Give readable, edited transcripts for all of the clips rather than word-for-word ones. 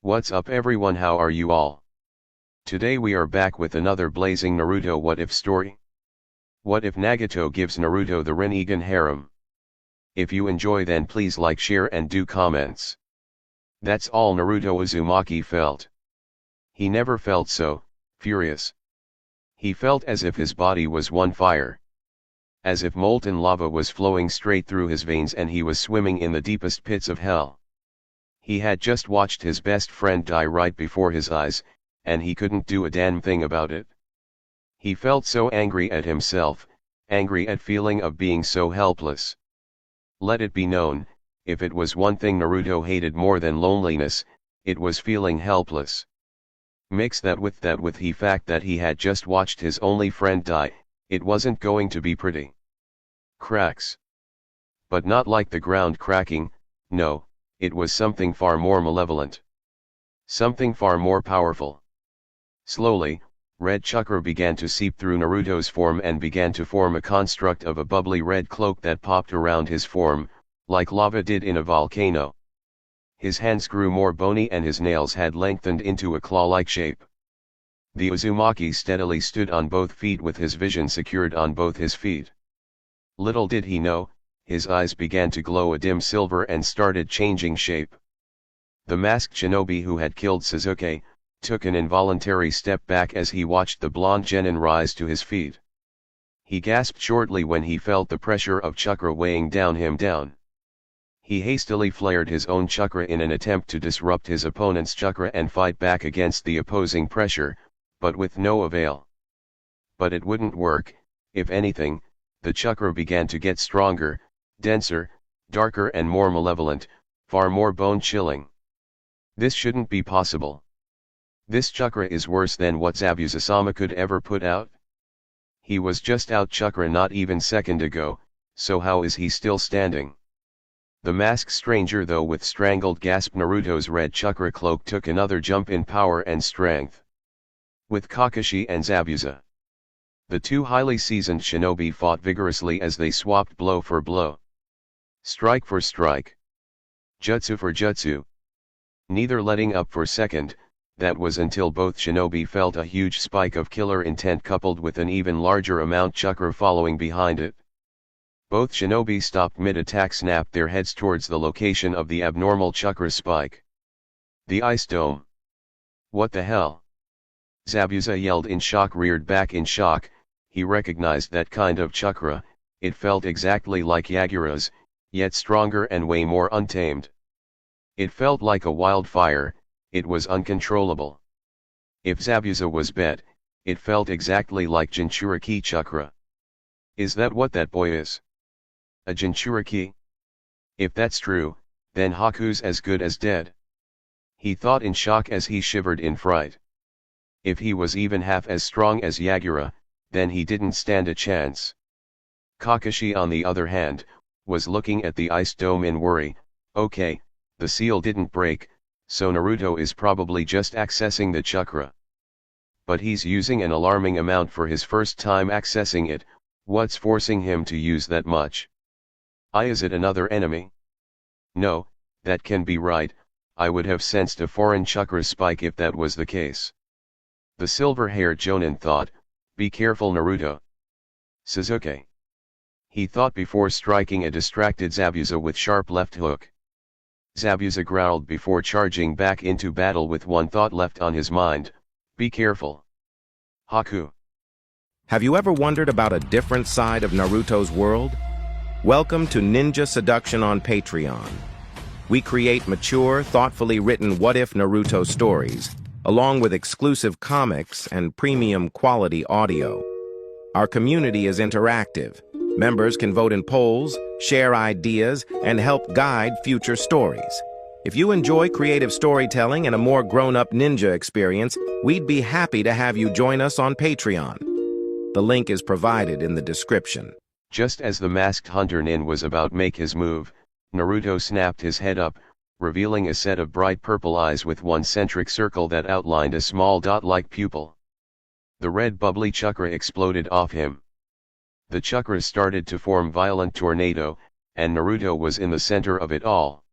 What's up everyone, how are you all? Today we are back with another blazing Naruto what if story. What if Nagato gives Naruto the Rinnegan Harem? If you enjoy then please like, share and do comments. That's all Naruto Uzumaki felt. He never felt so furious. He felt as if his body was one fire. As if molten lava was flowing straight through his veins and he was swimming in the deepest pits of hell. He had just watched his best friend die right before his eyes, and he couldn't do a damn thing about it. He felt so angry at himself, angry at feeling of being so helpless. Let it be known, if it was one thing Naruto hated more than loneliness, it was feeling helpless. Mix that with the fact that he had just watched his only friend die, it wasn't going to be pretty. Cracks. But not like the ground cracking, no. It was something far more malevolent. Something far more powerful. Slowly, red chakra began to seep through Naruto's form and began to form a construct of a bubbly red cloak that popped around his form, like lava did in a volcano. His hands grew more bony and his nails had lengthened into a claw-like shape. The Uzumaki steadily stood on both feet with his vision secured on both his feet. Little did he know, his eyes began to glow a dim silver and started changing shape. The masked shinobi who had killed Sasuke, took an involuntary step back as he watched the blonde genin rise to his feet. He gasped shortly when he felt the pressure of chakra weighing him down. He hastily flared his own chakra in an attempt to disrupt his opponent's chakra and fight back against the opposing pressure, but with no avail. But it wouldn't work. If anything, the chakra began to get stronger, denser, darker and more malevolent, far more bone-chilling. This shouldn't be possible. This chakra is worse than what Zabuza-sama could ever put out. He was just out chakra not even second ago, so how is he still standing? The masked stranger though with strangled gasp Naruto's red chakra cloak took another jump in power and strength. With Kakashi and Zabuza, the two highly seasoned shinobi fought vigorously as they swapped blow for blow. Strike for strike. Jutsu for jutsu. Neither letting up for second, that was until both shinobi felt a huge spike of killer intent coupled with an even larger amount chakra following behind it. Both shinobi stopped mid-attack, snapped their heads towards the location of the abnormal chakra spike. The ice dome. What the hell? Zabuza yelled in shock, reared back in shock. He recognized that kind of chakra, it felt exactly like Yagura's, yet stronger and way more untamed. It felt like a wildfire, it was uncontrollable. If Zabuza was bet, it felt exactly like Jinchuriki chakra. Is that what that boy is? A Jinchuriki? If that's true, then Haku's as good as dead. He thought in shock as he shivered in fright. If he was even half as strong as Yagura, then he didn't stand a chance. Kakashi on the other hand, was looking at the ice dome in worry. Okay, the seal didn't break, so Naruto is probably just accessing the chakra. But he's using an alarming amount for his first time accessing it. What's forcing him to use that much? Is it another enemy? No, that can be right. I would have sensed a foreign chakra spike if that was the case. The silver-haired Jonin thought, be careful Naruto. Sasuke. He thought before striking a distracted Zabuza with sharp left hook. Zabuza growled before charging back into battle with one thought left on his mind, be careful. Haku. Have you ever wondered about a different side of Naruto's world? Welcome to Ninja Seduction on Patreon. We create mature, thoughtfully written what-if Naruto stories, along with exclusive comics and premium quality audio. Our community is interactive. Members can vote in polls, share ideas, and help guide future stories. If you enjoy creative storytelling and a more grown-up ninja experience, we'd be happy to have you join us on Patreon. The link is provided in the description. Just as the masked hunter Nin was about make his move, Naruto snapped his head up, revealing a set of bright purple eyes with one centric circle that outlined a small dot-like pupil. The red bubbly chakra exploded off him. The chakras started to form violent tornado, and Naruto was in the center of it all.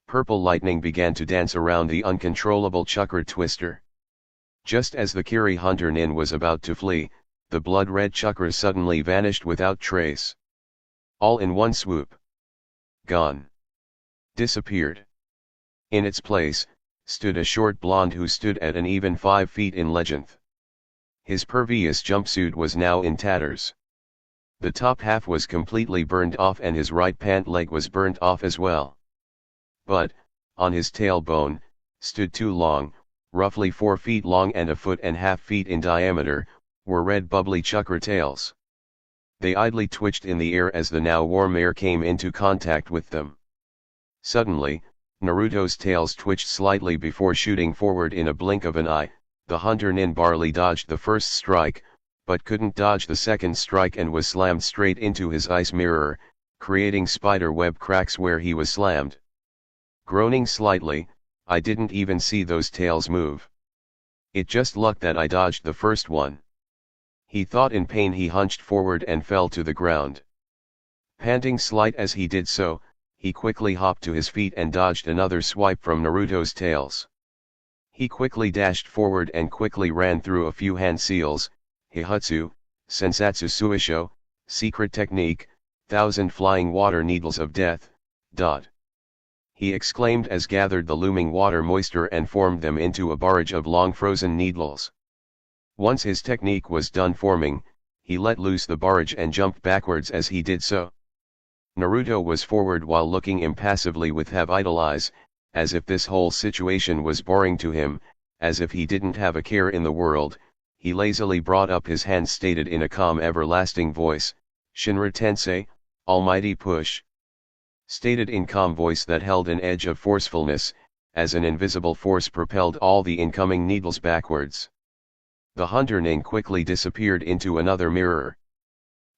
Purple lightning began to dance around the uncontrollable chakra twister. Just as the Kiri Hunter Nin was about to flee, the blood-red chakra suddenly vanished without trace. All in one swoop. Gone. Disappeared. In its place, stood a short blonde who stood at an even 5 feet in length. His pervious jumpsuit was now in tatters. The top half was completely burned off and his right pant leg was burnt off as well. But, on his tailbone, stood two long, roughly 4 feet long and a foot and half feet in diameter, were red bubbly chakra tails. They idly twitched in the air as the now warm air came into contact with them. Suddenly, Naruto's tails twitched slightly before shooting forward in a blink of an eye. The Hunter Nin barely dodged the first strike, but couldn't dodge the second strike and was slammed straight into his ice mirror, creating spider web cracks where he was slammed. Groaning slightly, I didn't even see those tails move. It just luck that I dodged the first one. He thought in pain. He hunched forward and fell to the ground. Panting slight as he did so, he quickly hopped to his feet and dodged another swipe from Naruto's tails. He quickly dashed forward and quickly ran through a few hand seals, Hihutsu, Sensatsu Suisho, secret technique, 1,000 flying water needles of death, ... He exclaimed as gathered the looming water moisture and formed them into a barrage of long frozen needles. Once his technique was done forming, he let loose the barrage and jumped backwards as he did so. Naruto was forward while looking impassively with half-idle eyes, as if this whole situation was boring to him, as if he didn't have a care in the world. He lazily brought up his hands, stated in a calm everlasting voice, "Shinra Tensei, Almighty Push." Stated in calm voice that held an edge of forcefulness, as an invisible force propelled all the incoming needles backwards. The Hunter Nin quickly disappeared into another mirror.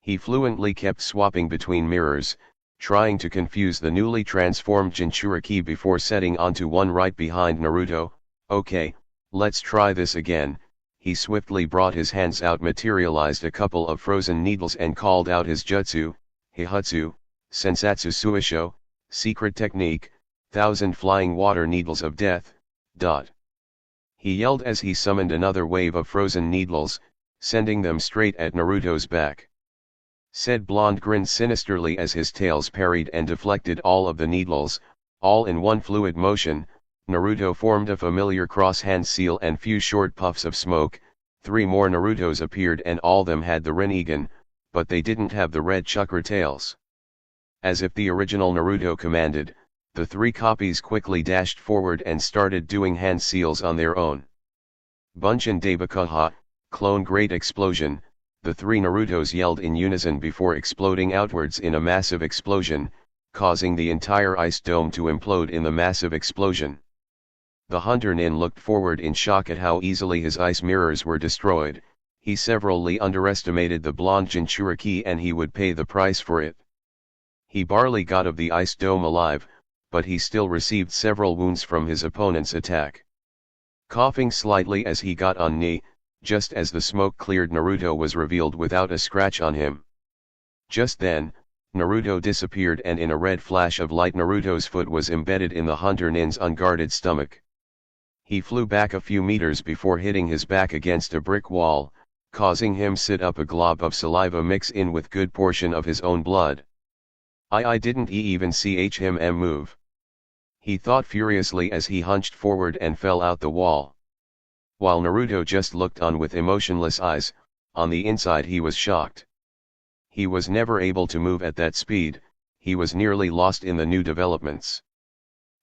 He fluently kept swapping between mirrors, trying to confuse the newly transformed Jinchuriki before setting onto one right behind Naruto. "Okay, let's try this again." He swiftly brought his hands out, materialized a couple of frozen needles and called out his jutsu, Hihutsu, Sensatsu Suisho, secret technique, 1,000 flying water needles of death, ... He yelled as he summoned another wave of frozen needles, sending them straight at Naruto's back. Said blonde grinned sinisterly as his tails parried and deflected all of the needles. All in one fluid motion, Naruto formed a familiar cross-hand seal and few short puffs of smoke. 3 more Narutos appeared and all them had the Rinnegan, but they didn't have the red chakra tails. As if the original Naruto commanded, the 3 copies quickly dashed forward and started doing hand seals on their own. Bunchin Daibakaha, clone great explosion. The 3 Narutos yelled in unison before exploding outwards in a massive explosion, causing the entire ice dome to implode in the massive explosion. The Hunter Nin looked forward in shock at how easily his ice mirrors were destroyed. He severely underestimated the blonde Jinchuriki and he would pay the price for it. He barely got of the ice dome alive, but he still received several wounds from his opponent's attack. Coughing slightly as he got on knee, just as the smoke cleared, Naruto was revealed without a scratch on him. Just then, Naruto disappeared and in a red flash of light Naruto's foot was embedded in the Hunter Nin's unguarded stomach. He flew back a few meters before hitting his back against a brick wall, causing him sit up. A glob of saliva mix in with good portion of his own blood. I didn't even see him move. He thought furiously as he hunched forward and fell out the wall. While Naruto just looked on with emotionless eyes, on the inside he was shocked. He was never able to move at that speed, he was nearly lost in the new developments.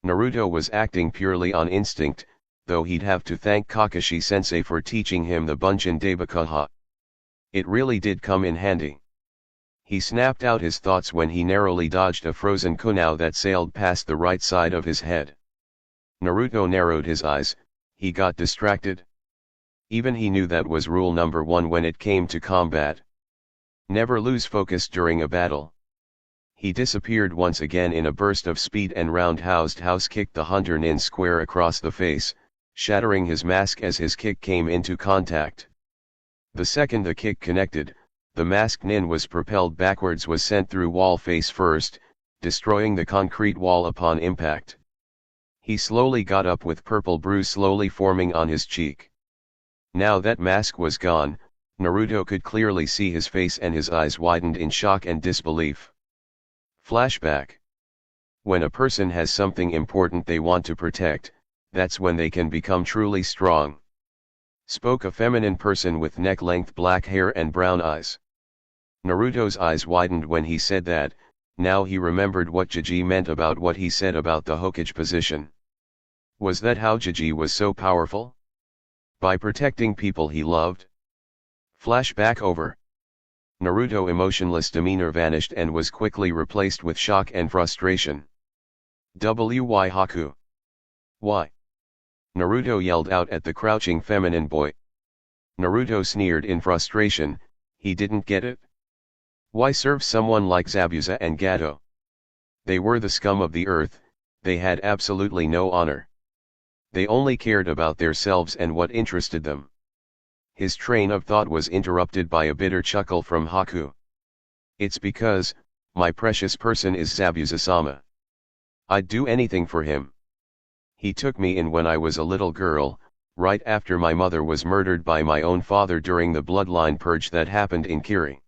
Naruto was acting purely on instinct, though he'd have to thank Kakashi-sensei for teaching him the Bunchin Daibakaha. It really did come in handy. He snapped out his thoughts when he narrowly dodged a frozen kunao that sailed past the right side of his head. Naruto narrowed his eyes, he got distracted. Even he knew that was rule number 1 when it came to combat. Never lose focus during a battle. He disappeared once again in a burst of speed and roundhouse kicked the Hunter Nin square across the face, shattering his mask as his kick came into contact. The second the kick connected, the masked Nin was propelled backwards, was sent through wall face first, destroying the concrete wall upon impact. He slowly got up with purple bruise slowly forming on his cheek. Now that mask was gone, Naruto could clearly see his face and his eyes widened in shock and disbelief. Flashback. When a person has something important they want to protect, that's when they can become truly strong. Spoke a feminine person with neck-length black hair and brown eyes. Naruto's eyes widened when he said that. Now he remembered what Jiji meant about what he said about the Hokage position. Was that how Jiji was so powerful? By protecting people he loved? Flashback over. Naruto's emotionless demeanor vanished and was quickly replaced with shock and frustration. Why Haku? Why? Naruto yelled out at the crouching feminine boy. Naruto sneered in frustration, he didn't get it? Why serve someone like Zabuza and Gato? They were the scum of the earth, they had absolutely no honor. They only cared about themselves and what interested them. His train of thought was interrupted by a bitter chuckle from Haku. It's because, my precious person is Zabuza-sama. I'd do anything for him. He took me in when I was a little girl, right after my mother was murdered by my own father during the bloodline purge that happened in Kiri.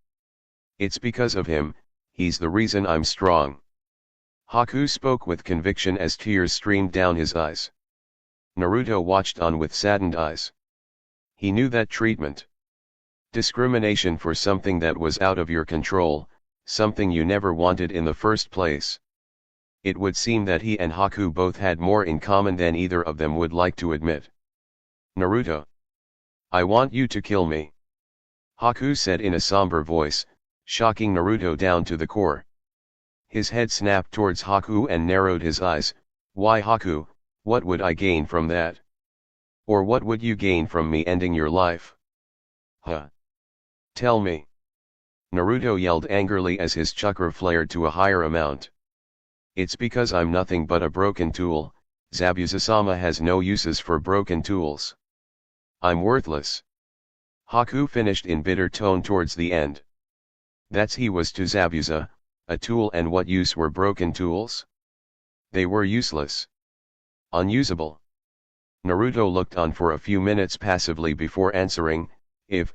It's because of him, he's the reason I'm strong. Haku spoke with conviction as tears streamed down his eyes. Naruto watched on with saddened eyes. He knew that treatment. Discrimination for something that was out of your control, something you never wanted in the first place. It would seem that he and Haku both had more in common than either of them would like to admit. Naruto. I want you to kill me. Haku said in a somber voice, shocking Naruto down to the core. His head snapped towards Haku and narrowed his eyes. Why Haku, what would I gain from that? Or what would you gain from me ending your life? Huh? Tell me. Naruto yelled angrily as his chakra flared to a higher amount. It's because I'm nothing but a broken tool, Zabuza-sama has no uses for broken tools. I'm worthless. Haku finished in bitter tone towards the end. That's he was to Zabuza, a tool, and what use were broken tools? They were useless. Unusable. Naruto looked on for a few minutes passively before answering, if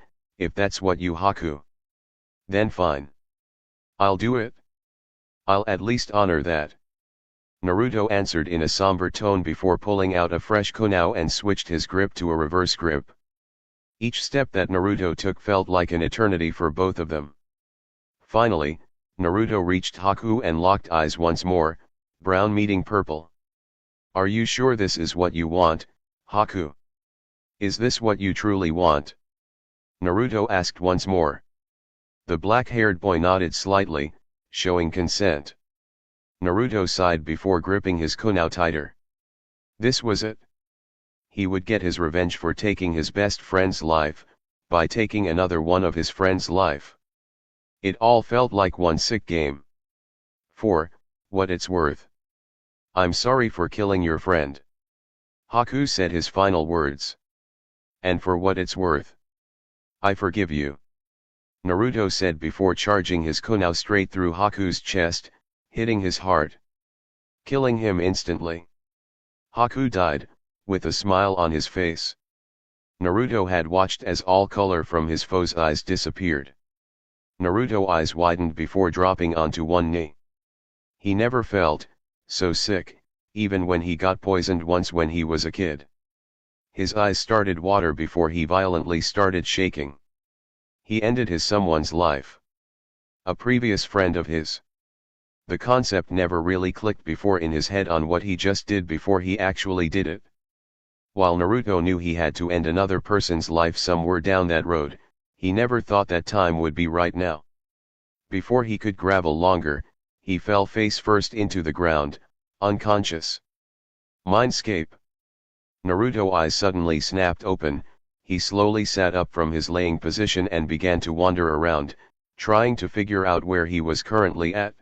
that's what you Haku. Then fine. I'll do it. I'll at least honor that. Naruto answered in a somber tone before pulling out a fresh kunai and switched his grip to a reverse grip. Each step that Naruto took felt like an eternity for both of them. Finally, Naruto reached Haku and locked eyes once more, brown meeting purple. Are you sure this is what you want, Haku? Is this what you truly want? Naruto asked once more. The black-haired boy nodded slightly, showing consent. Naruto sighed before gripping his kunai tighter. This was it. He would get his revenge for taking his best friend's life, by taking another one of his friend's life. It all felt like one sick game. For what it's worth. I'm sorry for killing your friend. Haku said his final words. And for what it's worth. I forgive you. Naruto said before charging his kunai straight through Haku's chest, hitting his heart. Killing him instantly. Haku died, with a smile on his face. Naruto had watched as all color from his foe's eyes disappeared. Naruto's eyes widened before dropping onto one knee. He never felt so sick, even when he got poisoned once when he was a kid. His eyes started water before he violently started shaking. He ended someone's life. A previous friend of his. The concept never really clicked before in his head on what he just did before he actually did it. While Naruto knew he had to end another person's life somewhere down that road, he never thought that time would be right now. Before he could gravel longer, he fell face first into the ground, unconscious. Mindscape. Naruto's eyes suddenly snapped open, he slowly sat up from his laying position and began to wander around, trying to figure out where he was currently at.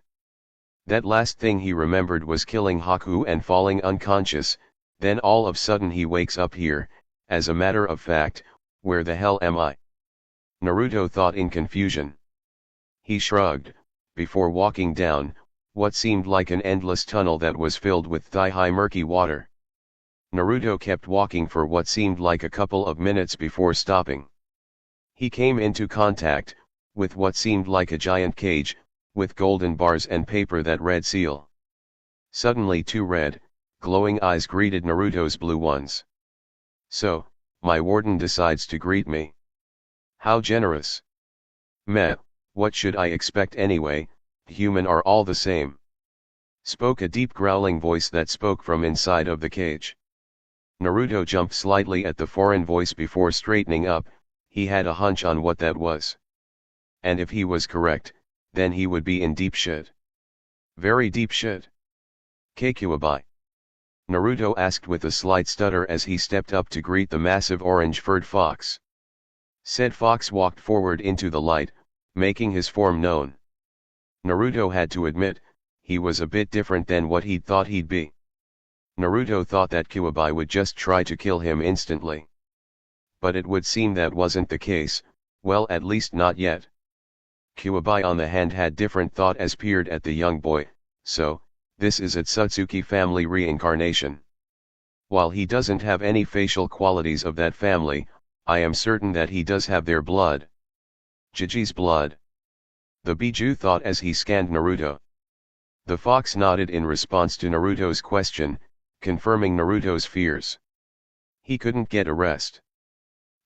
That last thing he remembered was killing Haku and falling unconscious, then all of a sudden he wakes up here, as a matter of fact, where the hell am I? Naruto thought in confusion. He shrugged, before walking down, what seemed like an endless tunnel that was filled with thigh-high murky water. Naruto kept walking for what seemed like a couple of minutes before stopping. He came into contact with what seemed like a giant cage, with golden bars and paper that read seal. Suddenly two red, glowing eyes greeted Naruto's blue ones. So, my warden decides to greet me. How generous. Meh, what should I expect anyway, human are all the same. Spoke a deep growling voice that spoke from inside of the cage. Naruto jumped slightly at the foreign voice before straightening up. He had a hunch on what that was. And if he was correct, then he would be in deep shit. Very deep shit. Kekuabai? Naruto asked with a slight stutter as he stepped up to greet the massive orange-furred fox. Said fox walked forward into the light, making his form known. Naruto had to admit, he was a bit different than what he'd thought he'd be. Naruto thought that Kekuabai would just try to kill him instantly. But it would seem that wasn't the case, well at least not yet. Kekuabai on the hand had different thought as peered at the young boy, so, this is a Tsutsuki family reincarnation. While he doesn't have any facial qualities of that family, I am certain that he does have their blood. Jiji's blood. The Biju thought as he scanned Naruto. The fox nodded in response to Naruto's question, confirming Naruto's fears. He couldn't get a rest.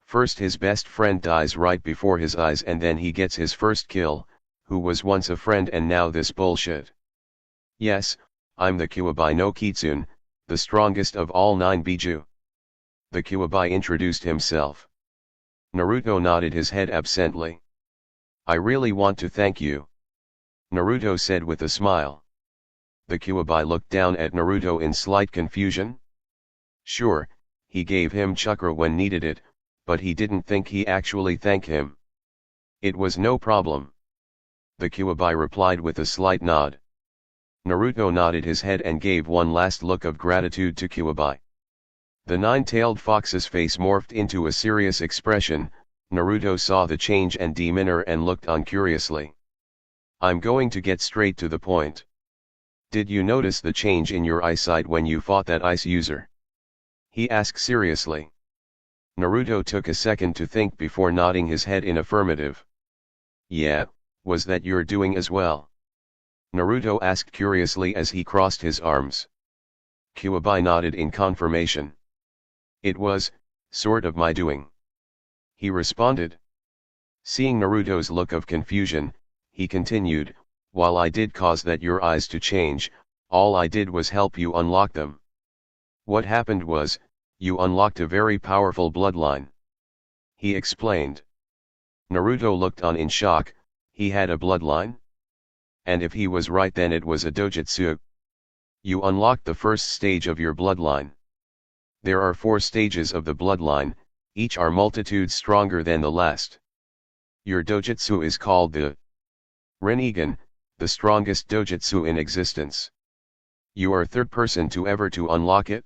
First his best friend dies right before his eyes and then he gets his first kill, who was once a friend and now this bullshit. Yes, I'm the Kekuabai no Kitsune, the strongest of all 9 Biju. The Kekuabai introduced himself. Naruto nodded his head absently. I really want to thank you. Naruto said with a smile. The Kekuabai looked down at Naruto in slight confusion. Sure, he gave him chakra when needed it, but he didn't think he actually thanked him. It was no problem. The Kekuabai replied with a slight nod. Naruto nodded his head and gave one last look of gratitude to Kekuabai. The 9-tailed fox's face morphed into a serious expression. Naruto saw the change and demeanor and looked on curiously. I'm going to get straight to the point. Did you notice the change in your eyesight when you fought that ice user? He asked seriously. Naruto took a second to think before nodding his head in affirmative. Yeah, was that your doing as well? Naruto asked curiously as he crossed his arms. Kekuabai nodded in confirmation. It was, sort of my doing. He responded. Seeing Naruto's look of confusion, he continued, while I did cause that your eyes to change, all I did was help you unlock them. What happened was, you unlocked a very powerful bloodline. He explained. Naruto looked on in shock. He had a bloodline? And if he was right then it was a dojutsu. You unlocked the first stage of your bloodline. There are 4 stages of the bloodline, each are multitudes stronger than the last. Your dojutsu is called the Rinnegan, the strongest dojutsu in existence. You are third person to ever to unlock it?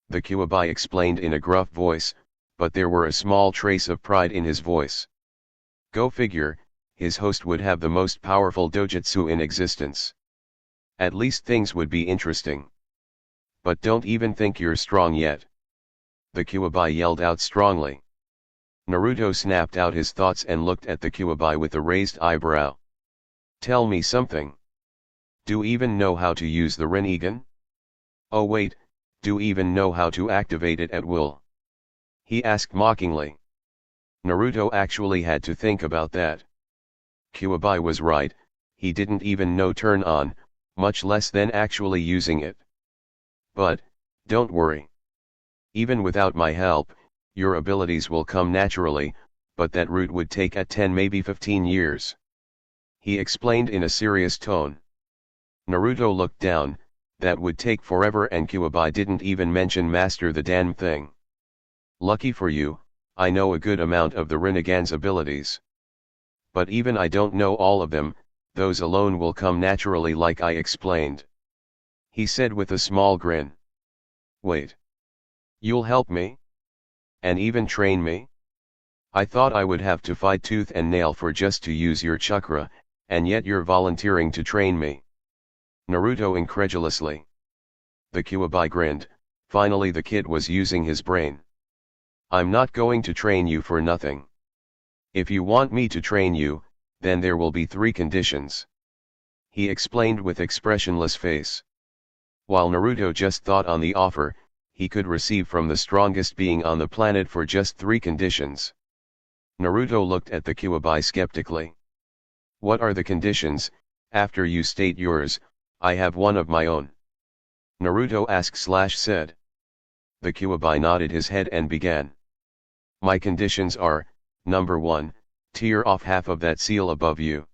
The Kekuabai explained in a gruff voice, but there were a small trace of pride in his voice. Go figure, his host would have the most powerful dojutsu in existence. At least things would be interesting. But don't even think you're strong yet. The Kekuabai yelled out strongly. Naruto snapped out his thoughts and looked at the Kekuabai with a raised eyebrow. Tell me something. Do even know how to use the Rinnegan? Oh wait, do even know how to activate it at will? He asked mockingly. Naruto actually had to think about that. Kekuabai was right, he didn't even know turn on, much less than actually using it. But, don't worry. Even without my help, your abilities will come naturally, but that route would take at 10 maybe 15 years. He explained in a serious tone. Naruto looked down, that would take forever and Kekuabai didn't even mention master the damn thing. Lucky for you, I know a good amount of the Rinnegan's abilities. But even I don't know all of them, those alone will come naturally like I explained. He said with a small grin. Wait. You'll help me? And even train me? I thought I would have to fight tooth and nail for just to use your chakra, and yet you're volunteering to train me. Naruto incredulously. The Kekuabai grinned, Finally the kid was using his brain. I'm not going to train you for nothing. If you want me to train you, then there will be 3 conditions. He explained with expressionless face. While Naruto just thought on the offer he could receive from the strongest being on the planet for just 3 conditions. Naruto looked at the Kyuubi skeptically. What are the conditions? After you state yours, I have one of my own. Naruto asked/said. The Kyuubi nodded his head and began. My conditions are, number 1, tear off half of that seal above you.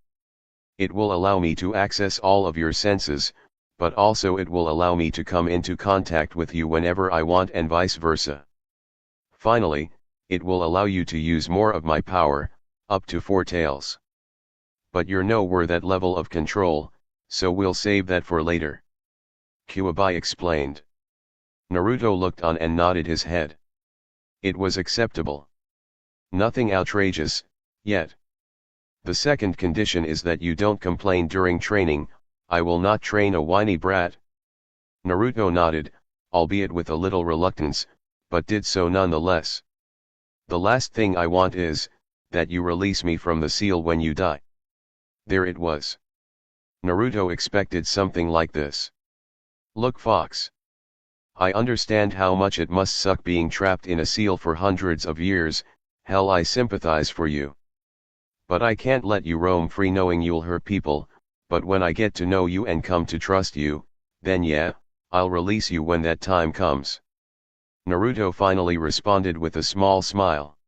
It will allow me to access all of your senses, but also it will allow me to come into contact with you whenever I want and vice versa. Finally, it will allow you to use more of my power, up to 4 tails. But you're nowhere that level of control, so we'll save that for later. Kyuubi explained. Naruto looked on and nodded his head. It was acceptable. Nothing outrageous, yet. The second condition is that you don't complain during training. I will not train a whiny brat. Naruto nodded, albeit with a little reluctance, but did so nonetheless. The last thing I want is, that you release me from the seal when you die. There it was. Naruto expected something like this. Look, Fox. I understand how much it must suck being trapped in a seal for hundreds of years. Hell, I sympathize for you. But I can't let you roam free knowing you'll hurt people, but when I get to know you and come to trust you, then yeah, I'll release you when that time comes. Naruto finally responded with a small smile.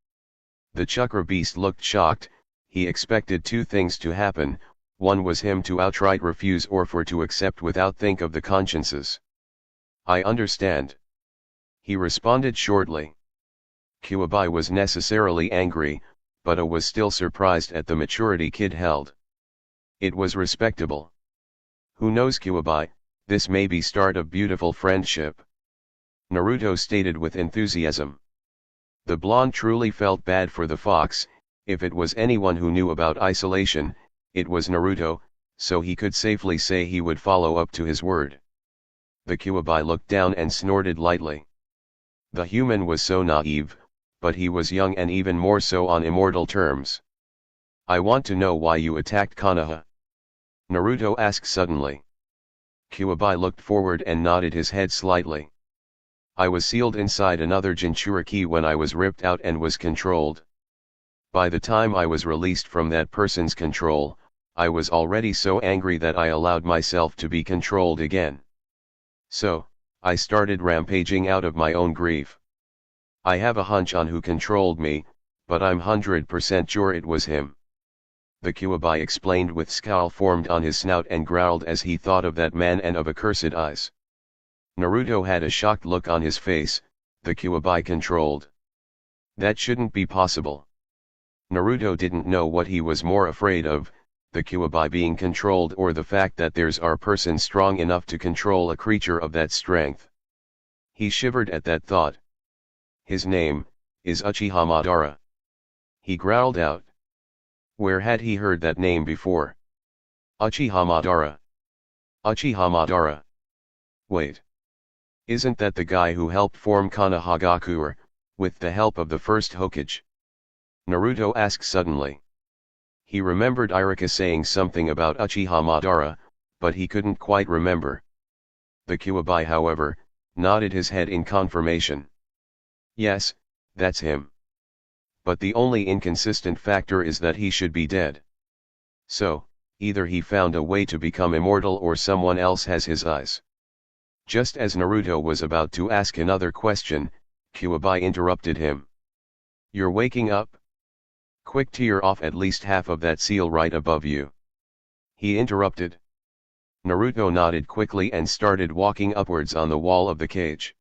The chakra beast looked shocked. He expected 2 things to happen. One was him to outright refuse or for to accept without think of the consciences. I understand. He responded shortly. Kyuubi was necessarily angry, but was still surprised at the maturity kid held. It was respectable. Who knows, Kyuubi, this may be start of beautiful friendship. Naruto stated with enthusiasm. The blonde truly felt bad for the fox. If it was anyone who knew about isolation, it was Naruto, so he could safely say he would follow up to his word. The Kyuubi looked down and snorted lightly. The human was so naive, but he was young and even more so on immortal terms. I want to know why you attacked Konoha. Naruto asked suddenly. Kyuubi looked forward and nodded his head slightly. I was sealed inside another Jinchuriki when I was ripped out and was controlled. By the time I was released from that person's control, I was already so angry that I allowed myself to be controlled again. So, I started rampaging out of my own grief. I have a hunch on who controlled me, but I'm 100% sure it was him. The Kyuubi explained with scowl formed on his snout and growled as he thought of that man and of accursed eyes. Naruto had a shocked look on his face. The Kyuubi controlled. That shouldn't be possible. Naruto didn't know what he was more afraid of, the Kyuubi being controlled or the fact that there's a person strong enough to control a creature of that strength. He shivered at that thought. His name is Uchiha Madara. He growled out. Where had he heard that name before? Uchiha Madara. Uchiha Madara. Wait. Isn't that the guy who helped form Konohagakure, with the help of the first Hokage? Naruto asked suddenly. He remembered Iruka saying something about Uchiha Madara, but he couldn't quite remember. The Kyuubi, however, nodded his head in confirmation. Yes, that's him. But the only inconsistent factor is that he should be dead. So, either he found a way to become immortal or someone else has his eyes. Just as Naruto was about to ask another question, Kyuubi interrupted him. You're waking up? Quick, tear off at least half of that seal right above you. He interrupted. Naruto nodded quickly and started walking upwards on the wall of the cage.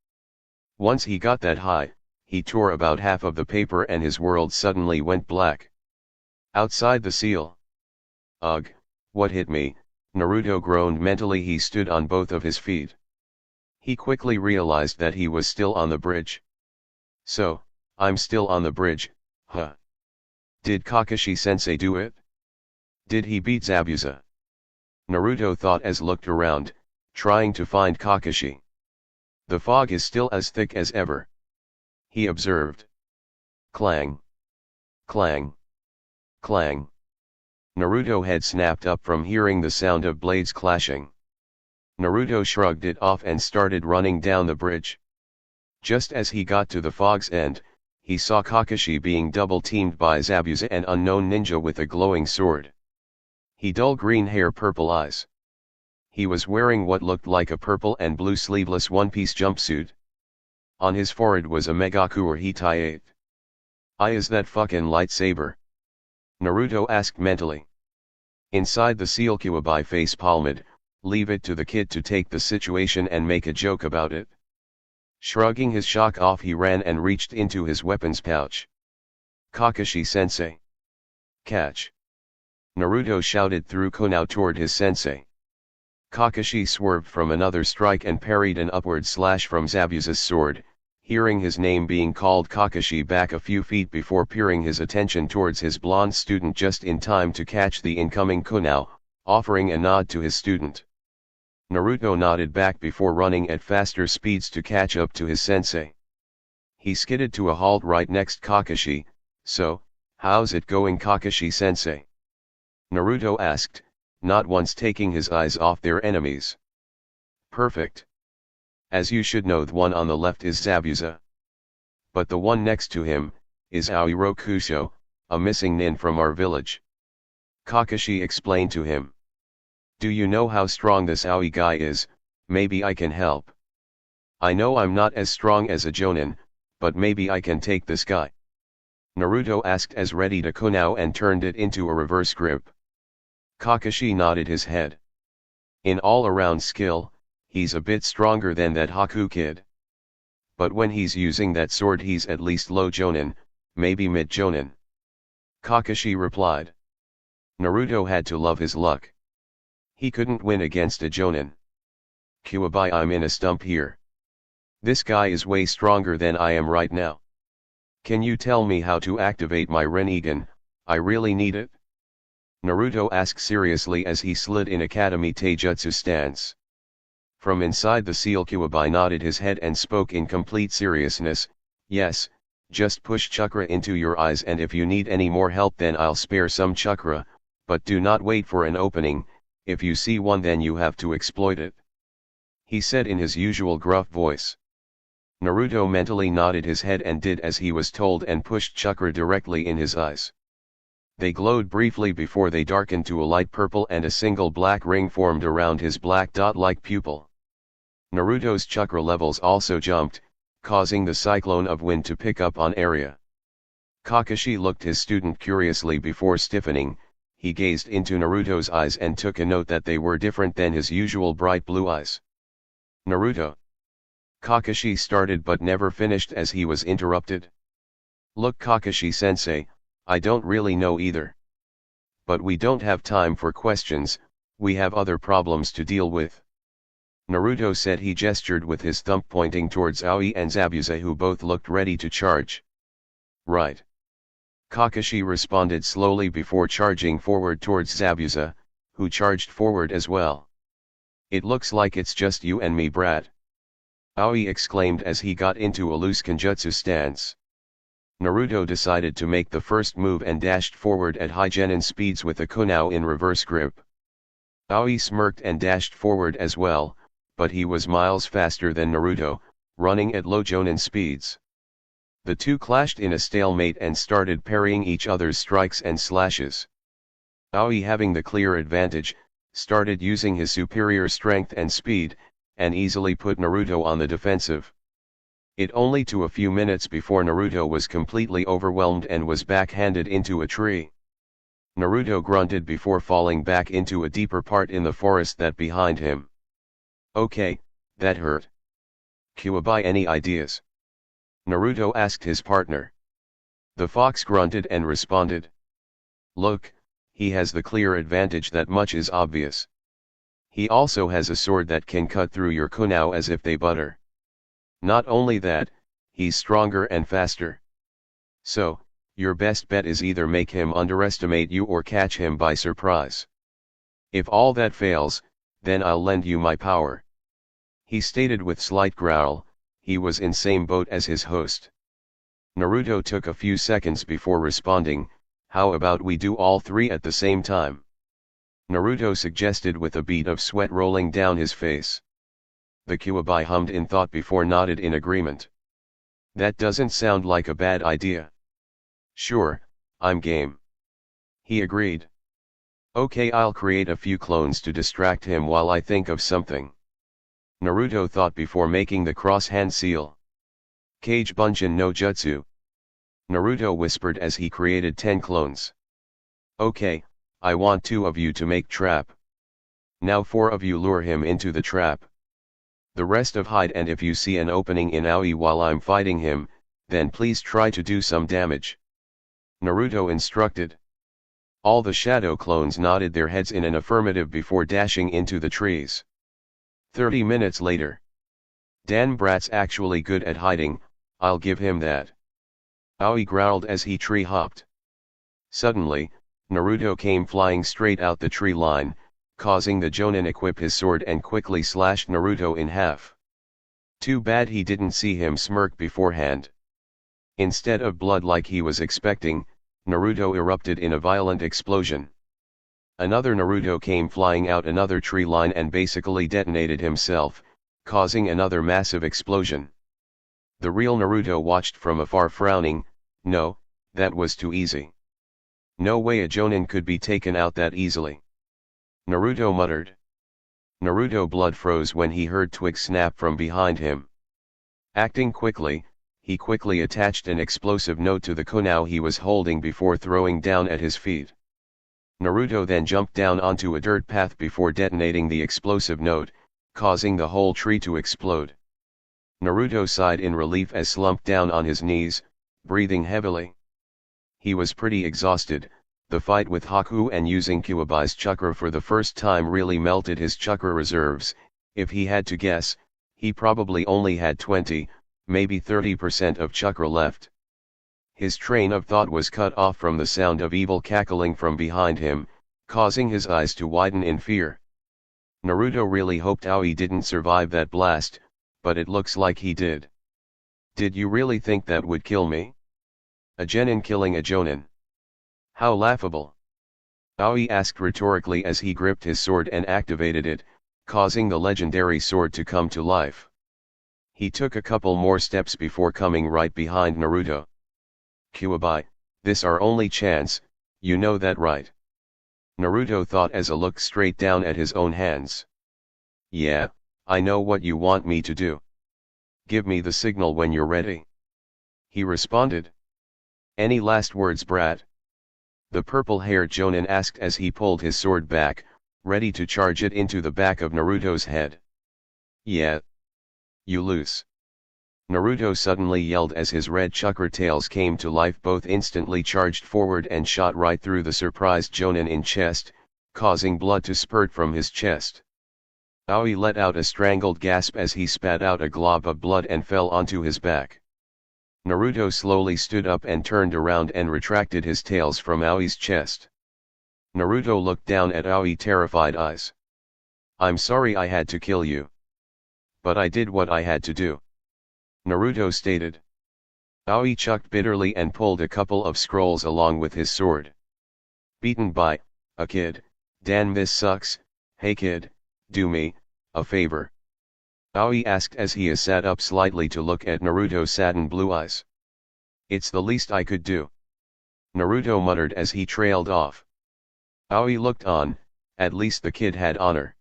Once he got that high, he tore about half of the paper and his world suddenly went black. Outside the seal. Ugh, what hit me? Naruto groaned mentally. He stood on both of his feet. He quickly realized that he was still on the bridge. So, I'm still on the bridge, huh? Did Kakashi-sensei do it? Did he beat Zabuza? Naruto thought as looked around, trying to find Kakashi. The fog is still as thick as ever, he observed. Clang. Clang. Clang. Naruto had snapped up from hearing the sound of blades clashing. Naruto shrugged it off and started running down the bridge. Just as he got to the fog's end, he saw Kakashi being double-teamed by Zabuza, an unknown ninja with a glowing sword. He dull green hair, purple eyes. He was wearing what looked like a purple and blue sleeveless one-piece jumpsuit. On his forehead was a Megakure Hitaite. Is that fucking lightsaber? Naruto asked mentally. Inside the seal Kyuubi face palmed, leave it to the kid to take the situation and make a joke about it. Shrugging his shock off, he ran and reached into his weapons pouch. Kakashi-sensei. Catch. Naruto shouted through Konao toward his sensei. Kakashi swerved from another strike and parried an upward slash from Zabuza's sword, hearing his name being called. Kakashi back a few feet before peering his attention towards his blonde student just in time to catch the incoming Konao, offering a nod to his student. Naruto nodded back before running at faster speeds to catch up to his sensei. He skidded to a halt right next Kakashi. So, how's it going, Kakashi-sensei? Naruto asked, not once taking his eyes off their enemies. Perfect. As you should know, the one on the left is Zabuza. But the one next to him is Aoi Rokusho, a missing nin from our village. Kakashi explained to him. Do you know how strong this Aoi guy is? Maybe I can help. I know I'm not as strong as a Jonin, but maybe I can take this guy. Naruto asked as ready to Konao and turned it into a reverse grip. Kakashi nodded his head. In all-around skill, he's a bit stronger than that Haku kid. But when he's using that sword, he's at least low Jonin, maybe mid Jonin. Kakashi replied. Naruto had to love his luck. He couldn't win against a Jonin. Kyuubi, I'm in a stump here. This guy is way stronger than I am right now. Can you tell me how to activate my Rinnegan? I really need it. Naruto asked seriously as he slid in Academy Taijutsu stance. From inside the seal, Kyuubi nodded his head and spoke in complete seriousness. Yes, just push chakra into your eyes, and if you need any more help then I'll spare some chakra, but do not wait for an opening. If you see one then you have to exploit it, he said in his usual gruff voice. Naruto mentally nodded his head and did as he was told and pushed chakra directly in his eyes. They glowed briefly before they darkened to a light purple and a single black ring formed around his black dot-like pupil. Naruto's chakra levels also jumped, causing the cyclone of wind to pick up on area. Kakashi looked his student curiously before stiffening. He gazed into Naruto's eyes and took a note that they were different than his usual bright blue eyes. Naruto. Kakashi started but never finished as he was interrupted. Look, Kakashi-sensei, I don't really know either. But we don't have time for questions, we have other problems to deal with. Naruto said. He gestured with his thumb pointing towards Aoi and Zabuza, who both looked ready to charge. Right. Kakashi responded slowly before charging forward towards Zabuza, who charged forward as well. It looks like it's just you and me, brat. Aoi exclaimed as he got into a loose Kenjutsu stance. Naruto decided to make the first move and dashed forward at high Genin speeds with a Konao in reverse grip. Aoi smirked and dashed forward as well, but he was miles faster than Naruto, running at low Jonin speeds. The two clashed in a stalemate and started parrying each other's strikes and slashes. Aoi, having the clear advantage, started using his superior strength and speed, and easily put Naruto on the defensive. It only took a few minutes before Naruto was completely overwhelmed and was backhanded into a tree. Naruto grunted before falling back into a deeper part in the forest that behind him. Okay, that hurt. Kyuubi, any ideas? Naruto asked his partner. The fox grunted and responded. Look, he has the clear advantage, that much is obvious. He also has a sword that can cut through your Konao as if they butter. Not only that, he's stronger and faster. So, your best bet is either make him underestimate you or catch him by surprise. If all that fails, then I'll lend you my power. He stated with slight growl. He was in same boat as his host. Naruto took a few seconds before responding, how about we do all three at the same time? Naruto suggested with a bead of sweat rolling down his face. The Kyuubi hummed in thought before nodded in agreement. That doesn't sound like a bad idea. Sure, I'm game. He agreed. Okay, I'll create a few clones to distract him while I think of something. Naruto thought before making the cross hand seal. Kage Bunjin no Jutsu. Naruto whispered as he created 10 clones. Okay, I want 2 of you to make trap. Now 4 of you lure him into the trap. The rest of hide, and if you see an opening in Aoi while I'm fighting him, then please try to do some damage. Naruto instructed. All the shadow clones nodded their heads in an affirmative before dashing into the trees. 30 minutes later. Dan Brat's actually good at hiding, I'll give him that. Aoi growled as he tree hopped. Suddenly, Naruto came flying straight out the tree line, causing the Jonin equip his sword and quickly slashed Naruto in half. Too bad he didn't see him smirk beforehand. Instead of blood like he was expecting, Naruto erupted in a violent explosion. Another Naruto came flying out another tree line and basically detonated himself, causing another massive explosion. The real Naruto watched from afar frowning. No, that was too easy. No way a Jonin could be taken out that easily. Naruto muttered. Naruto blood froze when he heard twigs snap from behind him. Acting quickly, he quickly attached an explosive note to the kunai he was holding before throwing down at his feet. Naruto then jumped down onto a dirt path before detonating the explosive note, causing the whole tree to explode. Naruto sighed in relief as slumped down on his knees, breathing heavily. He was pretty exhausted. The fight with Haku and using Kyuubi's chakra for the first time really melted his chakra reserves. If he had to guess, he probably only had 20, maybe 30% of chakra left. His train of thought was cut off from the sound of evil cackling from behind him, causing his eyes to widen in fear. Naruto really hoped Aoi didn't survive that blast, but it looks like he did. Did you really think that would kill me? A genin killing a jonin. How laughable. Aoi asked rhetorically as he gripped his sword and activated it, causing the legendary sword to come to life. He took a couple more steps before coming right behind Naruto. Kyuubi, this our only chance, you know that right? Naruto thought as a look straight down at his own hands. Yeah, I know what you want me to do. Give me the signal when you're ready. He responded. Any last words, brat? The purple-haired Jonin asked as he pulled his sword back, ready to charge it into the back of Naruto's head. Yeah. You lose. Naruto suddenly yelled as his red chakra tails came to life, both instantly charged forward and shot right through the surprised Jonin in chest, causing blood to spurt from his chest. Aoi let out a strangled gasp as he spat out a glob of blood and fell onto his back. Naruto slowly stood up and turned around and retracted his tails from Aoi's chest. Naruto looked down at Aoi terrified eyes. I'm sorry I had to kill you. But I did what I had to do. Naruto stated. Aoi chucked bitterly and pulled a couple of scrolls along with his sword. Beaten by a kid, Dan, this sucks. Hey kid, do me a favor. Aoi asked as he sat up slightly to look at Naruto's satin blue eyes. It's the least I could do. Naruto muttered as he trailed off. Aoi looked on. At least the kid had honor.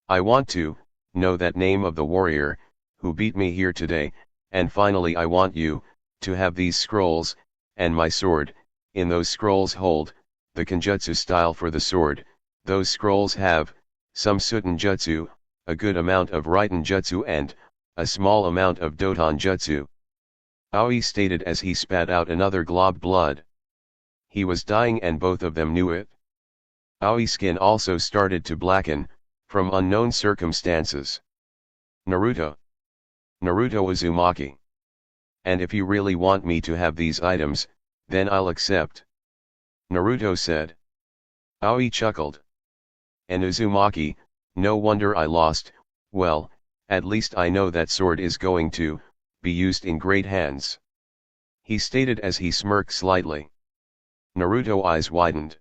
I want to know that name of the warrior who beat me here today, and finally I want you to have these scrolls, and my sword. In those scrolls hold the Kenjutsu style for the sword. Those scrolls have some Suiten Jutsu, a good amount of Raiten Jutsu and a small amount of Doton Jutsu. Aoi stated as he spat out another glob blood. He was dying and both of them knew it. Aoi's skin also started to blacken, from unknown circumstances. Naruto Uzumaki. And if you really want me to have these items, then I'll accept. Naruto said. Aoi chuckled. And Uzumaki, no wonder I lost. Well, At least I know that sword is going to be used in great hands, he stated as he smirked slightly. Naruto eyes widened.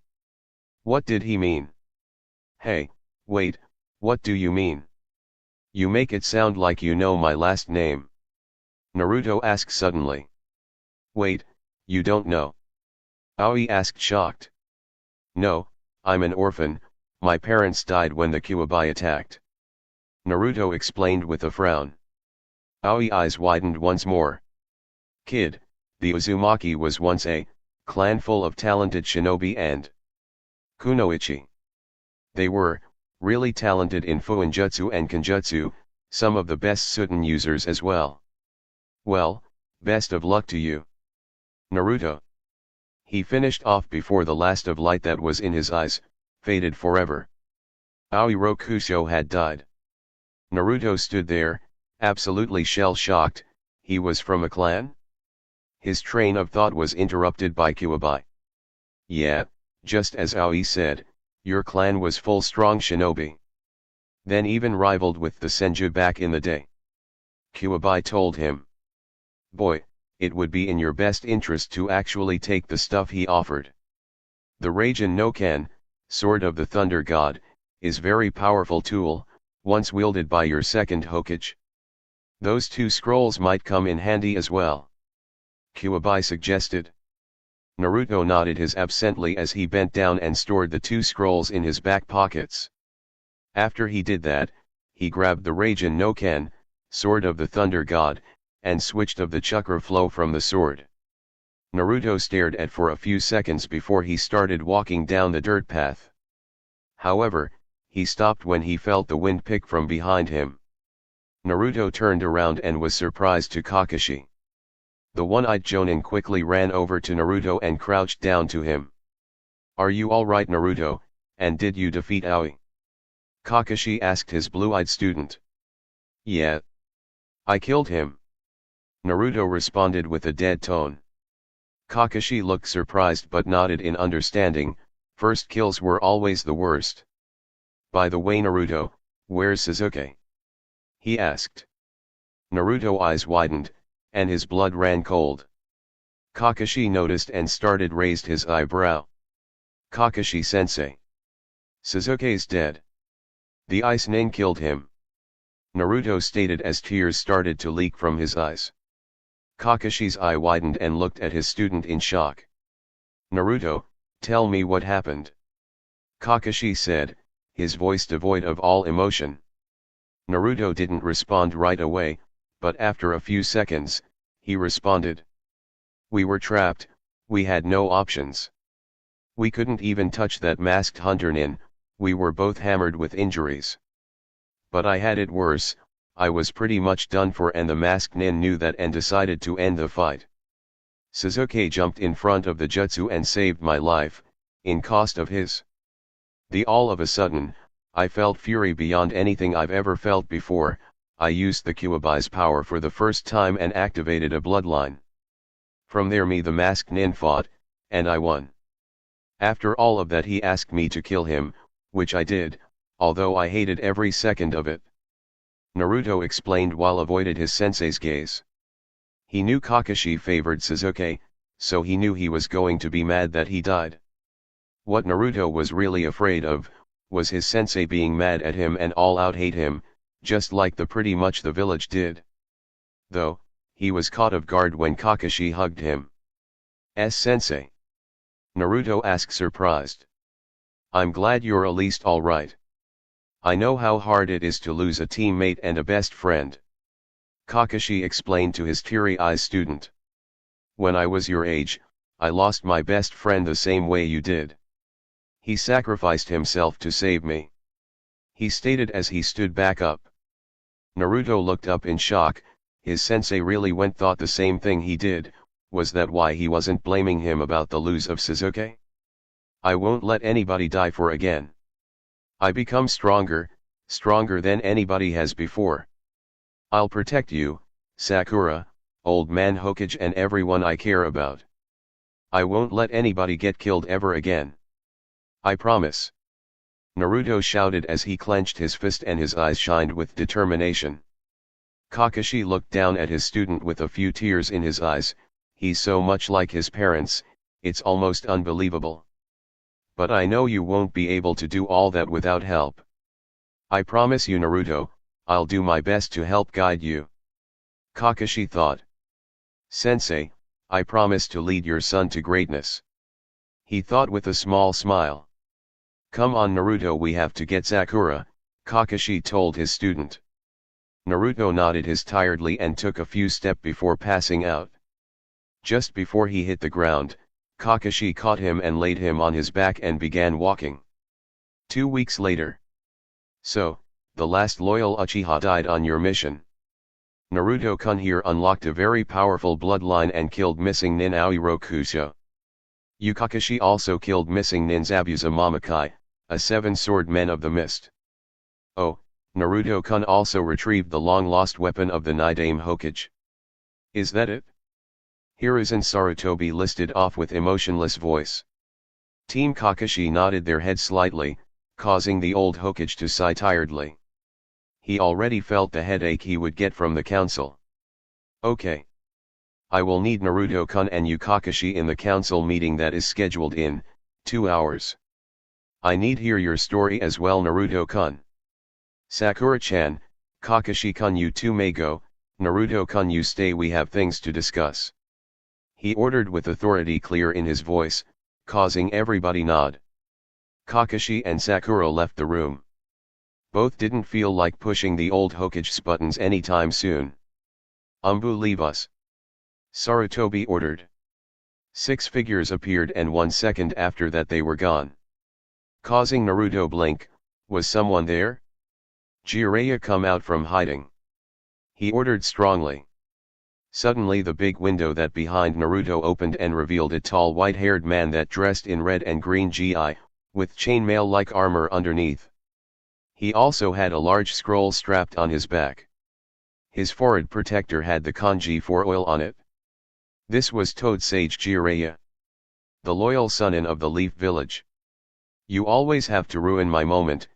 What did he mean? Hey, wait, what do you mean? You make it sound like you know my last name. Naruto asked suddenly. Wait, you don't know? Aoi asked shocked. No, I'm an orphan, my parents died when the Kyuubi attacked. Naruto explained with a frown. Aoi eyes widened once more. Kid, the Uzumaki was once a clan full of talented shinobi and kunoichi. They were really talented in fuinjutsu and kenjutsu, some of the best Suiten users as well. Well, best of luck to you, Naruto. He finished off before the last of light that was in his eyes faded forever. Aoi Rokusho had died. Naruto stood there, absolutely shell-shocked. He was from a clan? His train of thought was interrupted by Kyuubi. Yeah, just as Aoi said, your clan was full strong shinobi. Then even rivaled with the Senju back in the day. Kyuubi told him. Boy, it would be in your best interest to actually take the stuff he offered. The Raijin no Ken, Sword of the Thunder God, is very powerful tool, once wielded by your second Hokage. Those two scrolls might come in handy as well. Kyuubi suggested. Naruto nodded his absently as he bent down and stored the two scrolls in his back pockets. After he did that, he grabbed the Raijin no Ken, Sword of the Thunder God, and switched of the chakra flow from the sword. Naruto stared at for a few seconds before he started walking down the dirt path. However, he stopped when he felt the wind pick from behind him. Naruto turned around and was surprised to Kakashi. The one-eyed Jonin quickly ran over to Naruto and crouched down to him. Are you alright, Naruto, and did you defeat Aoi? Kakashi asked his blue-eyed student. Yeah. I killed him. Naruto responded with a dead tone. Kakashi looked surprised but nodded in understanding. First kills were always the worst. By the way, Naruto, where's Sasuke? He asked. Naruto eyes widened, and his blood ran cold. Kakashi noticed and started raised his eyebrow. Kakashi-sensei. Sasuke's dead. The Ice Nin killed him. Naruto stated as tears started to leak from his eyes. Kakashi's eye widened and looked at his student in shock. Naruto, tell me what happened. Kakashi said, his voice devoid of all emotion. Naruto didn't respond right away, but after a few seconds, he responded. We were trapped, we had no options. We couldn't even touch that masked hunter Nin, we were both hammered with injuries. But I had it worse, I was pretty much done for and the masked Nin knew that and decided to end the fight. Sasuke jumped in front of the jutsu and saved my life, in cost of his. All of a sudden, I felt fury beyond anything I've ever felt before. I used the Kyuubi's power for the first time and activated a bloodline. From there the masked Nin fought, and I won. After all of that he asked me to kill him, which I did, although I hated every second of it. Naruto explained while avoided his sensei's gaze. He knew Kakashi favored Sasuke, so he knew he was going to be mad that he died. What Naruto was really afraid of, was his sensei being mad at him and all out hate him, just like pretty much the village did. Though, he was caught off guard when Kakashi hugged him. Sensei? Naruto asked surprised. I'm glad you're at least alright. I know how hard it is to lose a teammate and a best friend. Kakashi explained to his teary-eyed student. When I was your age, I lost my best friend the same way you did. He sacrificed himself to save me. He stated as he stood back up. Naruto looked up in shock, his sensei really thought the same thing he did. Was that why he wasn't blaming him about the lose of Sasuke? I won't let anybody die for again. I become stronger, stronger than anybody has before. I'll protect you, Sakura, old man Hokage and everyone I care about. I won't let anybody get killed ever again. I promise. Naruto shouted as he clenched his fist and his eyes shined with determination. Kakashi looked down at his student with a few tears in his eyes. He's so much like his parents, it's almost unbelievable. But I know you won't be able to do all that without help. I promise you, Naruto, I'll do my best to help guide you. Kakashi thought. Sensei, I promise to lead your son to greatness. He thought with a small smile. Come on Naruto, we have to get Sakura, Kakashi told his student. Naruto nodded his tiredly and took a few steps before passing out. Just before he hit the ground, Kakashi caught him and laid him on his back and began walking. 2 weeks later. So, the last loyal Uchiha died on your mission. Naruto-kun here unlocked a very powerful bloodline and killed missing nin Aoyoro Kusho. Kakashi also killed missing nin Zabuza Mamakai, a 7-sword men of the mist. Oh, Naruto-kun also retrieved the long-lost weapon of the Nidaime Hokage. Is that it? Hiruzen Sarutobi listed off with emotionless voice. Team Kakashi nodded their head slightly, causing the old Hokage to sigh tiredly. He already felt the headache he would get from the council. Okay. I will need Naruto-kun and Kakashi in the council meeting that is scheduled in 2 hours. I need hear your story as well, Naruto-kun. Sakura-chan, Kakashi-kun, you two may go, Naruto-kun you stay, we have things to discuss. He ordered with authority clear in his voice, causing everybody nod. Kakashi and Sakura left the room. Both didn't feel like pushing the old Hokage's buttons anytime soon. Umbu, leave us. Sarutobi ordered. 6 figures appeared and 1 second after that they were gone. Causing Naruto blink, was someone there? Jiraiya come out from hiding. He ordered strongly. Suddenly the big window that behind Naruto opened and revealed a tall white-haired man that dressed in red and green gi, with chainmail-like armor underneath. He also had a large scroll strapped on his back. His forehead protector had the kanji for oil on it. This was Toad Sage Jiraiya, the loyal son-in of the Leaf Village. You always have to ruin my moment,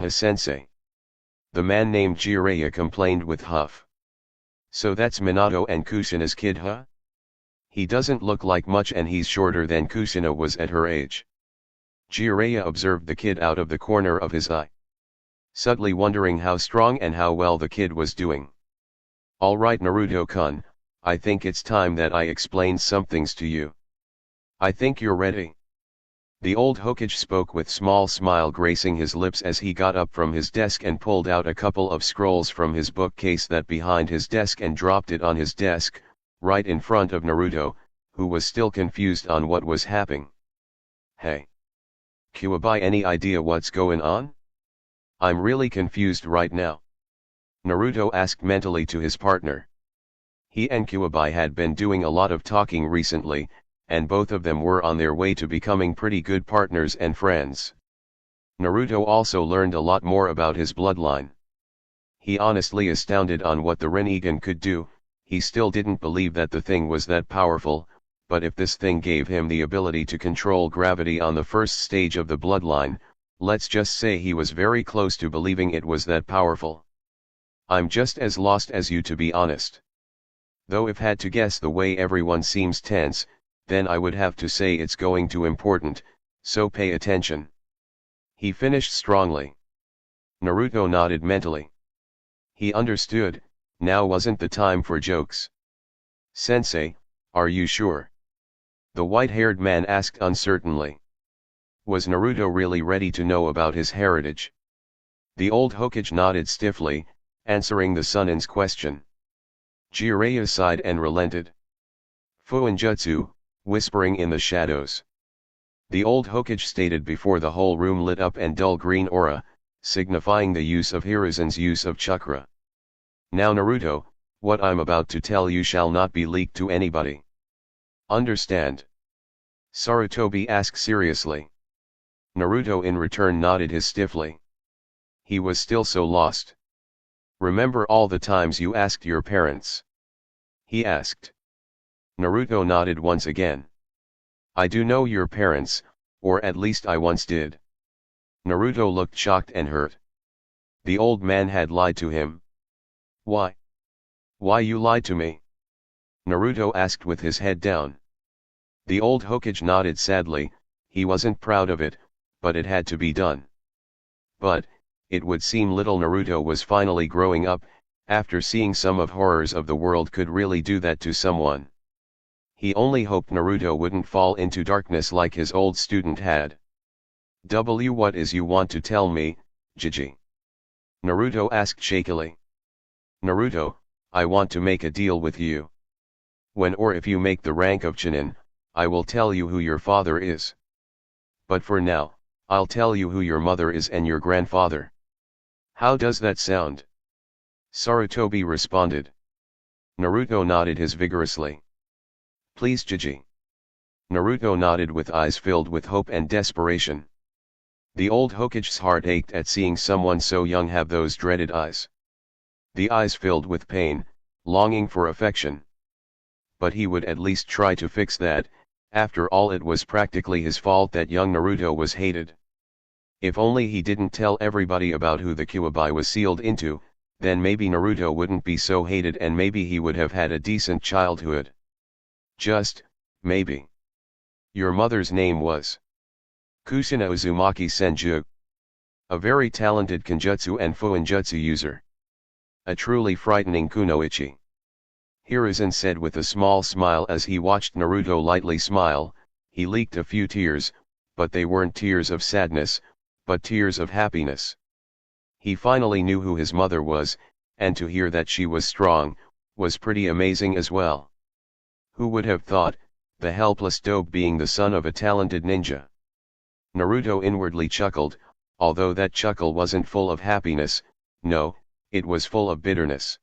sensei. The man named Jiraiya complained with huff. So that's Minato and Kushina's kid, huh? He doesn't look like much and he's shorter than Kushina was at her age. Jiraiya observed the kid out of the corner of his eye, subtly wondering how strong and how well the kid was doing. Alright Naruto-kun, I think it's time that I explain some things to you. I think you're ready. The old Hokage spoke with small smile gracing his lips as he got up from his desk and pulled out a couple of scrolls from his bookcase that behind his desk and dropped it on his desk, right in front of Naruto, who was still confused on what was happening. Hey. Kuwabai, any idea what's going on? I'm really confused right now. Naruto asked mentally to his partner. He and Kuwabai had been doing a lot of talking recently, and both of them were on their way to becoming pretty good partners and friends. Naruto also learned a lot more about his bloodline. He honestly astounded on what the Rinnegan could do. He still didn't believe that the thing was that powerful, but if this thing gave him the ability to control gravity on the first stage of the bloodline, let's just say he was very close to believing it was that powerful. I'm just as lost as you, to be honest. Though if had to guess the way everyone seems tense, then I would have to say it's going to important, so pay attention. He finished strongly. Naruto nodded mentally. He understood, now wasn't the time for jokes. Sensei, are you sure? The white-haired man asked uncertainly. Was Naruto really ready to know about his heritage? The old Hokage nodded stiffly, answering the Sunin's question. Jiraiya sighed and relented. Fuinjutsu, whispering in the shadows. The old Hokage stated before the whole room lit up and dull green aura, signifying the use of Hiruzen's use of chakra. Now Naruto, what I'm about to tell you shall not be leaked to anybody. Understand? Sarutobi asked seriously. Naruto in return nodded his stiffly. He was still so lost. Remember all the times you asked your parents? He asked. Naruto nodded once again. I do know your parents, or at least I once did. Naruto looked shocked and hurt. The old man had lied to him. Why? Why you lied to me? Naruto asked with his head down. The old Hokage nodded sadly. He wasn't proud of it, but it had to be done. But, it would seem little Naruto was finally growing up, after seeing some of horrors of the world could really do that to someone. He only hoped Naruto wouldn't fall into darkness like his old student had. What is you want to tell me, Jiji? Naruto asked shakily. Naruto, I want to make a deal with you. When or if you make the rank of Chunin, I will tell you who your father is. But for now, I'll tell you who your mother is and your grandfather. How does that sound? Sarutobi responded. Naruto nodded his vigorously. Please Jiji. Naruto nodded with eyes filled with hope and desperation. The old Hokage's heart ached at seeing someone so young have those dreaded eyes. The eyes filled with pain, longing for affection. But he would at least try to fix that. After all, it was practically his fault that young Naruto was hated. If only he didn't tell everybody about who the Kyuubi was sealed into, then maybe Naruto wouldn't be so hated and maybe he would have had a decent childhood. Just, maybe. Your mother's name was Kusina Uzumaki Senju. A very talented Kenjutsu and Fuinjutsu user. A truly frightening kunoichi. Hiruzen said with a small smile as he watched Naruto lightly smile. He leaked a few tears, but they weren't tears of sadness, but tears of happiness. He finally knew who his mother was, and to hear that she was strong, was pretty amazing as well. Who would have thought, the helpless dope being the son of a talented ninja? Naruto inwardly chuckled, although that chuckle wasn't full of happiness, no, it was full of bitterness.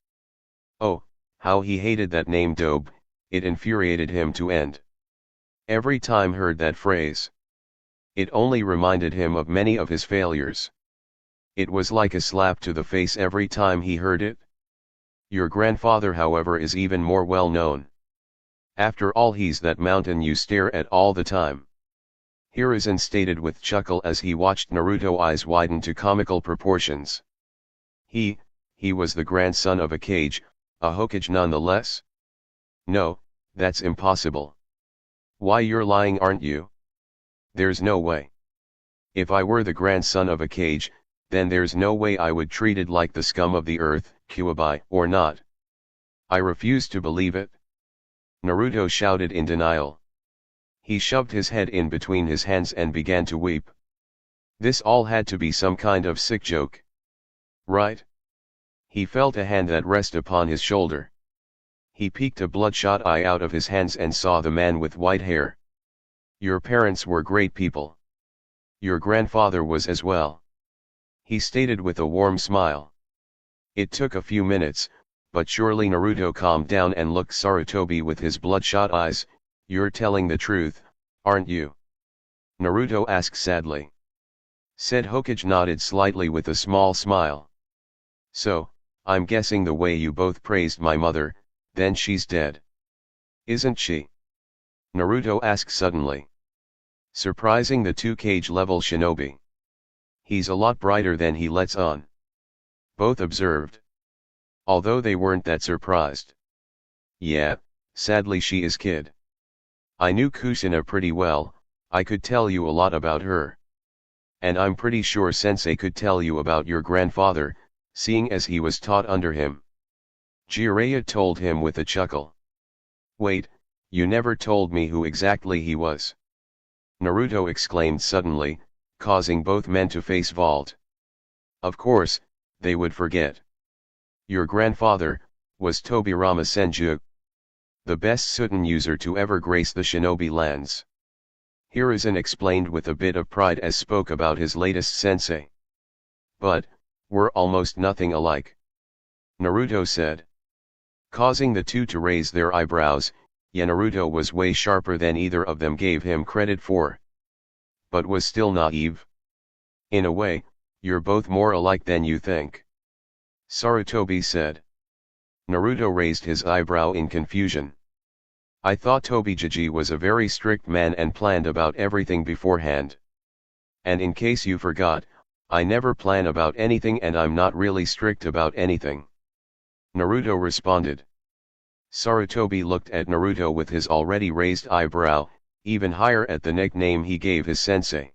Oh, how he hated that name dope, it infuriated him to end. Every time heard that phrase. It only reminded him of many of his failures. It was like a slap to the face every time he heard it. Your grandfather, however, is even more well known. After all, he's that mountain you stare at all the time. Hiruzen stated with chuckle as he watched Naruto eyes widen to comical proportions. He was the grandson of a Kage, a Hokage nonetheless? No, that's impossible. Why, you're lying, aren't you? There's no way. If I were the grandson of a Kage, then there's no way I would treated like the scum of the earth, Kyuubi or not. I refuse to believe it. Naruto shouted in denial. He shoved his head in between his hands and began to weep. This all had to be some kind of sick joke. Right? He felt a hand that rested upon his shoulder. He peeked a bloodshot eye out of his hands and saw the man with white hair. Your parents were great people. Your grandfather was as well. He stated with a warm smile. It took a few minutes, but surely Naruto calmed down and looked Sarutobi with his bloodshot eyes. You're telling the truth, aren't you? Naruto asked sadly. Said Hokage nodded slightly with a small smile. So, I'm guessing the way you both praised my mother, then she's dead. Isn't she? Naruto asked suddenly. Surprising the 2 Kage level shinobi. He's a lot brighter than he lets on. Both observed. Although they weren't that surprised. Yeah, sadly she is kid. I knew Kusina pretty well, I could tell you a lot about her. And I'm pretty sure Sensei could tell you about your grandfather, seeing as he was taught under him. Jiraiya told him with a chuckle. Wait, you never told me who exactly he was. Naruto exclaimed suddenly, causing both men to face vault. Of course, they would forget. Your grandfather was Tobirama Senju, the best Suiten user to ever grace the shinobi lands. Hiruzen explained with a bit of pride as spoke about his latest sensei. But, we're almost nothing alike. Naruto said. Causing the two to raise their eyebrows, yeah, Naruto was way sharper than either of them gave him credit for. But was still naive. In a way, you're both more alike than you think. Sarutobi said. Naruto raised his eyebrow in confusion. I thought Tobijiji was a very strict man and planned about everything beforehand. And in case you forgot, I never plan about anything and I'm not really strict about anything. Naruto responded. Sarutobi looked at Naruto with his already raised eyebrow, even higher at the nickname he gave his sensei.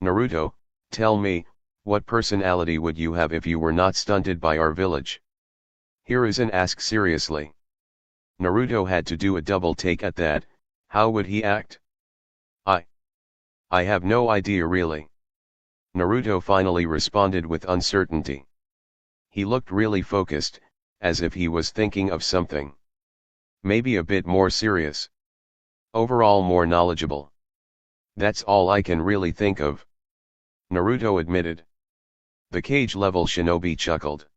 Naruto, tell me, what personality would you have if you were not stunted by our village? Hiruzen asked seriously. Naruto had to do a double take at that. How would he act? I have no idea really. Naruto finally responded with uncertainty. He looked really focused, as if he was thinking of something. Maybe a bit more serious. Overall more knowledgeable. That's all I can really think of. Naruto admitted. The cage-level shinobi chuckled.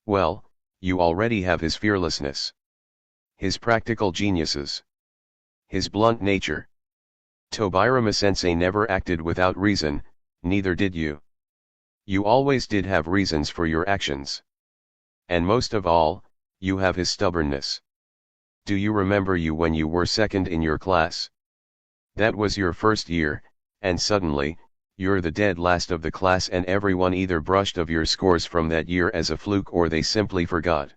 Well, you already have his fearlessness. His practical geniuses. His blunt nature. Tobirama-sensei never acted without reason, neither did you. You always did have reasons for your actions. And most of all, you have his stubbornness. Do you remember you when you were second in your class? That was your first year, and suddenly, you're the dead last of the class and everyone either brushed off your scores from that year as a fluke or they simply forgot.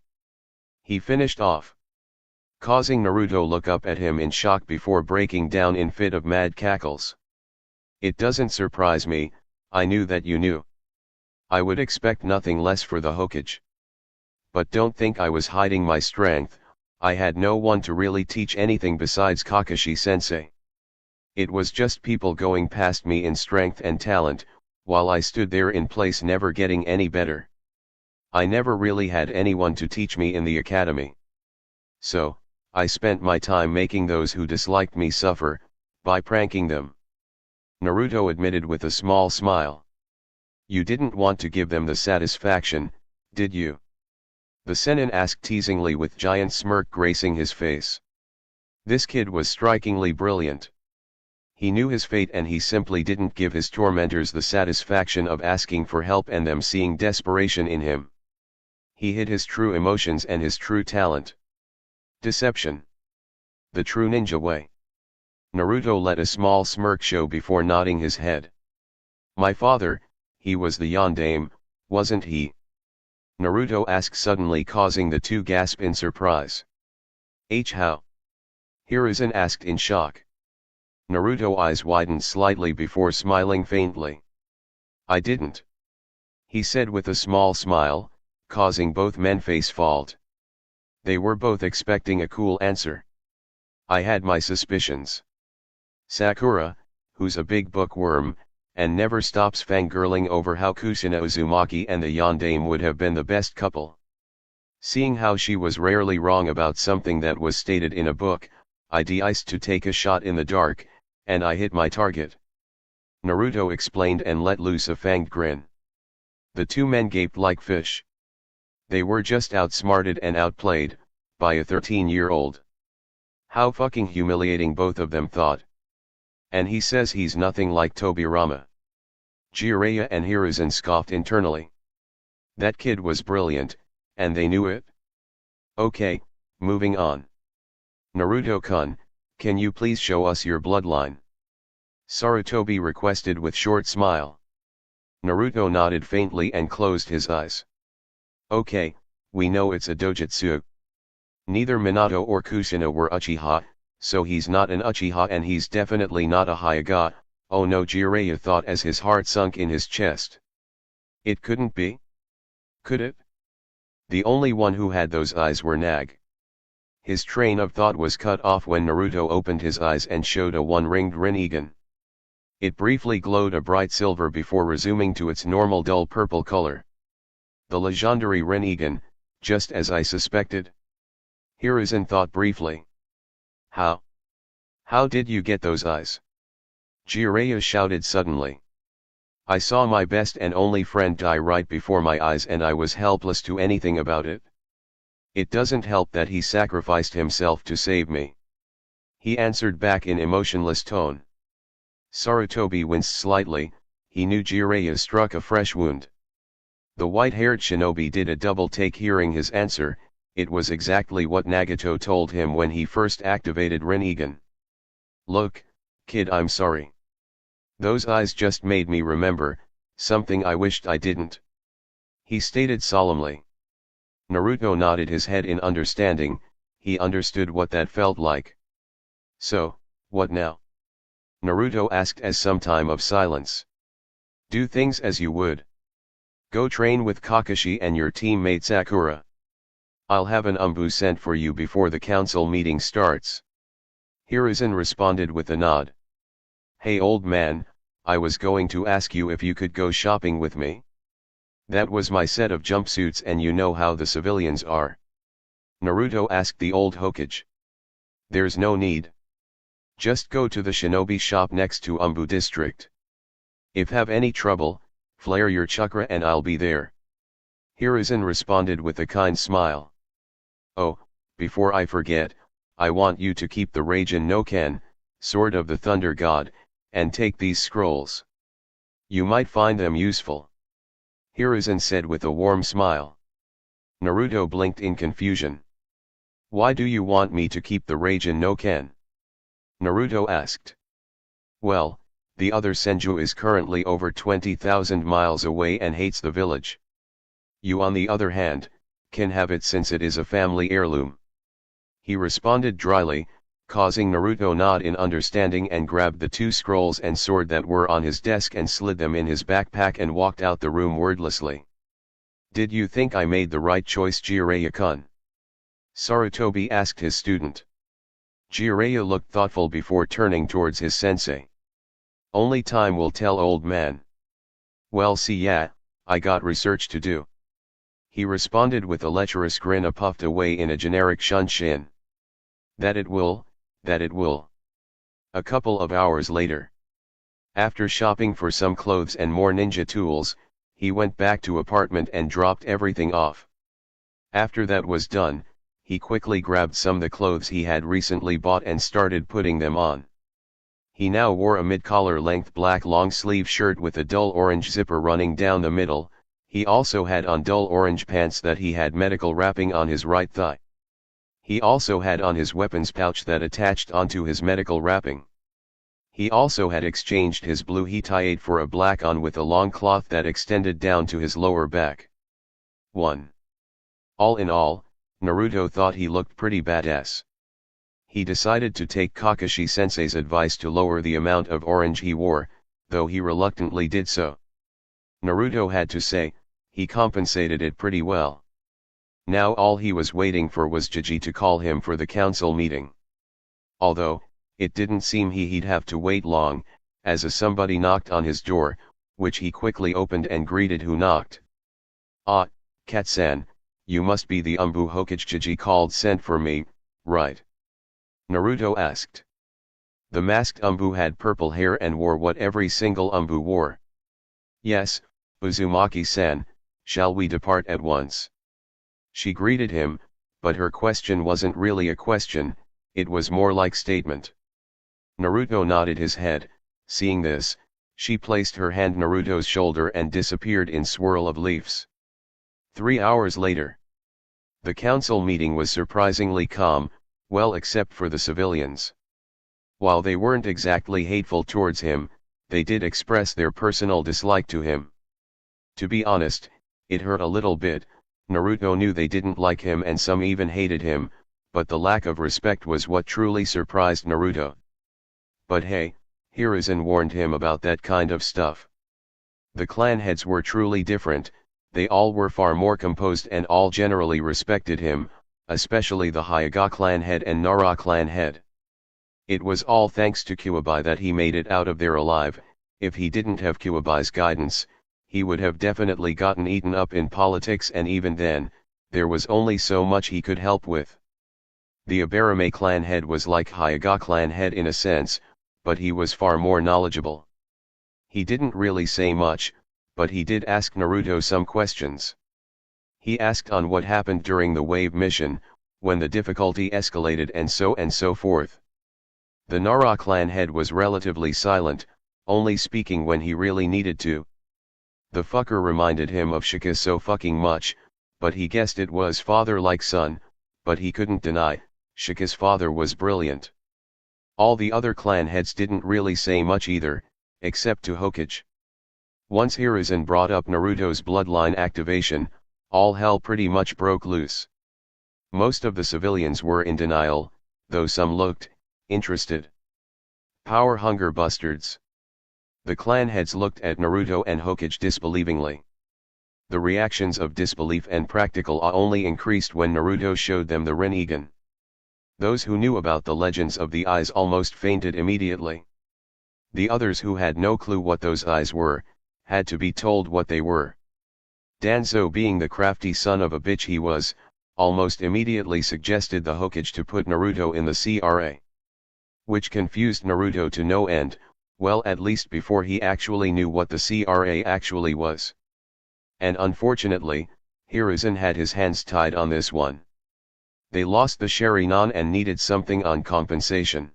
He finished off, causing Naruto look up at him in shock before breaking down in fit of mad cackles. It doesn't surprise me, I knew that you knew. I would expect nothing less for the Hokage. But don't think I was hiding my strength, I had no one to really teach anything besides Kakashi-sensei. It was just people going past me in strength and talent, while I stood there in place never getting any better. I never really had anyone to teach me in the academy. So, I spent my time making those who disliked me suffer, by pranking them. Naruto admitted with a small smile. You didn't want to give them the satisfaction, did you? The Sennin asked teasingly with giant smirk gracing his face. This kid was strikingly brilliant. He knew his fate and he simply didn't give his tormentors the satisfaction of asking for help and them seeing desperation in him. He hid his true emotions and his true talent. Deception. The true ninja way. Naruto let a small smirk show before nodding his head. My father, he was the yondaime, wasn't he? Naruto asked suddenly, causing the two gasp in surprise. How? Hiruzen asked in shock. Naruto eyes widened slightly before smiling faintly. I didn't. He said with a small smile, causing both men face fault. They were both expecting a cool answer. I had my suspicions. Sakura, who's a big bookworm, and never stops fangirling over how Kushina Uzumaki and the yondaime would have been the best couple. Seeing how she was rarely wrong about something that was stated in a book, I decided to take a shot in the dark, and I hit my target. Naruto explained and let loose a fanged grin. The two men gaped like fish. They were just outsmarted and outplayed, by a 13-year-old. How fucking humiliating, both of them thought. And he says he's nothing like Tobirama. Jiraiya and Hiruzen scoffed internally. That kid was brilliant, and they knew it. Okay, moving on. Naruto-kun, can you please show us your bloodline? Sarutobi requested with short smile. Naruto nodded faintly and closed his eyes. Okay, we know it's a dojutsu. Neither Minato or Kushina were Uchiha, so he's not an Uchiha and he's definitely not a Hyuga. Oh no, Jiraiya thought as his heart sunk in his chest. It couldn't be? Could it? The only one who had those eyes were Nag. His train of thought was cut off when Naruto opened his eyes and showed a one-ringed Rinnegan. It briefly glowed a bright silver before resuming to its normal dull purple color. The legendary Rinnegan, just as I suspected. Hiruzen thought briefly. How? How did you get those eyes? Jiraiya shouted suddenly. I saw my best and only friend die right before my eyes and I was helpless to anything about it. It doesn't help that he sacrificed himself to save me. He answered back in emotionless tone. Sarutobi winced slightly, he knew Jiraiya struck a fresh wound. The white-haired shinobi did a double take hearing his answer. It was exactly what Nagato told him when he first activated Rinnegan. Look, kid, I'm sorry. Those eyes just made me remember something I wished I didn't. He stated solemnly. Naruto nodded his head in understanding, he understood what that felt like. So, what now? Naruto asked as some time of silence. Do things as you would. Go train with Kakashi and your teammate Sakura. I'll have an sent for you before the council meeting starts. Hiruzen responded with a nod. Hey old man, I was going to ask you if you could go shopping with me. That was my set of jumpsuits and you know how the civilians are. Naruto asked the old Hokage. There's no need. Just go to the shinobi shop next to Umbu district. If have any trouble, flare your chakra and I'll be there. Hiruzen responded with a kind smile. Oh, before I forget, I want you to keep the Raijin no Ken, Sword of the Thunder God, and take these scrolls. You might find them useful. Hiruzen said with a warm smile. Naruto blinked in confusion. Why do you want me to keep the Raijin no Ken? Naruto asked. Well, the other Senju is currently over 20,000 miles away and hates the village. You on the other hand, can have it since it is a family heirloom. He responded dryly, causing Naruto nod in understanding and grabbed the two scrolls and sword that were on his desk and slid them in his backpack and walked out the room wordlessly. Did you think I made the right choice, Jiraiya-kun? Sarutobi asked his student. Jiraiya looked thoughtful before turning towards his sensei. Only time will tell, old man. Well, see ya, I got research to do. He responded with a lecherous grin puffed away in a generic shunshin. That it will, that it will. A couple of hours later. After shopping for some clothes and more ninja tools, he went back to apartment and dropped everything off. After that was done, he quickly grabbed some the clothes he had recently bought and started putting them on. He now wore a mid-collar length black long-sleeve shirt with a dull orange zipper running down the middle. He also had on dull orange pants that he had medical wrapping on his right thigh. He also had on his weapons pouch that attached onto his medical wrapping. He also had exchanged his blue hitayate for a black on with a long cloth that extended down to his lower back. 1. All in all, Naruto thought he looked pretty badass. He decided to take Kakashi-sensei's advice to lower the amount of orange he wore, though he reluctantly did so. Naruto had to say, he compensated it pretty well. Now all he was waiting for was Jiji to call him for the council meeting. Although, it didn't seem he'd have to wait long, as somebody knocked on his door, which he quickly opened and greeted who knocked. Ah, Katsan, you must be the Umbu Hokage Jiji called sent for me, right? Naruto asked. The masked Umbu had purple hair and wore what every single Umbu wore. Yes, Uzumaki-san, shall we depart at once? She greeted him, but her question wasn't really a question, it was more like statement. Naruto nodded his head. Seeing this, she placed her hand on Naruto's shoulder and disappeared in swirl of leaves. 3 hours later. The council meeting was surprisingly calm, well except for the civilians. While they weren't exactly hateful towards him, they did express their personal dislike to him. To be honest, it hurt a little bit. Naruto knew they didn't like him and some even hated him, but the lack of respect was what truly surprised Naruto. But hey, Hiruzen warned him about that kind of stuff. The clan heads were truly different, they all were far more composed and all generally respected him, especially the Hyuga clan head and Nara clan head. It was all thanks to Kyuubi that he made it out of there alive. If he didn't have Kyuubi's guidance, he would have definitely gotten eaten up in politics, and even then, there was only so much he could help with. The Abarame clan head was like Hyuga clan head in a sense, but he was far more knowledgeable. He didn't really say much, but he did ask Naruto some questions. He asked on what happened during the wave mission, when the difficulty escalated and so forth. The Nara clan head was relatively silent, only speaking when he really needed to. The fucker reminded him of Shika so fucking much, but he guessed it was father like son, but he couldn't deny, Shika's father was brilliant. All the other clan heads didn't really say much either, except to Hokage. Once Hiruzen brought up Naruto's bloodline activation, all hell pretty much broke loose. Most of the civilians were in denial, though some looked interested. Power hunger bastards. The clan heads looked at Naruto and Hokage disbelievingly. The reactions of disbelief and practical awe only increased when Naruto showed them the Rinnegan. Those who knew about the legends of the eyes almost fainted immediately. The others who had no clue what those eyes were, had to be told what they were. Danzo, being the crafty son of a bitch he was, almost immediately suggested the Hokage to put Naruto in the CRA. Which confused Naruto to no end, well, at least before he actually knew what the CRA actually was. And unfortunately, Hiruzen had his hands tied on this one. They lost the Sharingan and needed something on compensation.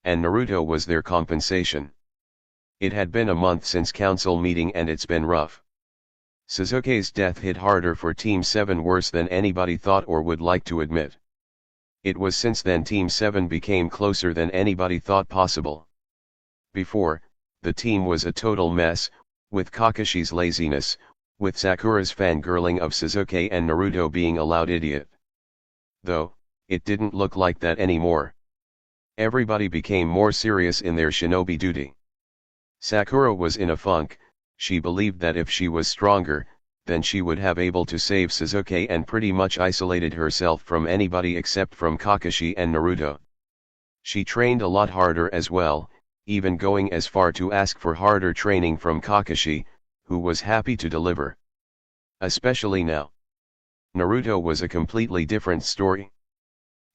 And Naruto was their compensation. It had been a month since council meeting and it's been rough. Sasuke's death hit harder for Team 7 worse than anybody thought or would like to admit. It was since then Team 7 became closer than anybody thought possible. Before, the team was a total mess, with Kakashi's laziness, with Sakura's fangirling of Sasuke and Naruto being a loud idiot. Though, it didn't look like that anymore. Everybody became more serious in their shinobi duty. Sakura was in a funk. She believed that if she was stronger, then she would have able to save Sasuke and pretty much isolated herself from anybody except from Kakashi and Naruto. She trained a lot harder as well, even going as far to ask for harder training from Kakashi, who was happy to deliver. Especially now. Naruto was a completely different story.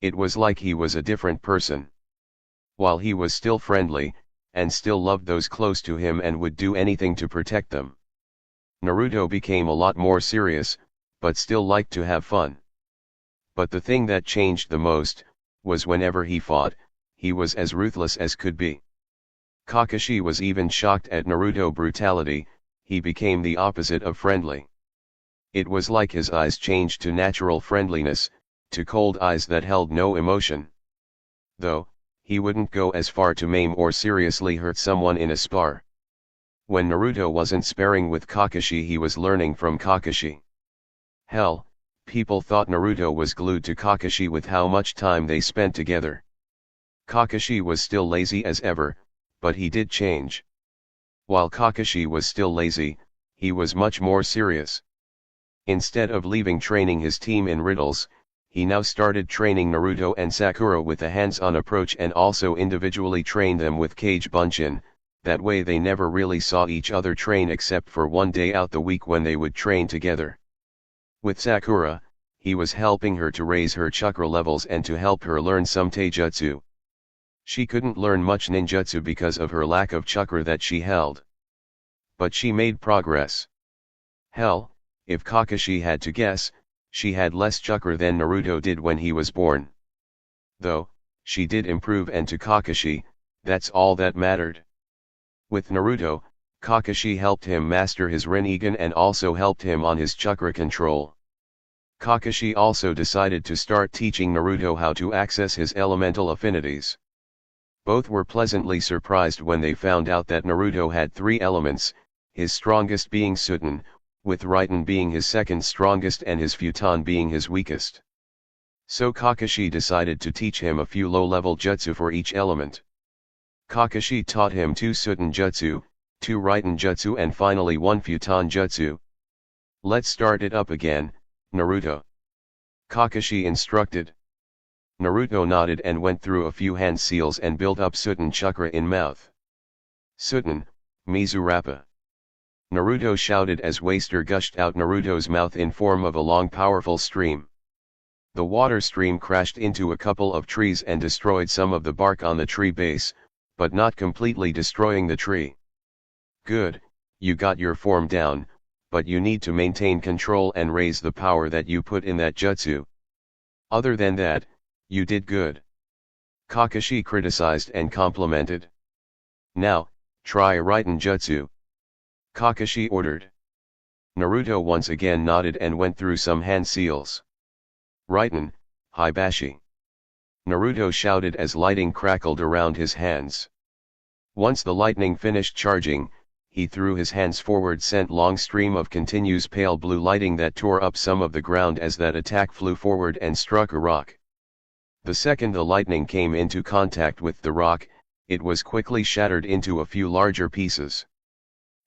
It was like he was a different person. While he was still friendly, and still loved those close to him and would do anything to protect them, Naruto became a lot more serious, but still liked to have fun. But the thing that changed the most, was whenever he fought, he was as ruthless as could be. Kakashi was even shocked at Naruto's brutality. He became the opposite of friendly. It was like his eyes changed to natural friendliness, to cold eyes that held no emotion. Though, he wouldn't go as far to maim or seriously hurt someone in a spar. When Naruto wasn't sparring with Kakashi, he was learning from Kakashi. Hell, people thought Naruto was glued to Kakashi with how much time they spent together. Kakashi was still lazy as ever, but he did change. While Kakashi was still lazy, he was much more serious. Instead of leaving training his team in riddles, he now started training Naruto and Sakura with a hands-on approach and also individually trained them with Kage Bunshin. That way they never really saw each other train except for one day out the week when they would train together. With Sakura, he was helping her to raise her chakra levels and to help her learn some taijutsu. She couldn't learn much ninjutsu because of her lack of chakra that she held. But she made progress. Hell, if Kakashi had to guess, she had less chakra than Naruto did when he was born. Though, she did improve, and to Kakashi, that's all that mattered. With Naruto, Kakashi helped him master his Rinnegan and also helped him on his chakra control. Kakashi also decided to start teaching Naruto how to access his elemental affinities. Both were pleasantly surprised when they found out that Naruto had 3 elements, his strongest being Suton, with Raiden being his second strongest and his Futon being his weakest. So Kakashi decided to teach him a few low-level jutsu for each element. Kakashi taught him 2 Suton jutsu, 2 Raiden jutsu and finally 1 Futon jutsu. Let's start it up again, Naruto. Kakashi instructed. Naruto nodded and went through a few hand seals and built up Suton chakra in mouth. Suton, Mizurappa. Naruto shouted as water gushed out Naruto's mouth in form of a long powerful stream. The water stream crashed into a couple of trees and destroyed some of the bark on the tree base, but not completely destroying the tree. Good, you got your form down, but you need to maintain control and raise the power that you put in that jutsu. Other than that, you did good. Kakashi criticized and complimented. Now, try Raiden jutsu. Kakashi ordered. Naruto once again nodded and went through some hand seals. Raiden, Hibashi. Naruto shouted as lighting crackled around his hands. Once the lightning finished charging, he threw his hands forward, sent long stream of continuous pale blue lighting that tore up some of the ground as that attack flew forward and struck a rock. The second the lightning came into contact with the rock, it was quickly shattered into a few larger pieces.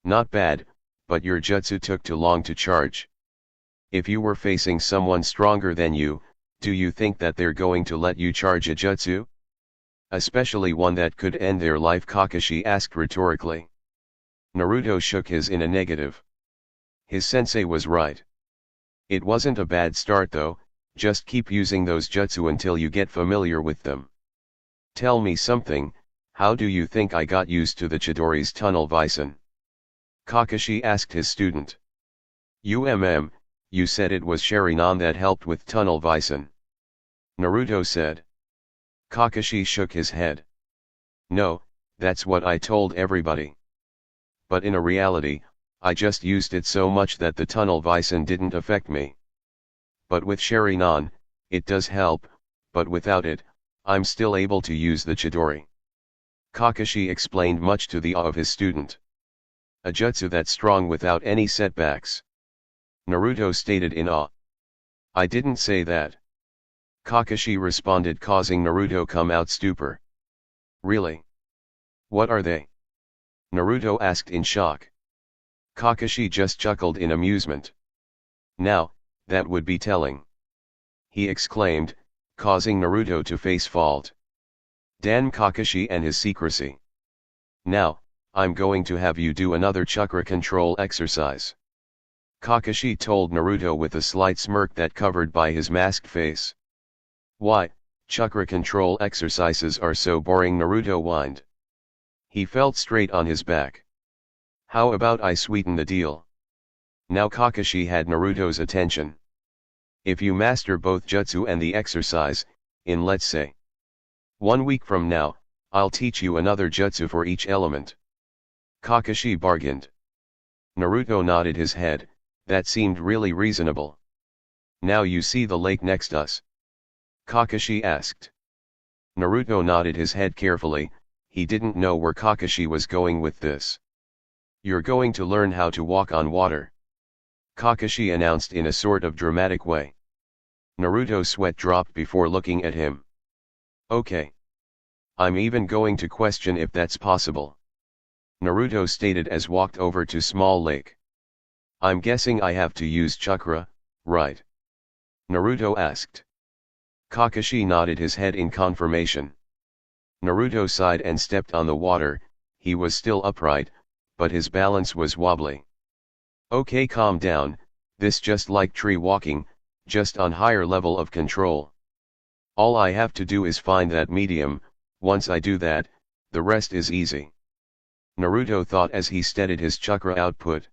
Not bad, but your jutsu took too long to charge. If you were facing someone stronger than you, do you think that they're going to let you charge a jutsu? Especially one that could end their life, Kakashi asked rhetorically. Naruto shook his in a negative. His sensei was right. It wasn't a bad start though, just keep using those jutsu until you get familiar with them. Tell me something, how do you think I got used to the Chidori's tunnel vision? Kakashi asked his student. You said it was Sharingan that helped with tunnel vision. Naruto said. Kakashi shook his head. No, that's what I told everybody. But in a reality, I just used it so much that the tunnel vision didn't affect me. But with Sharingan, it does help, but without it, I'm still able to use the Chidori. Kakashi explained much to the awe of his student. A jutsu that's strong without any setbacks. Naruto stated in awe. I didn't say that. Kakashi responded, causing Naruto come out stupor. Really? What are they? Naruto asked in shock. Kakashi just chuckled in amusement. Now, that would be telling. He exclaimed, causing Naruto to face fault. Damn Kakashi and his secrecy. Now, I'm going to have you do another chakra control exercise. Kakashi told Naruto with a slight smirk that covered by his masked face. Why, chakra control exercises are so boring, Naruto whined. He felt straight on his back. How about I sweeten the deal? Now Kakashi had Naruto's attention. If you master both jutsu and the exercise, in let's say 1 week from now, I'll teach you another jutsu for each element. Kakashi bargained. Naruto nodded his head, that seemed really reasonable. Now you see the lake next us? Kakashi asked. Naruto nodded his head carefully, he didn't know where Kakashi was going with this. You're going to learn how to walk on water. Kakashi announced in a sort of dramatic way. Naruto's sweat dropped before looking at him. Okay. I'm even going to question if that's possible. Naruto stated as walked over to small lake. I'm guessing I have to use chakra, right? Naruto asked. Kakashi nodded his head in confirmation. Naruto sighed and stepped on the water, he was still upright, but his balance was wobbly. Okay, calm down, this just like tree walking, just on higher level of control. All I have to do is find that medium, once I do that, the rest is easy. Naruto thought as he steadied his chakra output.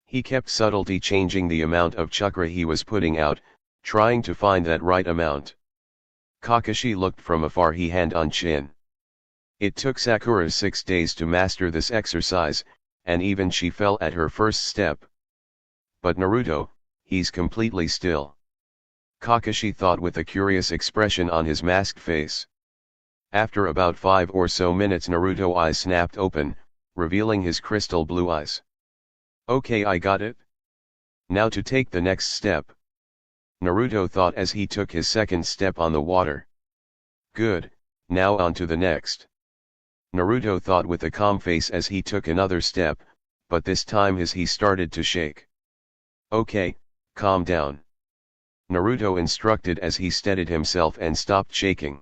He kept subtly changing the amount of chakra he was putting out, trying to find that right amount. Kakashi looked from afar, he hand on chin. It took Sakura 6 days to master this exercise, and even she fell at her first step. But Naruto, he's completely still. Kakashi thought with a curious expression on his masked face. After about 5 or so minutes, Naruto's eyes snapped open, revealing his crystal blue eyes. Okay, I got it. Now to take the next step. Naruto thought as he took his second step on the water. Good, now on to the next. Naruto thought with a calm face as he took another step, but this time he started to shake. Okay, calm down. Naruto instructed as he steadied himself and stopped shaking.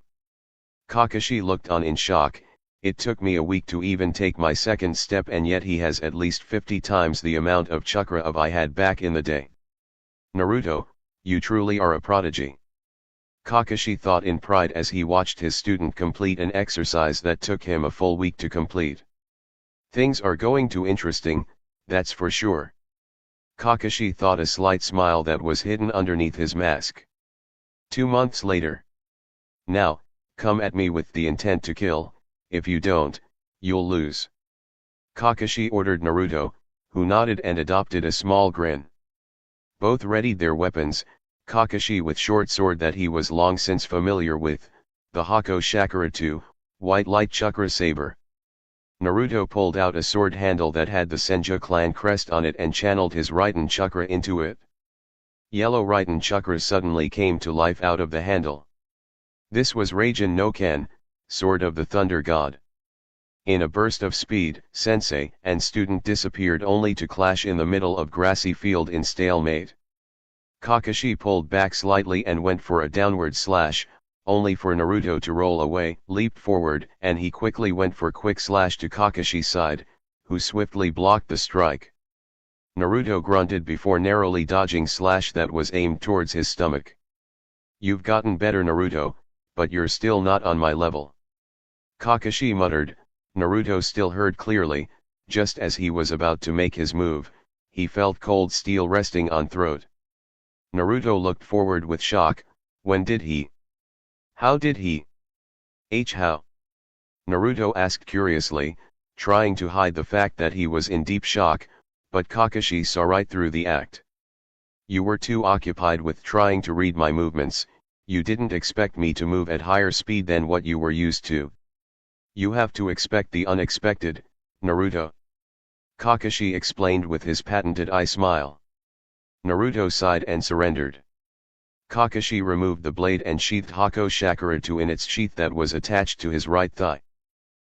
Kakashi looked on in shock. It took me a week to even take my second step, and yet he has at least 50 times the amount of chakra of I had back in the day. Naruto, you truly are a prodigy. Kakashi thought in pride as he watched his student complete an exercise that took him a full week to complete. Things are going to interesting, that's for sure. Kakashi thought, a slight smile that was hidden underneath his mask. 2 months later. Now, come at me with the intent to kill, if you don't, you'll lose. Kakashi ordered Naruto, who nodded and adopted a small grin. Both readied their weapons, Kakashi with short sword that he was long since familiar with, the Hako Shakura II, white light chakra saber. Naruto pulled out a sword handle that had the Senju clan crest on it and channeled his Raiden chakra into it. Yellow Raiden chakra suddenly came to life out of the handle. This was Raijin no Ken, Sword of the Thunder God. In a burst of speed, sensei and student disappeared only to clash in the middle of grassy field in stalemate. Kakashi pulled back slightly and went for a downward slash, only for Naruto to roll away, leaped forward, and he quickly went for quick slash to Kakashi's side, who swiftly blocked the strike. Naruto grunted before narrowly dodging slash that was aimed towards his stomach. "You've gotten better, Naruto, but you're still not on my level." Kakashi muttered. Naruto still heard clearly. Just as he was about to make his move, he felt cold steel resting on throat. Naruto looked forward with shock. When did he? How did he? How? Naruto asked curiously, trying to hide the fact that he was in deep shock, but Kakashi saw right through the act. "You were too occupied with trying to read my movements. You didn't expect me to move at higher speed than what you were used to. You have to expect the unexpected, Naruto," Kakashi explained with his patented eye smile. Naruto sighed and surrendered. Kakashi removed the blade and sheathed Hako Shakuratu in its sheath that was attached to his right thigh.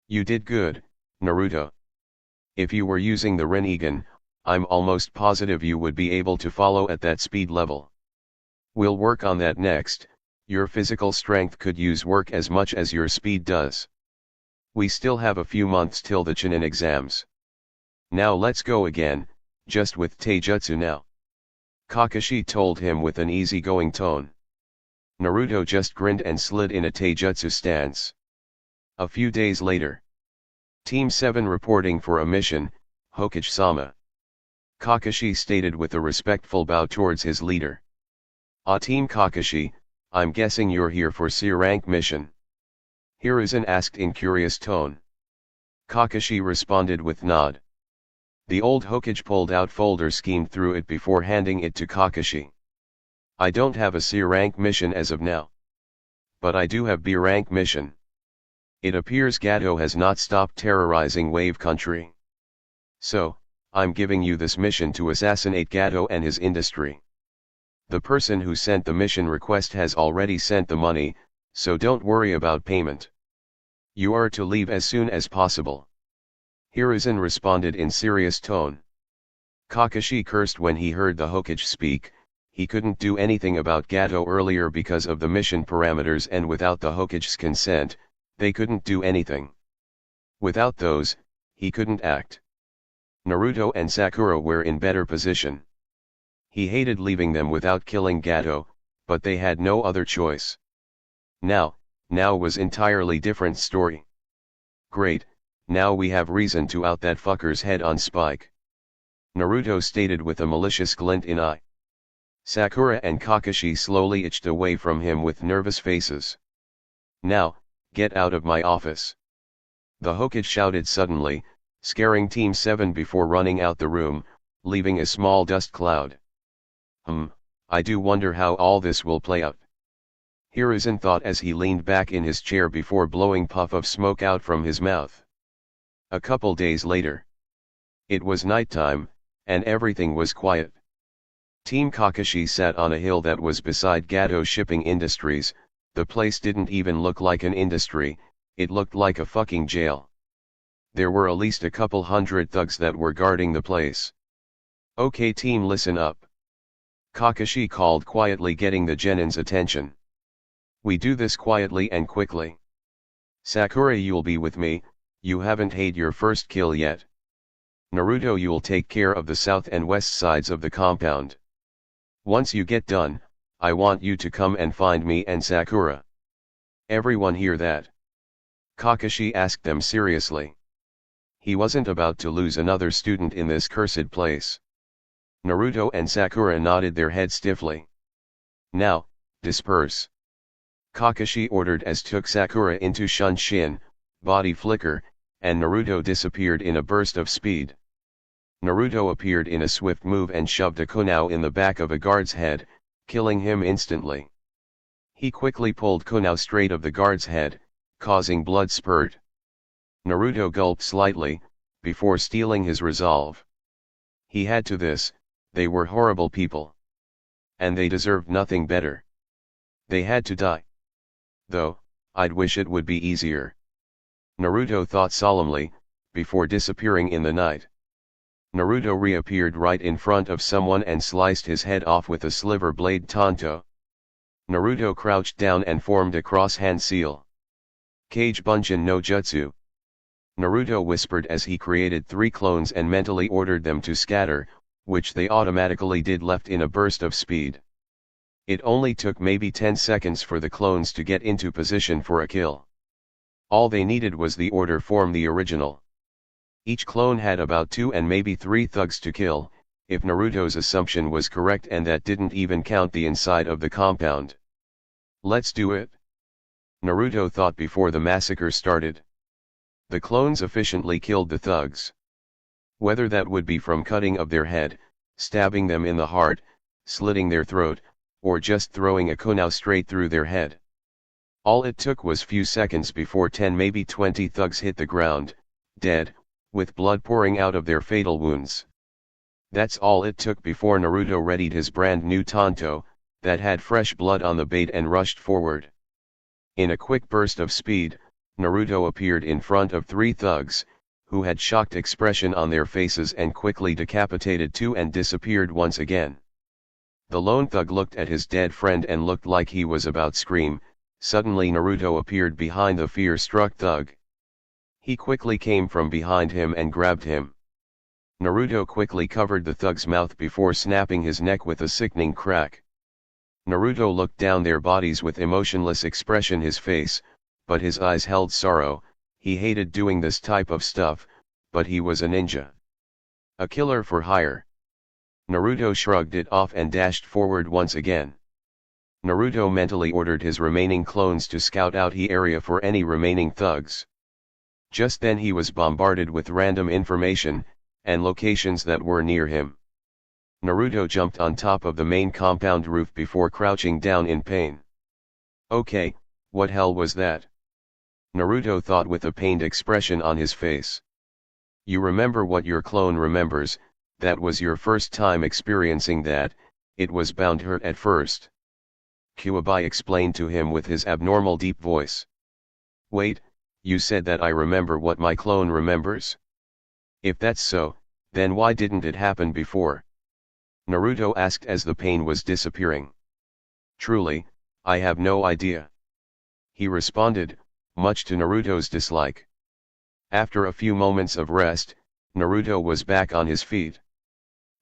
"You did good, Naruto. If you were using the Rinnegan, I'm almost positive you would be able to follow at that speed level. We'll work on that next. Your physical strength could use work as much as your speed does. We still have a few months till the Chunin exams. Now let's go again, just with Taijutsu now," Kakashi told him with an easygoing tone. Naruto just grinned and slid in a Taijutsu stance. A few days later. Team 7 reporting for a mission, Hokage-sama. Kakashi stated with a respectful bow towards his leader. Team Kakashi, I'm guessing you're here for C-rank mission?" Hiruzen asked in curious tone. Kakashi responded with nod. The old Hokage pulled out folder schemed through it before handing it to Kakashi. "I don't have a C-rank mission as of now. But I do have B-rank mission. It appears Gato has not stopped terrorizing Wave Country. So, I'm giving you this mission to assassinate Gato and his industry. The person who sent the mission request has already sent the money, so don't worry about payment. You are to leave as soon as possible." Hiruzen responded in serious tone. Kakashi cursed when he heard the Hokage speak. He couldn't do anything about Gato earlier because of the mission parameters, and without the Hokage's consent, they couldn't do anything. Without those, he couldn't act. Naruto and Sakura were in better position. He hated leaving them without killing Gato, but they had no other choice. Now was entirely different story. "Great, now we have reason to out that fucker's head on spike," Naruto stated with a malicious glint in eye. Sakura and Kakashi slowly itched away from him with nervous faces. "Now, get out of my office," the Hokage shouted suddenly, scaring Team 7 before running out the room, leaving a small dust cloud. I do wonder how all this will play out," Hiruzen thought as he leaned back in his chair before blowing puff of smoke out from his mouth. A couple days later. It was nighttime, and everything was quiet. Team Kakashi sat on a hill that was beside Gato Shipping Industries. The place didn't even look like an industry, it looked like a fucking jail. There were at least a couple hundred thugs that were guarding the place. "Okay team, listen up," Kakashi called quietly, getting the Genin's attention. "We do this quietly and quickly. Sakura, you'll be with me, you haven't had your first kill yet. Naruto, you'll take care of the south and west sides of the compound. Once you get done, I want you to come and find me and Sakura. Everyone hear that?" Kakashi asked them seriously. He wasn't about to lose another student in this cursed place. Naruto and Sakura nodded their heads stiffly. "Now, disperse," Kakashi ordered as took Sakura into Shunshin, body flicker, and Naruto disappeared in a burst of speed. Naruto appeared in a swift move and shoved a kunai in the back of a guard's head, killing him instantly. He quickly pulled kunai straight of the guard's head, causing blood spurt. Naruto gulped slightly, before steeling his resolve. He had to this, they were horrible people. And they deserved nothing better. They had to die. Though, I'd wish it would be easier. Naruto thought solemnly, before disappearing in the night. Naruto reappeared right in front of someone and sliced his head off with a sliver blade tanto. Naruto crouched down and formed a cross-hand seal. Kage Bunshin no Jutsu. Naruto whispered as he created 3 clones and mentally ordered them to scatter, which they automatically did left in a burst of speed. It only took maybe 10 seconds for the clones to get into position for a kill. All they needed was the order form the original. Each clone had about 2 and maybe 3 thugs to kill, if Naruto's assumption was correct, and that didn't even count the inside of the compound. Let's do it. Naruto thought before the massacre started. The clones efficiently killed the thugs. Whether that would be from cutting of their head, stabbing them in the heart, slitting their throat, or just throwing a kunai straight through their head. All it took was few seconds before 10 maybe 20 thugs hit the ground, dead, with blood pouring out of their fatal wounds. That's all it took before Naruto readied his brand new tanto, that had fresh blood on the bait, and rushed forward. In a quick burst of speed, Naruto appeared in front of 3 thugs, who had shocked expression on their faces, and quickly decapitated 2 and disappeared once again. The lone thug looked at his dead friend and looked like he was about to scream. Suddenly Naruto appeared behind the fear-struck thug. He quickly came from behind him and grabbed him. Naruto quickly covered the thug's mouth before snapping his neck with a sickening crack. Naruto looked down their bodies with emotionless expression his face, but his eyes held sorrow. He hated doing this type of stuff, but he was a ninja. A killer for hire. Naruto shrugged it off and dashed forward once again. Naruto mentally ordered his remaining clones to scout out the area for any remaining thugs. Just then he was bombarded with random information, and locations that were near him. Naruto jumped on top of the main compound roof before crouching down in pain. Okay, what hell was that? Naruto thought with a pained expression on his face. You remember what your clone remembers, that was your first time experiencing that, it was bound to hurt at first. Kuwabai explained to him with his abnormal deep voice. Wait, you said that I remember what my clone remembers? If that's so, then why didn't it happen before? Naruto asked as the pain was disappearing. Truly, I have no idea. He responded, much to Naruto's dislike. After a few moments of rest, Naruto was back on his feet.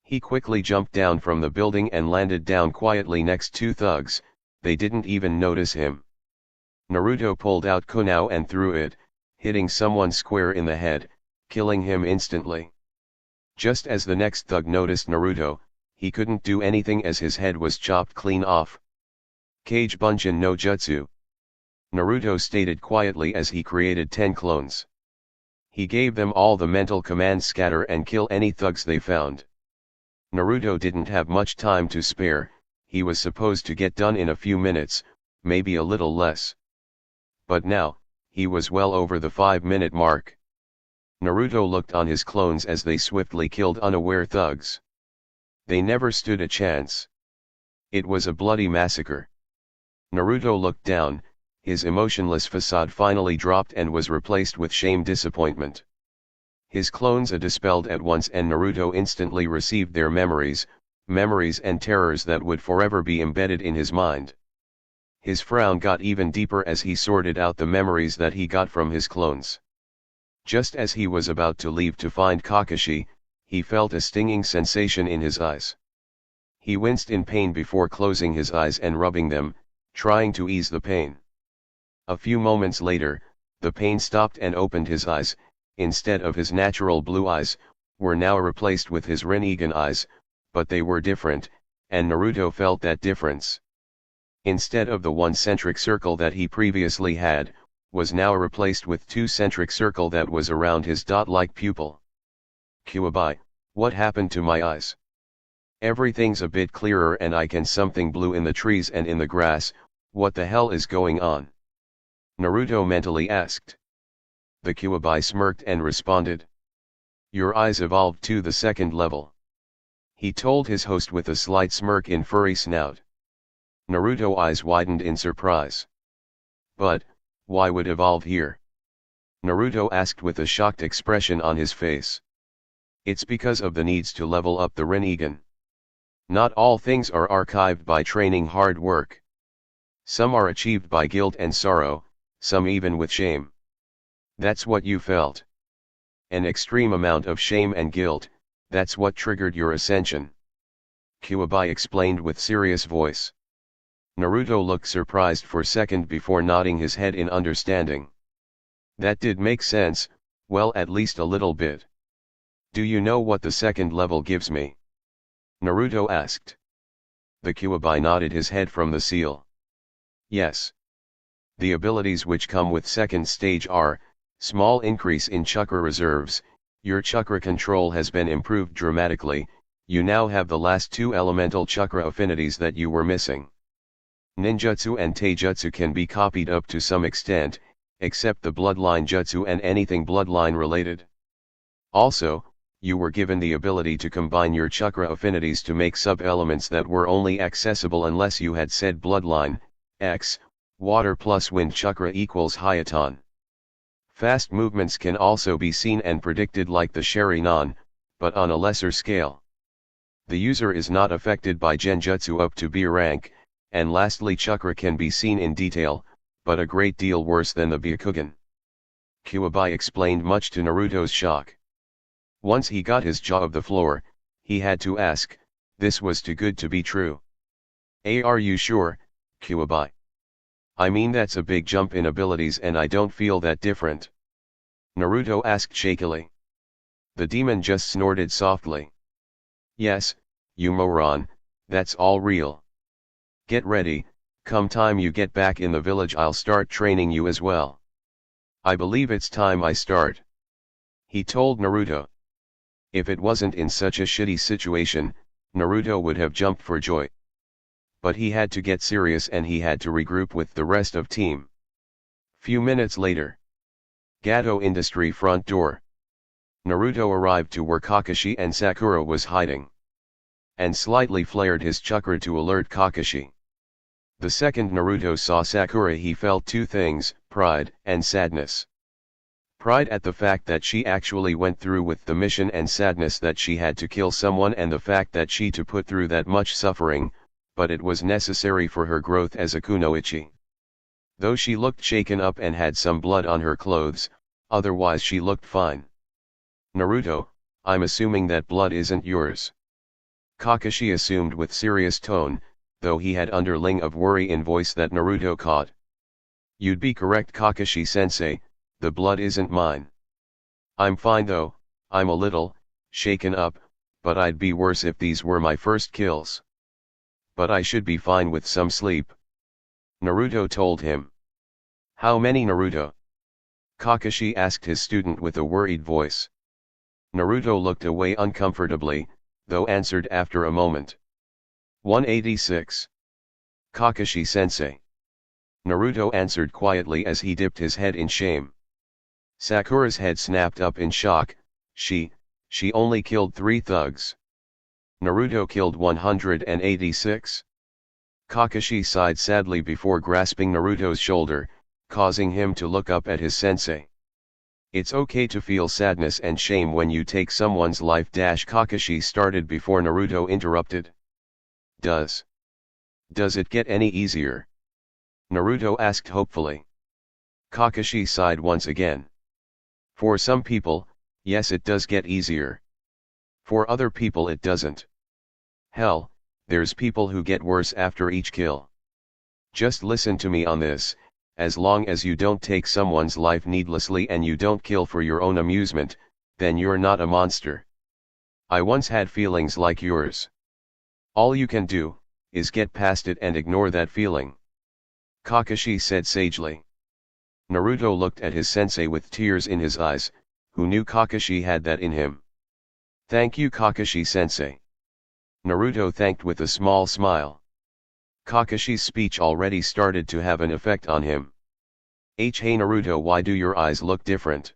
He quickly jumped down from the building and landed down quietly next to thugs. They didn't even notice him. Naruto pulled out kunai and threw it, hitting someone square in the head, killing him instantly. Just as the next thug noticed Naruto, he couldn't do anything as his head was chopped clean off. Kage Bunshin no Jutsu. Naruto stated quietly as he created 10 clones. He gave them all the mental command scatter and kill any thugs they found. Naruto didn't have much time to spare, he was supposed to get done in a few minutes, maybe a little less. But now, he was well over the 5-minute mark. Naruto looked on his clones as they swiftly killed unaware thugs. They never stood a chance. It was a bloody massacre. Naruto looked down, his emotionless facade finally dropped and was replaced with shame disappointment. His clones dispelled at once and Naruto instantly received their memories and terrors that would forever be embedded in his mind. His frown got even deeper as he sorted out the memories that he got from his clones. Just as he was about to leave to find Kakashi, he felt a stinging sensation in his eyes. He winced in pain before closing his eyes and rubbing them, trying to ease the pain. A few moments later, the pain stopped and opened his eyes. Instead of his natural blue eyes, were now replaced with his Rinnegan eyes, but they were different, and Naruto felt that difference. Instead of the one centric circle that he previously had, was now replaced with 2 centric circle that was around his dot-like pupil. Kuwabai, what happened to my eyes? Everything's a bit clearer and I can something blue in the trees and in the grass, what the hell is going on? Naruto mentally asked. The Kyuubi smirked and responded. Your eyes evolved to the second level. He told his host with a slight smirk in furry snout. Naruto eyes widened in surprise. But, why would evolve here? Naruto asked with a shocked expression on his face. It's because of the needs to level up the Rinnegan. Not all things are archived by training hard work. Some are achieved by guilt and sorrow, some even with shame. That's what you felt. An extreme amount of shame and guilt, that's what triggered your ascension. Kyuubi explained with serious voice. Naruto looked surprised for a second before nodding his head in understanding. That did make sense, well, at least a little bit. Do you know what the second level gives me? Naruto asked. The Kyuubi nodded his head from the seal. Yes. The abilities which come with second stage are, small increase in chakra reserves, your chakra control has been improved dramatically, you now have the last two elemental chakra affinities that you were missing. Ninjutsu and taijutsu can be copied up to some extent, except the bloodline jutsu and anything bloodline related. Also, you were given the ability to combine your chakra affinities to make sub-elements that were only accessible unless you had said bloodline, X, water plus wind chakra equals Hyaton. Fast movements can also be seen and predicted like the Sharingan, but on a lesser scale. The user is not affected by genjutsu up to B rank, and lastly chakra can be seen in detail, but a great deal worse than the Byakugan. Kyuubi explained much to Naruto's shock. Once he got his jaw off the floor, he had to ask, this was too good to be true. Are you sure, Kyuubi? I mean that's a big jump in abilities and I don't feel that different. Naruto asked shakily. The demon just snorted softly. Yes, you moron, that's all real. Get ready, come time you get back in the village I'll start training you as well. I believe it's time I start. He told Naruto. If it wasn't in such a shitty situation, Naruto would have jumped for joy. But he had to get serious and he had to regroup with the rest of team. Few minutes later. Gato Industry front door. Naruto arrived to where Kakashi and Sakura was hiding. And slightly flared his chakra to alert Kakashi. The second Naruto saw Sakura he felt two things, pride and sadness. Pride at the fact that she actually went through with the mission and sadness that she had to kill someone and the fact that she to put through that much suffering, but it was necessary for her growth as a kunoichi. Though she looked shaken up and had some blood on her clothes, otherwise she looked fine. Naruto, I'm assuming that blood isn't yours. Kakashi assumed with serious tone, though he had underling of worry in voice that Naruto caught. You'd be correct Kakashi-sensei, the blood isn't mine. I'm fine though, I'm a little, shaken up, but I'd be worse if these were my first kills. But I should be fine with some sleep. Naruto told him. How many Naruto? Kakashi asked his student with a worried voice. Naruto looked away uncomfortably, though answered after a moment. 186. Kakashi-sensei. Naruto answered quietly as he dipped his head in shame. Sakura's head snapped up in shock, she only killed 3 thugs. Naruto killed 186. Kakashi sighed sadly before grasping Naruto's shoulder, causing him to look up at his sensei. It's okay to feel sadness and shame when you take someone's life. Kakashi started before Naruto interrupted. Does it get any easier? Naruto asked hopefully. Kakashi sighed once again. For some people, yes it does get easier. For other people it doesn't. Hell, there's people who get worse after each kill. Just listen to me on this, as long as you don't take someone's life needlessly and you don't kill for your own amusement, then you're not a monster. I once had feelings like yours. All you can do, is get past it and ignore that feeling. Kakashi said sagely. Naruto looked at his sensei with tears in his eyes, who knew Kakashi had that in him. Thank you Kakashi-sensei. Naruto thanked with a small smile. Kakashi's speech already started to have an effect on him. Hey Naruto, why do your eyes look different?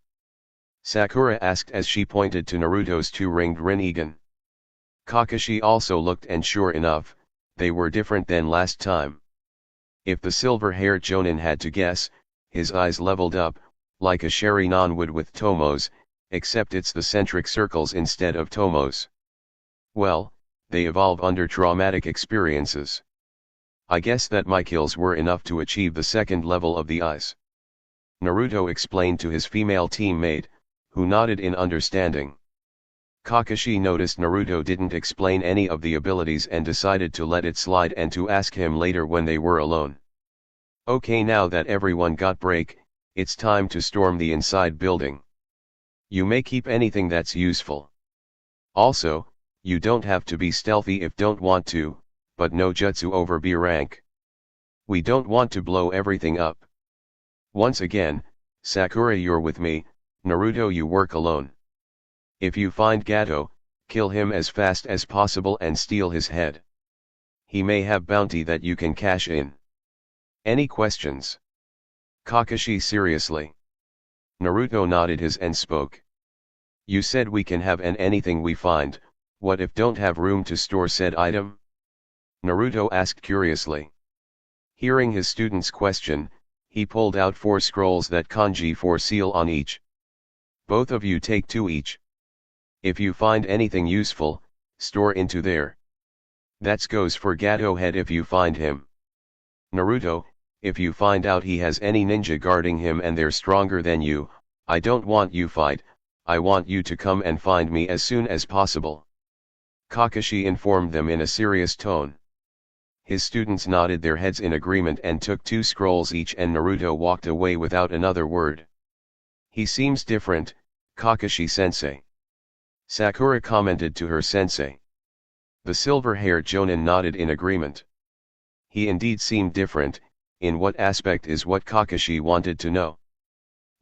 Sakura asked as she pointed to Naruto's two-ringed Rinnegan. Kakashi also looked, and sure enough, they were different than last time. If the silver-haired Jonin had to guess, his eyes leveled up, like a Sharingan would with Tomo's, except it's the centric circles instead of Tomo's. Well, they evolve under traumatic experiences. I guess that my kills were enough to achieve the second level of the eyes. Naruto explained to his female teammate, who nodded in understanding. Kakashi noticed Naruto didn't explain any of the abilities and decided to let it slide and to ask him later when they were alone. Okay, now that everyone got break, it's time to storm the inside building. You may keep anything that's useful. Also, you don't have to be stealthy if don't want to, but no jutsu over B rank. We don't want to blow everything up. Once again, Sakura, you're with me, Naruto, you work alone. If you find Gato, kill him as fast as possible and steal his head. He may have bounty that you can cash in. Any questions? Kakashi seriously. Naruto nodded his and spoke. You said we can have anything we find, what if don't have room to store said item? Naruto asked curiously. Hearing his student's question, he pulled out 4 scrolls that kanji 4 seal on each. Both of you take 2 each. If you find anything useful, store into there. That goes for Gato head if you find him. Naruto, if you find out he has any ninja guarding him and they're stronger than you, I don't want you fight, I want you to come and find me as soon as possible. Kakashi informed them in a serious tone. His students nodded their heads in agreement and took 2 scrolls each, and Naruto walked away without another word. He seems different, Kakashi-sensei. Sakura commented to her sensei. The silver-haired Jonin nodded in agreement. He indeed seemed different. In what aspect is what Kakashi wanted to know.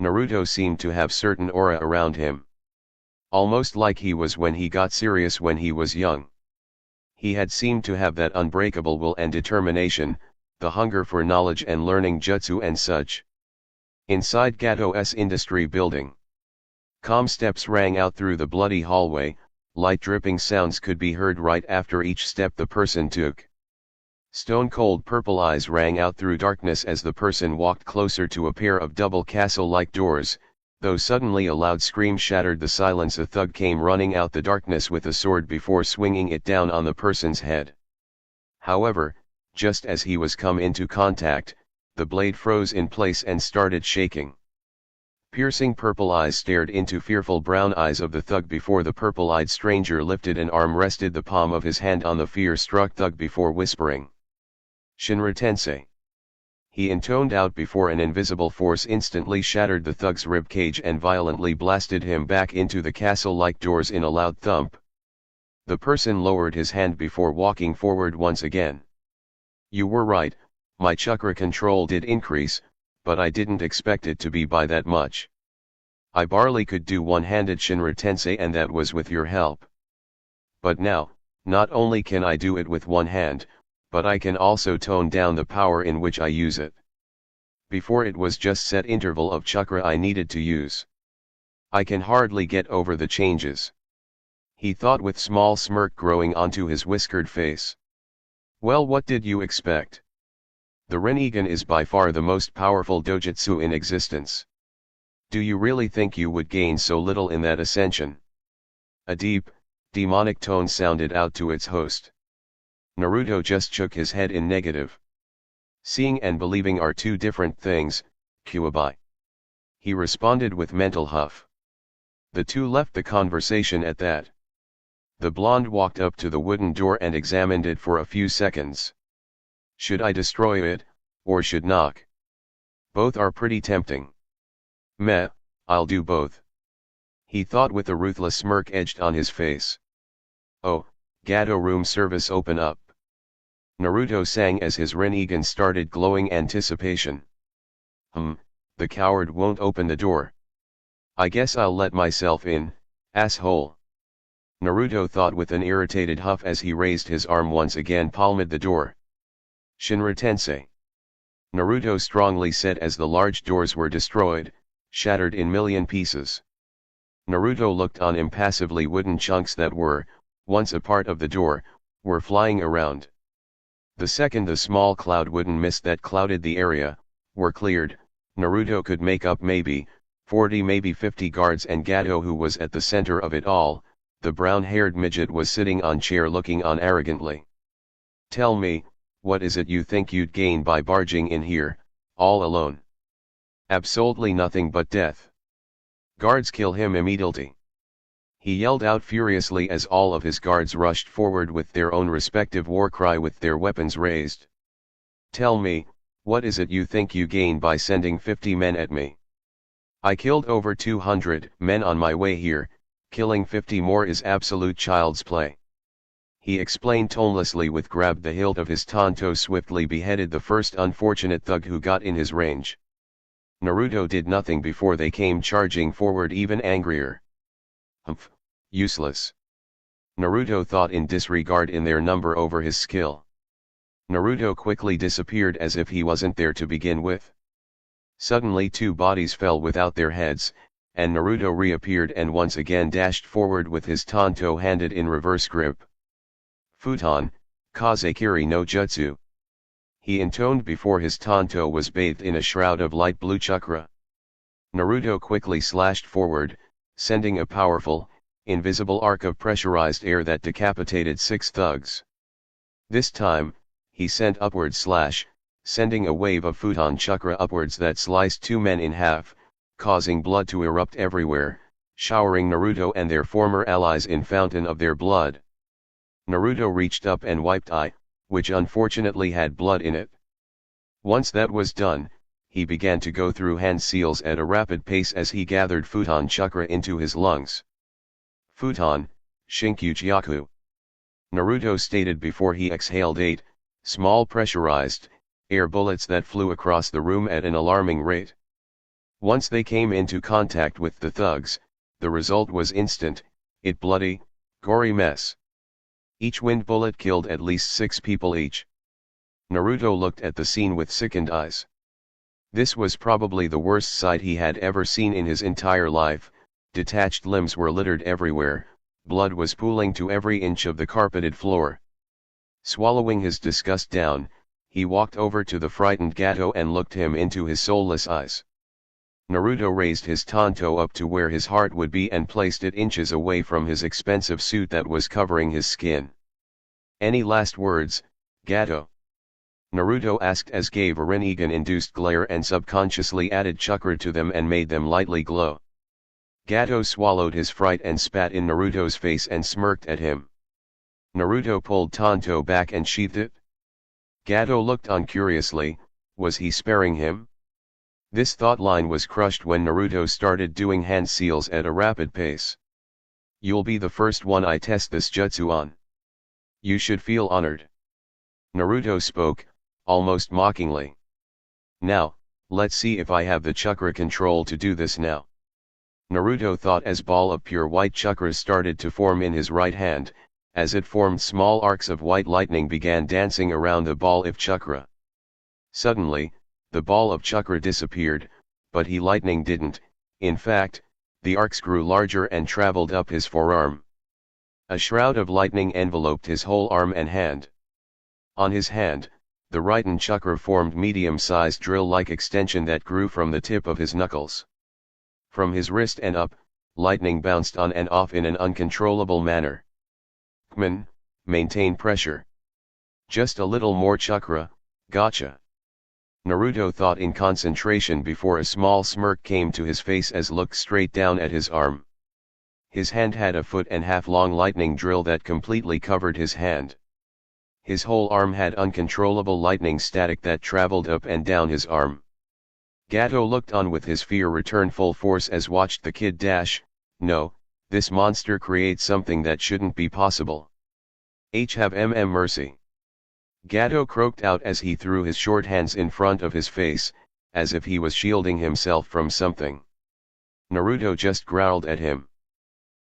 Naruto seemed to have certain aura around him. Almost like he was when he got serious when he was young. He had seemed to have that unbreakable will and determination, the hunger for knowledge and learning jutsu and such. Inside Gato's industry building. Calm steps rang out through the bloody hallway, light dripping sounds could be heard right after each step the person took. Stone-cold purple eyes rang out through darkness as the person walked closer to a pair of double castle-like doors, though suddenly a loud scream shattered the silence. A thug came running out the darkness with a sword before swinging it down on the person's head. However, just as he was come into contact, the blade froze in place and started shaking. Piercing purple eyes stared into fearful brown eyes of the thug before the purple-eyed stranger lifted an arm, rested the palm of his hand on the fear-struck thug before whispering. Shinra Tensei. He intoned out before an invisible force instantly shattered the thug's rib cage and violently blasted him back into the castle-like doors in a loud thump. The person lowered his hand before walking forward once again. You were right, my chakra control did increase, but I didn't expect it to be by that much. I barely could do one-handed Shinra Tensei, and that was with your help. But now, not only can I do it with one hand, but I can also tone down the power in which I use it. Before it was just set interval of chakra I needed to use. I can hardly get over the changes. He thought with small smirk growing onto his whiskered face. Well, what did you expect? The Rinnegan is by far the most powerful dojutsu in existence. Do you really think you would gain so little in that ascension? A deep, demonic tone sounded out to its host. Naruto just shook his head in negative. Seeing and believing are 2 different things, Kuwabai. He responded with mental huff. The 2 left the conversation at that. The blonde walked up to the wooden door and examined it for a few seconds. Should I destroy it, or should knock? Both are pretty tempting. Meh, I'll do both. He thought with a ruthless smirk edged on his face. Oh, Gato room service open up. Naruto sang as his Rinnegan started glowing anticipation. The coward won't open the door. I guess I'll let myself in, asshole. Naruto thought with an irritated huff as he raised his arm once again, palmed the door. Shinra Tensei. Naruto strongly said as the large doors were destroyed, shattered in million pieces. Naruto looked on impassively. Wooden chunks that were, once a part of the door, were flying around. The second the small cloud wooden mist that clouded the area, were cleared, Naruto could make up maybe 40 maybe 50 guards, and Gato, who was at the center of it all, the brown-haired midget, was sitting on chair looking on arrogantly. "Tell me, what is it you think you'd gain by barging in here, all alone?" "Absolutely nothing but death." "Guards, kill him immediately!" he yelled out furiously as all of his guards rushed forward with their own respective war cry with their weapons raised. "Tell me, what is it you think you gain by sending 50 men at me? I killed over 200 men on my way here, killing 50 more is absolute child's play." He explained tonelessly. With grabbed the hilt of his tanto, swiftly beheaded the first unfortunate thug who got in his range. Naruto did nothing before they came charging forward even angrier. "Humph, useless," Naruto thought in disregard in their number over his skill. Naruto quickly disappeared as if he wasn't there to begin with. Suddenly 2 bodies fell without their heads, and Naruto reappeared and once again dashed forward with his tanto handed in reverse grip. "Futon, Kazekiri no Jutsu," he intoned before his tanto was bathed in a shroud of light blue chakra. Naruto quickly slashed forward, sending a powerful, invisible arc of pressurized air that decapitated 6 thugs. This time, he sent upward slash, sending a wave of futon chakra upwards that sliced 2 men in half, causing blood to erupt everywhere, showering Naruto and their former allies in fountain of their blood. Naruto reached up and wiped eye, which unfortunately had blood in it. Once that was done, he began to go through hand seals at a rapid pace as he gathered futon chakra into his lungs. "Futon, Shinkyuchiaku," Naruto stated before he exhaled 8 small pressurized air bullets that flew across the room at an alarming rate. Once they came into contact with the thugs, the result was instant, it bloody, gory mess. Each wind bullet killed at least 6 people each. Naruto looked at the scene with sickened eyes. This was probably the worst sight he had ever seen in his entire life. Detached limbs were littered everywhere, blood was pooling to every inch of the carpeted floor. Swallowing his disgust down, he walked over to the frightened Gato and looked him into his soulless eyes. Naruto raised his tanto up to where his heart would be and placed it inches away from his expensive suit that was covering his skin. "Any last words, Gato?" Naruto asked as gave a Rinnegan-induced glare and subconsciously added chakra to them and made them lightly glow. Gato swallowed his fright and spat in Naruto's face and smirked at him. Naruto pulled tanto back and sheathed it. Gato looked on curiously. Was he sparing him? This thought line was crushed when Naruto started doing hand seals at a rapid pace. "You'll be the first one I test this jutsu on. You should feel honored." Naruto spoke, almost mockingly. "Now, let's see if I have the chakra control to do this now." Naruto thought as ball of pure white chakras started to form in his right hand. As it formed, small arcs of white lightning began dancing around the ball of chakra. Suddenly, the ball of chakra disappeared, but lightning didn't. In fact, the arcs grew larger and traveled up his forearm. A shroud of lightning enveloped his whole arm and hand. On his hand, the Rinnegan chakra formed medium-sized drill-like extension that grew from the tip of his knuckles. From his wrist and up, lightning bounced on and off in an uncontrollable manner. "Kman, maintain pressure. Just a little more chakra, gotcha." Naruto thought in concentration before a small smirk came to his face as looked straight down at his arm. His hand had a 1.5 foot long lightning drill that completely covered his hand. His whole arm had uncontrollable lightning static that traveled up and down his arm. Gato looked on with his fear return full force as watched the kid dash. "No, this monster creates something that shouldn't be possible. Have mercy." Gato croaked out as he threw his short hands in front of his face, as if he was shielding himself from something. Naruto just growled at him.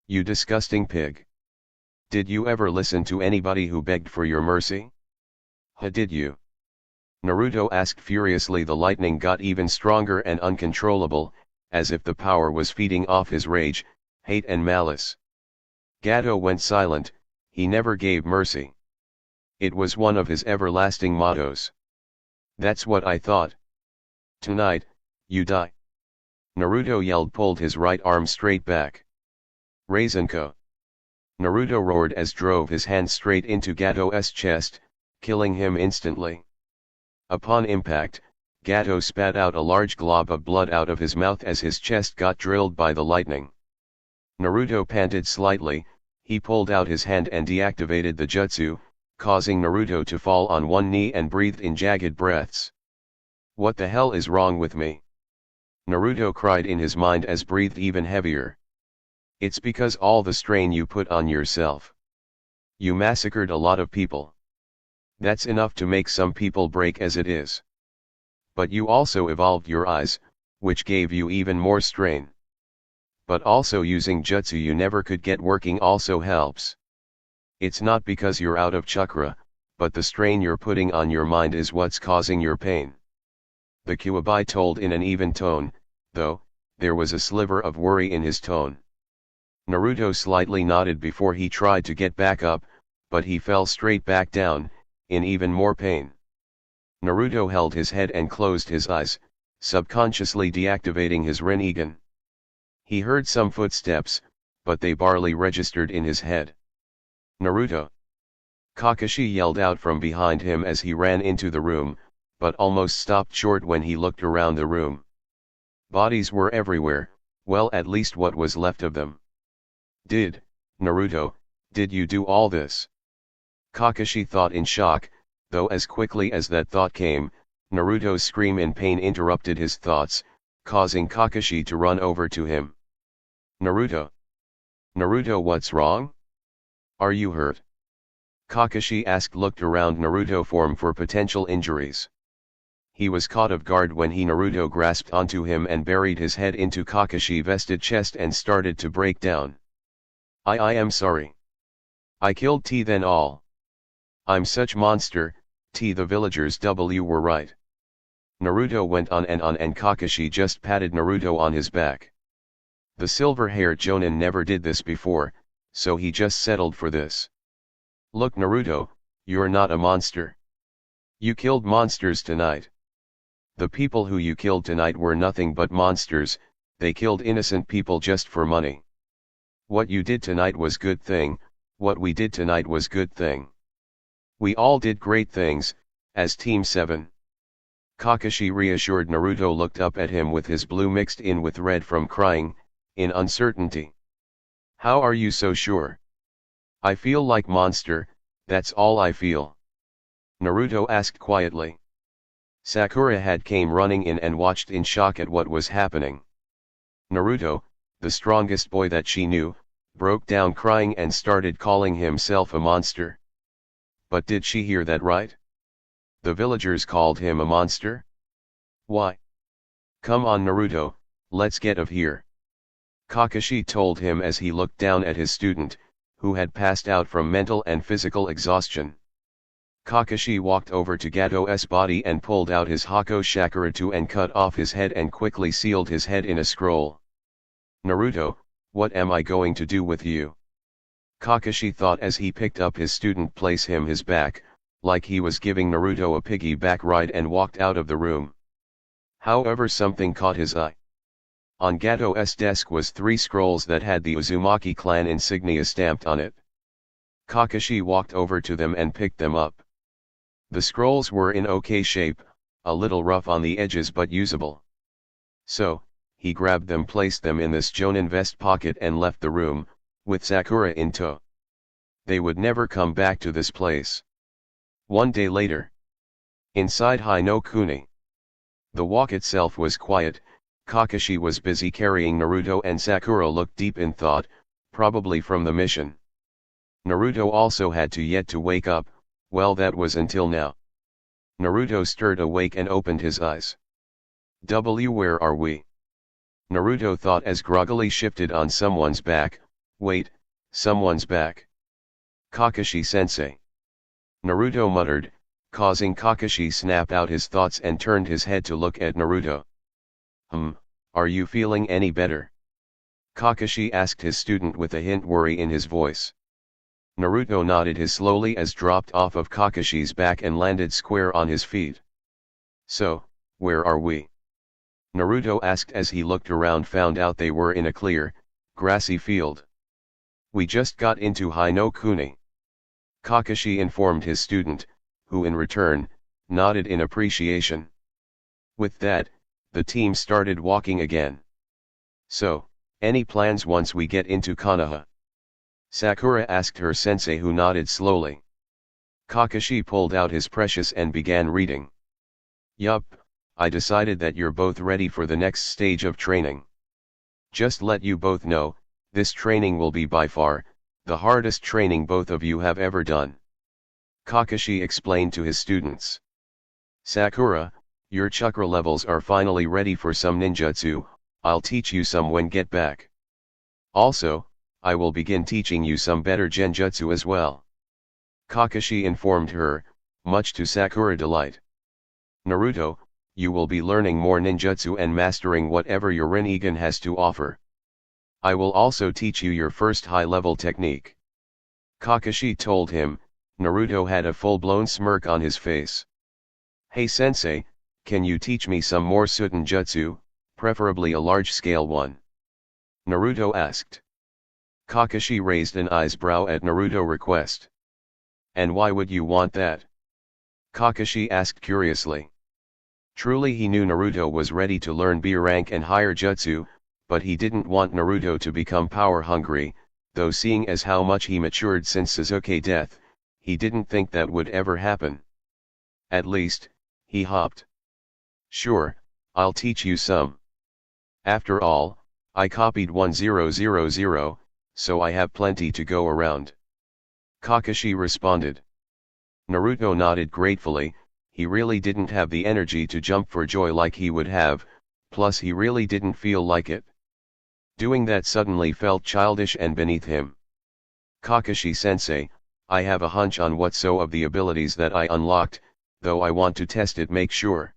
"You disgusting pig. Did you ever listen to anybody who begged for your mercy? Did you?" Naruto asked furiously. The lightning got even stronger and uncontrollable, as if the power was feeding off his rage, hate and malice. Gato went silent, he never gave mercy. It was one of his everlasting mottos. That's what I thought. Tonight, you die. Naruto yelled, pulled his right arm straight back. Raisenko. Naruto roared as drove his hand straight into Gato's chest, killing him instantly. Upon impact, Gato spat out a large glob of blood out of his mouth as his chest got drilled by the lightning. Naruto panted slightly, he pulled out his hand and deactivated the jutsu, causing Naruto to fall on one knee and breathed in jagged breaths. What the hell is wrong with me? Naruto cried in his mind as breathed even heavier. It's because all the strain you put on yourself. You massacred a lot of people. That's enough to make some people break as it is. But you also evolved your eyes, which gave you even more strain. But also using jutsu you never could get working also helps. It's not because you're out of chakra, but the strain you're putting on your mind is what's causing your pain. The Kyuubi told in an even tone, though, there was a sliver of worry in his tone. Naruto slightly nodded before he tried to get back up, but he fell straight back down, in even more pain. Naruto held his head and closed his eyes, subconsciously deactivating his Rinnegan. He heard some footsteps, but they barely registered in his head. Naruto! Kakashi yelled out from behind him as he ran into the room, but almost stopped short when he looked around the room. Bodies were everywhere, well, at least what was left of them. Naruto, did you do all this? Kakashi thought in shock, though as quickly as that thought came, Naruto's scream in pain interrupted his thoughts, causing Kakashi to run over to him. Naruto! Naruto, what's wrong? Are you hurt? Kakashi looked around Naruto form for potential injuries. He was caught off guard when Naruto grasped onto him and buried his head into Kakashi's vested chest and started to break down. I am sorry. I killed T then all. I'm such monster, T the villagers were right. Naruto went on and Kakashi just patted Naruto on his back. The silver-haired Jonin never did this before, so he just settled for this. Look Naruto, you're not a monster. You killed monsters tonight. The people who you killed tonight were nothing but monsters, they killed innocent people just for money. What you did tonight was good thing, what we did tonight was good thing. We all did great things, as Team 7. Kakashi reassured Naruto looked up at him with his blue mixed in with red from crying, in uncertainty. How are you so sure? I feel like monster, that's all I feel. Naruto asked quietly. Sakura had came running in and watched in shock at what was happening. Naruto, the strongest boy that she knew, broke down crying and started calling himself a monster. But did she hear that right? The villagers called him a monster? Why? Come on Naruto, let's get of here. Kakashi told him as he looked down at his student, who had passed out from mental and physical exhaustion. Kakashi walked over to Gato's body and pulled out his Hako Shakuratu and cut off his head and quickly sealed his head in a scroll. Naruto, what am I going to do with you? Kakashi thought as he picked up his student, place him his back, like he was giving Naruto a piggyback ride, and walked out of the room. However, something caught his eye. On Gato's desk was 3 scrolls that had the Uzumaki clan insignia stamped on it. Kakashi walked over to them and picked them up. The scrolls were in okay shape, a little rough on the edges but usable. So, he grabbed them, placed them in this Jonin vest pocket and left the room, with Sakura in tow. They would never come back to this place. One day later. Inside Hinokuni. The walk itself was quiet, Kakashi was busy carrying Naruto and Sakura looked deep in thought, probably from the mission. Naruto also had yet to wake up, well, that was until now. Naruto stirred awake and opened his eyes. Where are we? Naruto thought as groggily shifted on someone's back. Wait, someone's back. Kakashi-sensei. Naruto muttered, causing Kakashi snap out his thoughts and turned his head to look at Naruto. Are you feeling any better? Kakashi asked his student with a hint worry in his voice. Naruto nodded his slowly as dropped off of Kakashi's back and landed square on his feet. So, where are we? Naruto asked as he looked around, found out they were in a clear, grassy field. We just got into Hai no Kuni. Kakashi informed his student, who in return, nodded in appreciation. With that, the team started walking again. So, any plans once we get into Konoha? Sakura asked her sensei, who nodded slowly. Kakashi pulled out his precious and began reading. Yup, I decided that you're both ready for the next stage of training. Just let you both know, this training will be by far, the hardest training both of you have ever done. Kakashi explained to his students. Sakura, your chakra levels are finally ready for some ninjutsu, I'll teach you some when get back. Also, I will begin teaching you some better genjutsu as well. Kakashi informed her, much to Sakura's delight. Naruto, you will be learning more ninjutsu and mastering whatever your Rinnegan has to offer. I will also teach you your first high-level technique. Kakashi told him. Naruto had a full-blown smirk on his face. Hey sensei, can you teach me some more Suten jutsu, preferably a large-scale one? Naruto asked. Kakashi raised an eyebrow at Naruto's request. And why would you want that? Kakashi asked curiously. Truly he knew Naruto was ready to learn B rank and higher jutsu, but he didn't want Naruto to become power-hungry, though seeing as how much he matured since Sasuke's death, he didn't think that would ever happen. At least, he hopped. Sure, I'll teach you some. After all, I copied 1000, so I have plenty to go around. Kakashi responded. Naruto nodded gratefully. He really didn't have the energy to jump for joy like he would have, plus he really didn't feel like it. Doing that suddenly felt childish and beneath him. Kakashi-sensei, I have a hunch on what so of the abilities that I unlocked, though I want to test it, make sure.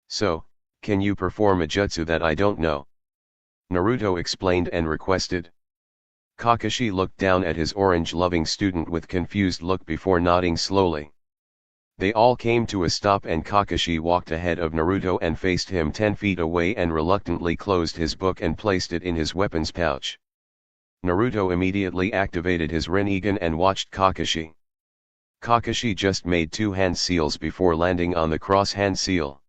So, can you perform a jutsu that I don't know? Naruto explained and requested. Kakashi looked down at his orange-loving student with confused look before nodding slowly. They all came to a stop and Kakashi walked ahead of Naruto and faced him 10 feet away and reluctantly closed his book and placed it in his weapons pouch. Naruto immediately activated his Rinnegan and watched Kakashi. Kakashi just made 2 hand seals before landing on the cross hand seal.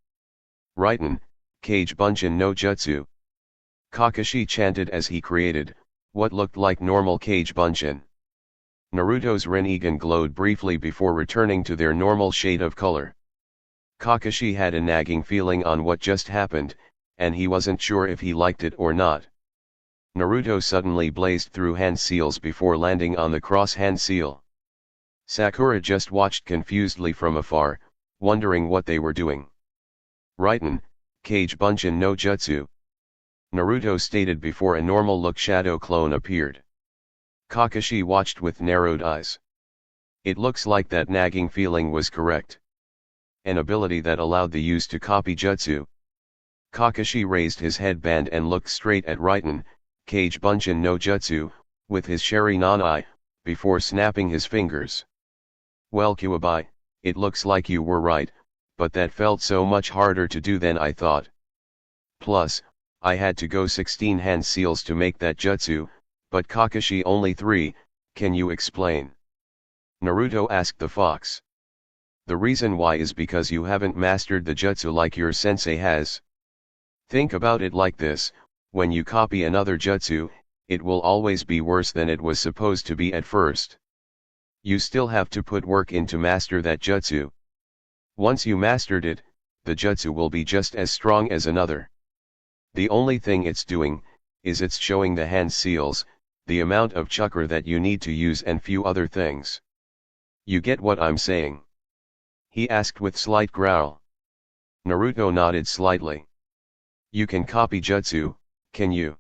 Raiten, Kage Bunshin no Jutsu. Kakashi chanted as he created what looked like normal Kage Bunshin. Naruto's Rinnegan glowed briefly before returning to their normal shade of color. Kakashi had a nagging feeling on what just happened, and he wasn't sure if he liked it or not. Naruto suddenly blazed through hand seals before landing on the cross hand seal. Sakura just watched confusedly from afar, wondering what they were doing. Raiten, Kage Bunshin no Jutsu. Naruto stated before a normal look shadow clone appeared. Kakashi watched with narrowed eyes. It looks like that nagging feeling was correct. An ability that allowed the use to copy jutsu. Kakashi raised his headband and looked straight at Raiten, Kage Bunshin no Jutsu, with his Sharingan eye, before snapping his fingers. Well Kuwabai, it looks like you were right, but that felt so much harder to do than I thought. Plus, I had to go 16 hand seals to make that jutsu, but Kakashi only 3, can you explain? Naruto asked the fox. The reason why is because you haven't mastered the jutsu like your sensei has. Think about it like this, when you copy another jutsu, it will always be worse than it was supposed to be at first. You still have to put work in to master that jutsu. Once you mastered it, the jutsu will be just as strong as another. The only thing it's doing, is it's showing the hand seals, the amount of chakra that you need to use and few other things. You get what I'm saying? He asked with slight growl. Naruto nodded slightly. You can copy jutsu, can you?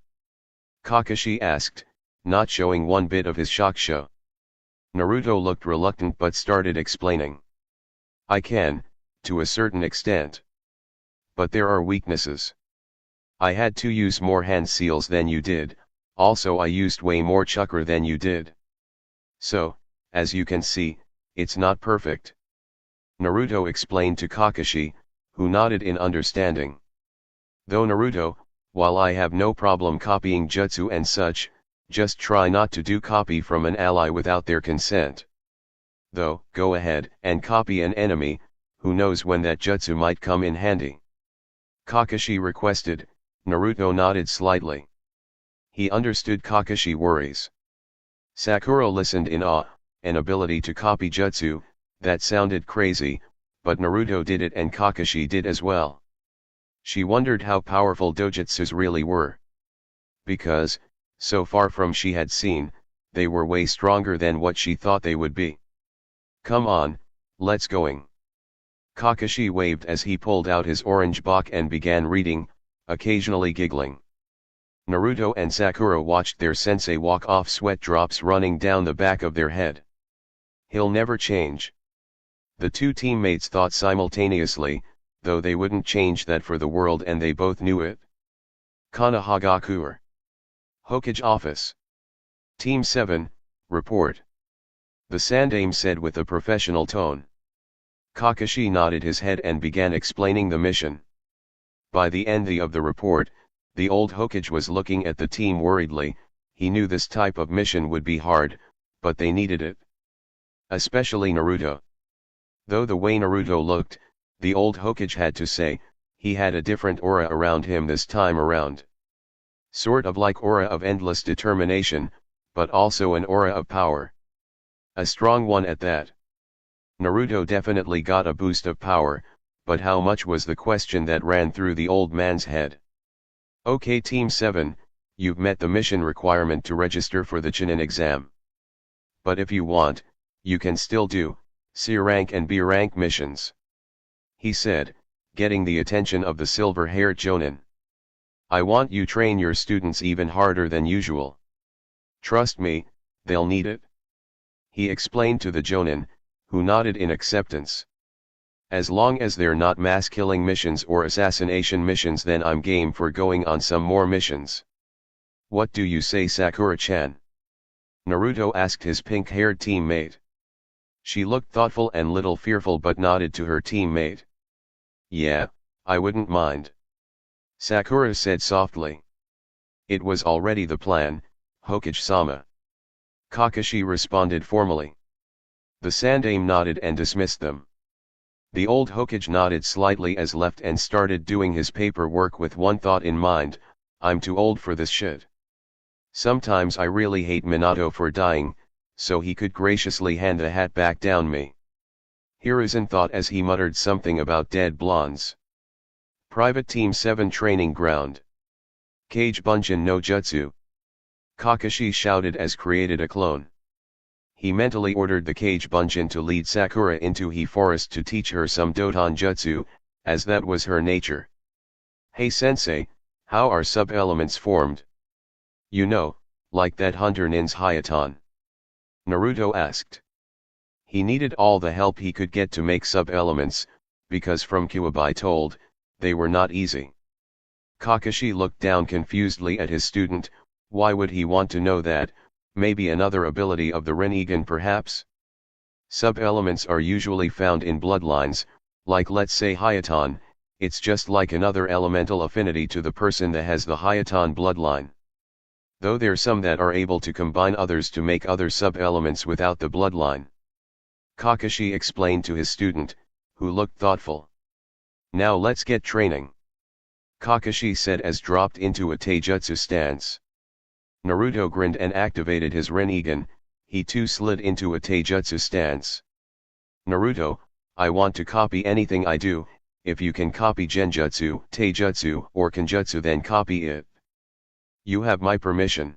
Kakashi asked, not showing one bit of his shock show. Naruto looked reluctant but started explaining. I can, to a certain extent. But there are weaknesses. I had to use more hand seals than you did, also I used way more chakra than you did. So, as you can see, it's not perfect. Naruto explained to Kakashi, who nodded in understanding. Though Naruto, while I have no problem copying jutsu and such, just try not to do copy from an ally without their consent. Though, go ahead and copy an enemy, who knows when that jutsu might come in handy. Kakashi requested. Naruto nodded slightly. He understood Kakashi worries. Sakura listened in awe, an ability to copy jutsu, that sounded crazy, but Naruto did it and Kakashi did as well. She wondered how powerful dojutsus really were. Because, so far from she had seen, they were way stronger than what she thought they would be. Come on, let's going. Kakashi waved as he pulled out his orange book and began reading, occasionally giggling. Naruto and Sakura watched their sensei walk off, sweat drops running down the back of their head. He'll never change. The two teammates thought simultaneously, though they wouldn't change that for the world and they both knew it. Kanahagakuer. Hokage office. Team 7, report. The Sandaime said with a professional tone. Kakashi nodded his head and began explaining the mission. By the end of the report, the old Hokage was looking at the team worriedly. He knew this type of mission would be hard, but they needed it. Especially Naruto. Though the way Naruto looked, the old Hokage had to say, he had a different aura around him this time around. Sort of like aura of endless determination, but also an aura of power. A strong one at that. Naruto definitely got a boost of power, but how much was the question that ran through the old man's head. Okay, Team 7, you've met the mission requirement to register for the Chunin exam. But if you want, you can still do C rank and B rank missions. He said, getting the attention of the silver-haired Jonin. I want you train your students even harder than usual. Trust me, they'll need it. He explained to the Jonin, who nodded in acceptance. As long as they're not mass-killing missions or assassination missions, then I'm game for going on some more missions. What do you say, Sakura-chan? Naruto asked his pink-haired teammate. She looked thoughtful and little fearful but nodded to her teammate. Yeah, I wouldn't mind. Sakura said softly. It was already the plan, Hokage-sama. Kakashi responded formally. The Sandaime nodded and dismissed them. The old Hokage nodded slightly as left and started doing his paperwork with one thought in mind, I'm too old for this shit. Sometimes I really hate Minato for dying, so he could graciously hand the hat back down me. Hiruzen thought as he muttered something about dead blondes. Private Team 7 training ground. Kage Bunjin no Jutsu. Kakashi shouted as created a clone. He mentally ordered the Kage Bunjin to lead Sakura into he forest to teach her some Doton Jutsu, as that was her nature. Hey sensei, how are sub-elements formed? You know, like that hunter Nin's Hayaton. Naruto asked. He needed all the help he could get to make sub-elements, because from Kuwabai told, they were not easy. Kakashi looked down confusedly at his student. Why would he want to know that? Maybe another ability of the Rinnegan perhaps? Sub-elements are usually found in bloodlines, like let's say Hayaton, it's just like another elemental affinity to the person that has the Hayaton bloodline. Though there's some that are able to combine others to make other sub-elements without the bloodline. Kakashi explained to his student, who looked thoughtful. Now let's get training. Kakashi said as dropped into a taijutsu stance. Naruto grinned and activated his Rinnegan. He too slid into a taijutsu stance. Naruto, I want to copy anything I do. If you can copy genjutsu, taijutsu, or kenjutsu, then copy it. You have my permission.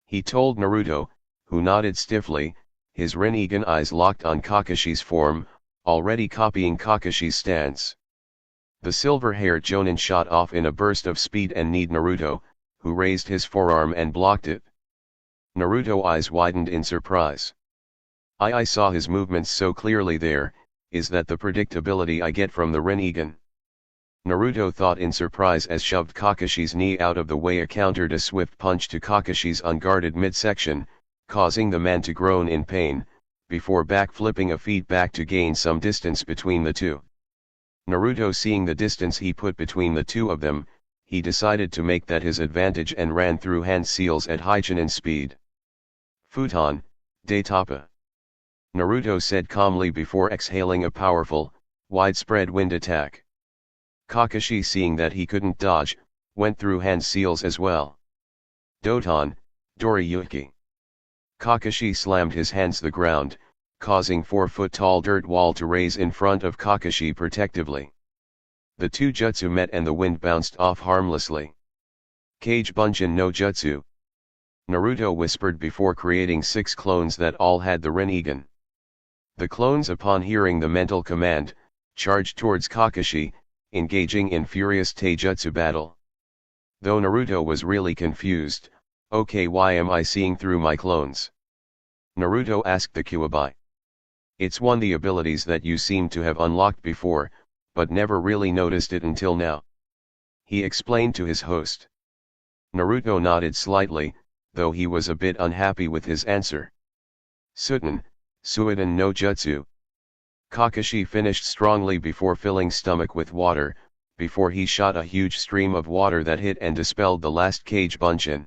He told Naruto, who nodded stiffly, his Rinnegan eyes locked on Kakashi's form, already copying Kakashi's stance. The silver-haired Jonin shot off in a burst of speed and kneed Naruto, who raised his forearm and blocked it. Naruto's eyes widened in surprise. I saw his movements so clearly there, is that the predictability I get from the Rinnegan? Naruto thought in surprise as shoved Kakashi's knee out of the way, countered a swift punch to Kakashi's unguarded midsection, causing the man to groan in pain, before backflipping a feet back to gain some distance between the two. Naruto, seeing the distance he put between the two of them, he decided to make that his advantage and ran through hand seals at high Chunin speed. Futon, de Tapa. Naruto said calmly before exhaling a powerful, widespread wind attack. Kakashi, seeing that he couldn't dodge, went through hand seals as well. Doton, Doriyuki. Kakashi slammed his hands the ground, causing 4-foot-tall dirt wall to raise in front of Kakashi protectively. The two jutsu met and the wind bounced off harmlessly. Kage Bunjin no Jutsu. Naruto whispered before creating 6 clones that all had the Rinnegan. The clones, upon hearing the mental command, charged towards Kakashi, engaging in furious taijutsu battle. Though Naruto was really confused, okay, why am I seeing through my clones? Naruto asked the Kuwabai. It's one of the abilities that you seem to have unlocked before, but never really noticed it until now. He explained to his host. Naruto nodded slightly, though he was a bit unhappy with his answer. Suten, Suiden no Jutsu. Kakashi finished strongly before filling stomach with water, before he shot a huge stream of water that hit and dispelled the last Kage Bunjin.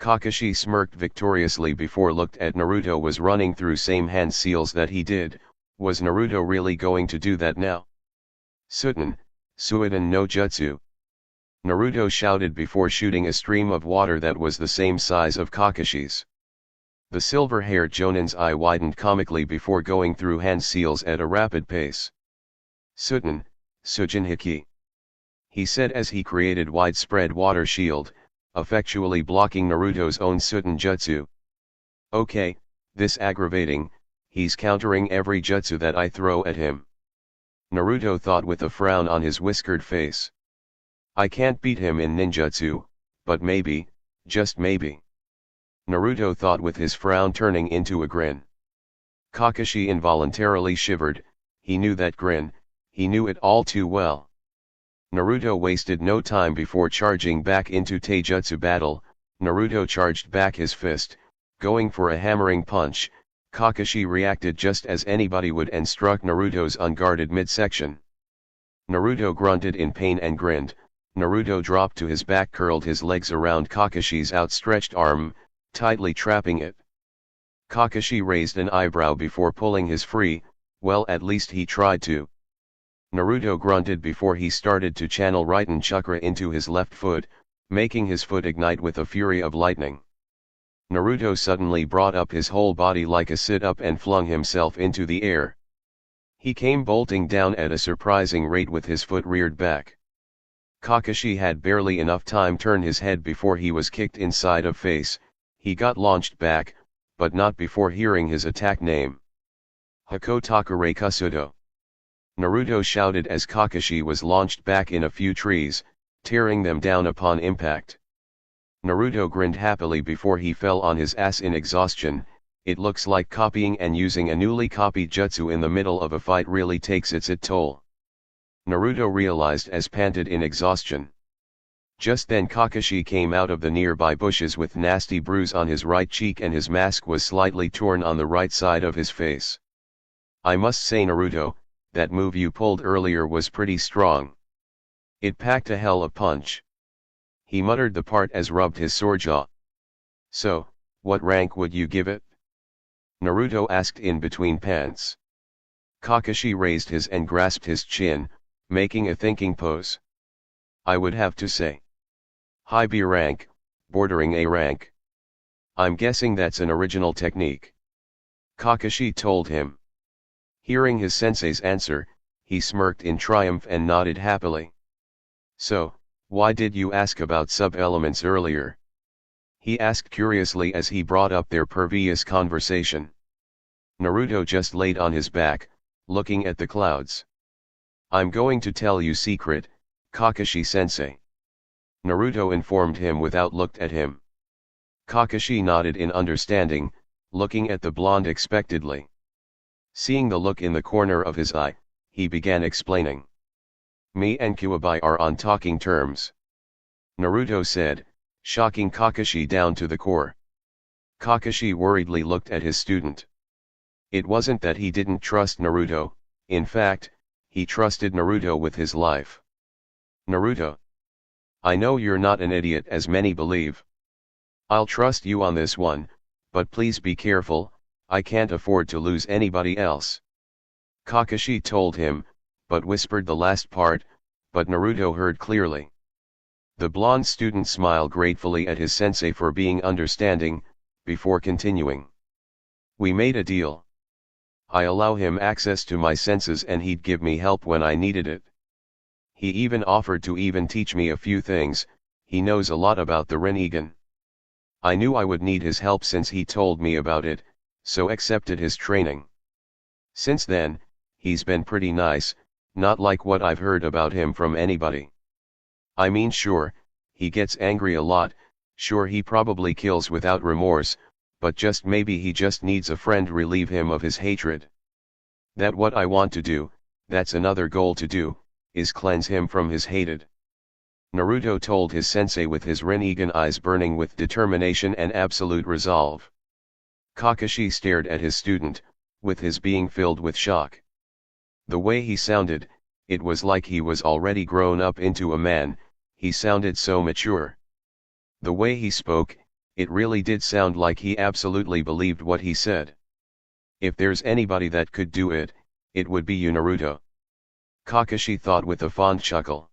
Kakashi smirked victoriously before looked at Naruto was running through same hand seals that he did. Was Naruto really going to do that now? Suten, Suiden no Jutsu. Naruto shouted before shooting a stream of water that was the same size of Kakashi's. The silver-haired Jonin's eye widened comically before going through hand seals at a rapid pace. Suten, Sujin Hiki. He said as he created widespread water shield, effectually blocking Naruto's own Suten jutsu. Okay, this aggravating, he's countering every jutsu that I throw at him. Naruto thought with a frown on his whiskered face. I can't beat him in ninjutsu, but maybe, just maybe. Naruto thought with his frown turning into a grin. Kakashi involuntarily shivered, he knew that grin, he knew it all too well. Naruto wasted no time before charging back into taijutsu battle. Naruto charged back his fist, going for a hammering punch. Kakashi reacted just as anybody would and struck Naruto's unguarded midsection. Naruto grunted in pain and grinned. Naruto dropped to his back, curled his legs around Kakashi's outstretched arm, tightly trapping it. Kakashi raised an eyebrow before pulling his free, well, at least he tried to. Naruto grunted before he started to channel Raiten chakra into his left foot, making his foot ignite with a fury of lightning. Naruto suddenly brought up his whole body like a sit-up and flung himself into the air. He came bolting down at a surprising rate with his foot reared back. Kakashi had barely enough time turn his head before he was kicked inside of face. He got launched back, but not before hearing his attack name. Hakotakure Kusudo. Naruto shouted as Kakashi was launched back in a few trees, tearing them down upon impact. Naruto grinned happily before he fell on his ass in exhaustion. It looks like copying and using a newly copied jutsu in the middle of a fight really takes its toll. Naruto realized as panted in exhaustion. Just then Kakashi came out of the nearby bushes with nasty bruise on his right cheek and his mask was slightly torn on the right side of his face. I must say, Naruto, that move you pulled earlier was pretty strong. It packed a hell of punch. He muttered the part as rubbed his sore jaw. So, what rank would you give it? Naruto asked in between pants. Kakashi raised his and grasped his chin, making a thinking pose. I would have to say high B rank, bordering A rank. I'm guessing that's an original technique. Kakashi told him. Hearing his sensei's answer, he smirked in triumph and nodded happily. So, why did you ask about sub-elements earlier? He asked curiously as he brought up their previous conversation. Naruto just laid on his back, looking at the clouds. I'm going to tell you secret, Kakashi-sensei. Naruto informed him without looked at him. Kakashi nodded in understanding, looking at the blonde expectedly. Seeing the look in the corner of his eye, he began explaining. Me and Kuwabai are on talking terms. Naruto said, shocking Kakashi down to the core. Kakashi worriedly looked at his student. It wasn't that he didn't trust Naruto, in fact, he trusted Naruto with his life. Naruto. I know you're not an idiot as many believe. I'll trust you on this one, but please be careful, I can't afford to lose anybody else. Kakashi told him, but whispered the last part, but Naruto heard clearly. The blonde student smiled gratefully at his sensei for being understanding, before continuing. We made a deal. I allow him access to my senses and he'd give me help when I needed it. He even offered to even teach me a few things, he knows a lot about the Rinnegan. I knew I would need his help since he told me about it, so accepted his training. Since then, he's been pretty nice, not like what I've heard about him from anybody. I mean sure, he gets angry a lot, sure he probably kills without remorse, but just maybe he just needs a friend relieve him of his hatred. That what I want to do, that's another goal to do, is cleanse him from his hated. Naruto told his sensei with his Rinnegan eyes burning with determination and absolute resolve. Kakashi stared at his student, with his being filled with shock. The way he sounded, it was like he was already grown up into a man, he sounded so mature. The way he spoke, it really did sound like he absolutely believed what he said. If there's anybody that could do it, it would be you, Naruto. Kakashi thought with a fond chuckle.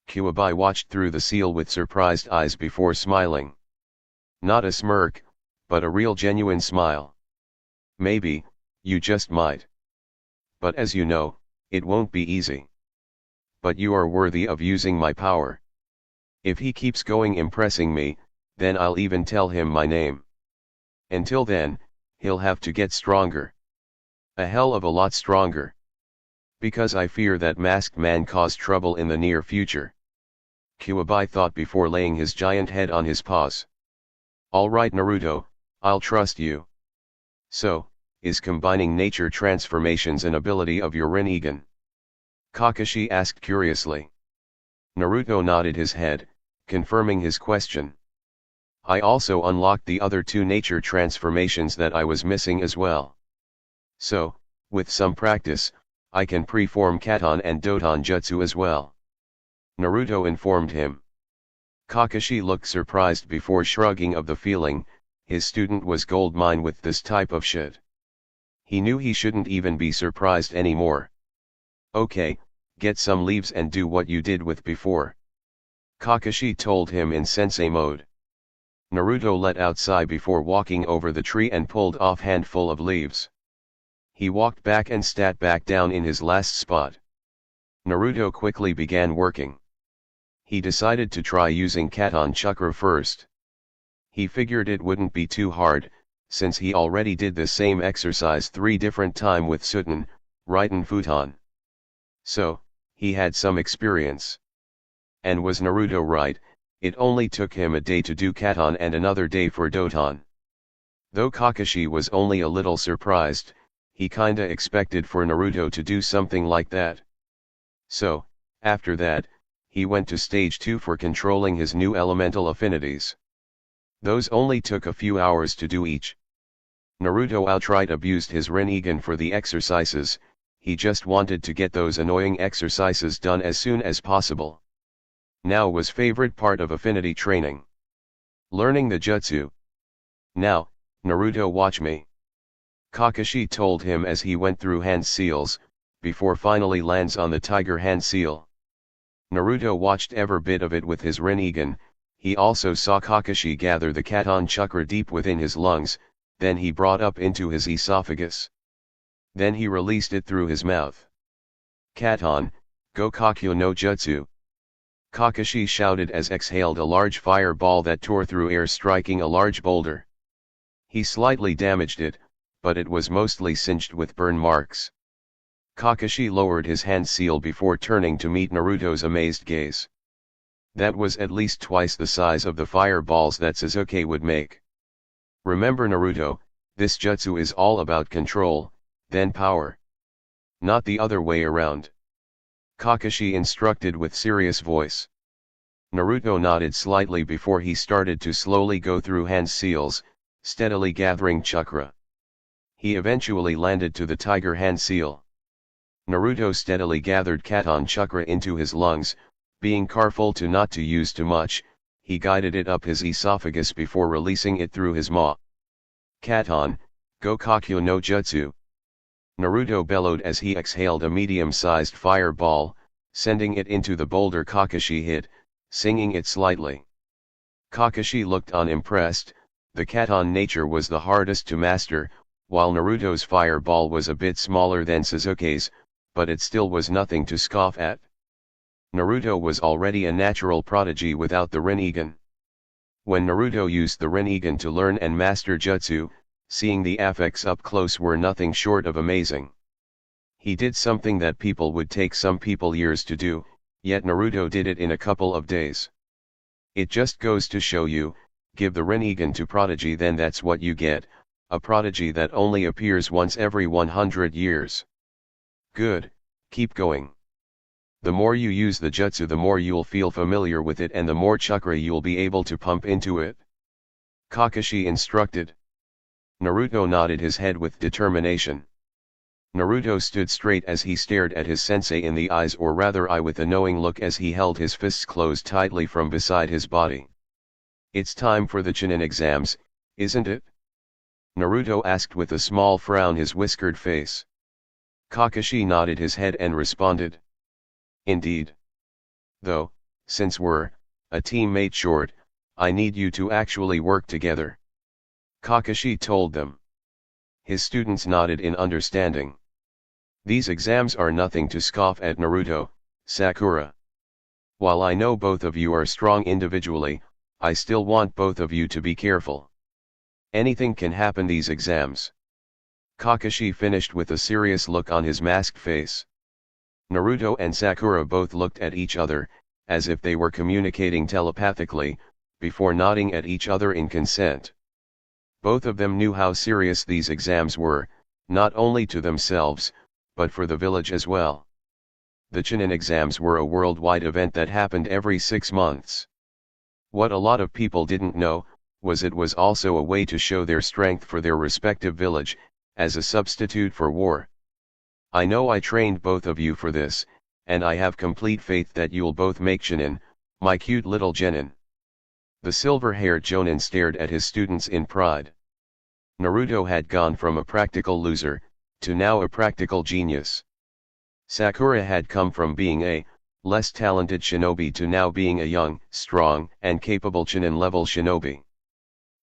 Kuwabai watched through the seal with surprised eyes before smiling. Not a smirk, but a real genuine smile. Maybe, you just might. But as you know, it won't be easy. But you are worthy of using my power. If he keeps going impressing me, then I'll even tell him my name. Until then, he'll have to get stronger. A hell of a lot stronger. Because I fear that masked man cause trouble in the near future. Kuwabai thought before laying his giant head on his paws. Alright Naruto, I'll trust you. So, is combining nature transformations an ability of your Rinnegan? Kakashi asked curiously. Naruto nodded his head, confirming his question. I also unlocked the other two nature transformations that I was missing as well. So, with some practice, I can preform Katon and Doton Jutsu as well. Naruto informed him. Kakashi looked surprised before shrugging of the feeling, his student was goldmine with this type of shit. He knew he shouldn't even be surprised anymore. Okay, get some leaves and do what you did with before. Kakashi told him in sensei mode. Naruto let out sigh before walking over the tree and pulled off handful of leaves. He walked back and sat back down in his last spot. Naruto quickly began working. He decided to try using Katon Chakra first. He figured it wouldn't be too hard, since he already did the same exercise 3 different times with Suton, Raiten Futon. So, he had some experience. And was Naruto right, it only took him a day to do Katon and another day for Doton. Though Kakashi was only a little surprised, he kinda expected for Naruto to do something like that. So, after that, he went to stage 2 for controlling his new elemental affinities. Those only took a few hours to do each. Naruto outright abused his Rinnegan for the exercises, he just wanted to get those annoying exercises done as soon as possible. Now was favorite part of affinity training. Learning the jutsu. Now, Naruto, watch me. Kakashi told him as he went through hand seals, before finally lands on the tiger hand seal. Naruto watched every bit of it with his Rinnegan. He also saw Kakashi gather the Katon Chakra deep within his lungs, then he brought up into his esophagus. Then he released it through his mouth. Katon, Gokakyo no Jutsu. Kakashi shouted as exhaled a large fireball that tore through air, striking a large boulder. He slightly damaged it, but it was mostly singed with burn marks. Kakashi lowered his hand seal before turning to meet Naruto's amazed gaze. That was at least twice the size of the fireballs that Sasuke would make. Remember Naruto, this jutsu is all about control, then power. Not the other way around. Kakashi instructed with serious voice. Naruto nodded slightly before he started to slowly go through hand seals, steadily gathering chakra. He eventually landed to the tiger hand seal. Naruto steadily gathered Katon chakra into his lungs, being careful to not to use too much. He guided it up his esophagus before releasing it through his maw. Katon, Gokakyo no Jutsu. Naruto bellowed as he exhaled a medium-sized fireball, sending it into the boulder Kakashi hit, singing it slightly. Kakashi looked unimpressed. The Katon nature was the hardest to master, while Naruto's fireball was a bit smaller than Sasuke's, but it still was nothing to scoff at. Naruto was already a natural prodigy without the Rinnegan. When Naruto used the Rinnegan to learn and master jutsu, seeing the effects up close were nothing short of amazing. He did something that people would take some people years to do, yet Naruto did it in a couple of days. It just goes to show you, give the Rinnegan to prodigy, then that's what you get, a prodigy that only appears once every 100 years. Good, keep going. The more you use the jutsu, the more you'll feel familiar with it and the more chakra you'll be able to pump into it. Kakashi instructed. Naruto nodded his head with determination. Naruto stood straight as he stared at his sensei in the eyes, or rather eye, with a knowing look as he held his fists closed tightly from beside his body. It's time for the Chunin exams, isn't it? Naruto asked with a small frown his whiskered face. Kakashi nodded his head and responded. Indeed. Though, since we're a teammate short, I need you to actually work together. Kakashi told them. His students nodded in understanding. These exams are nothing to scoff at, Naruto, Sakura. While I know both of you are strong individually, I still want both of you to be careful. Anything can happen these exams. Kakashi finished with a serious look on his masked face. Naruto and Sakura both looked at each other, as if they were communicating telepathically, before nodding at each other in consent. Both of them knew how serious these exams were, not only to themselves, but for the village as well. The Chunin exams were a worldwide event that happened every 6 months. What a lot of people didn't know, was it was also a way to show their strength for their respective village, as a substitute for war. I know I trained both of you for this, and I have complete faith that you'll both make Chunin, my cute little genin. The silver-haired Jonin stared at his students in pride. Naruto had gone from a practical loser, to now a practical genius. Sakura had come from being a less talented shinobi to now being a young, strong, and capable Chunin-level shinobi.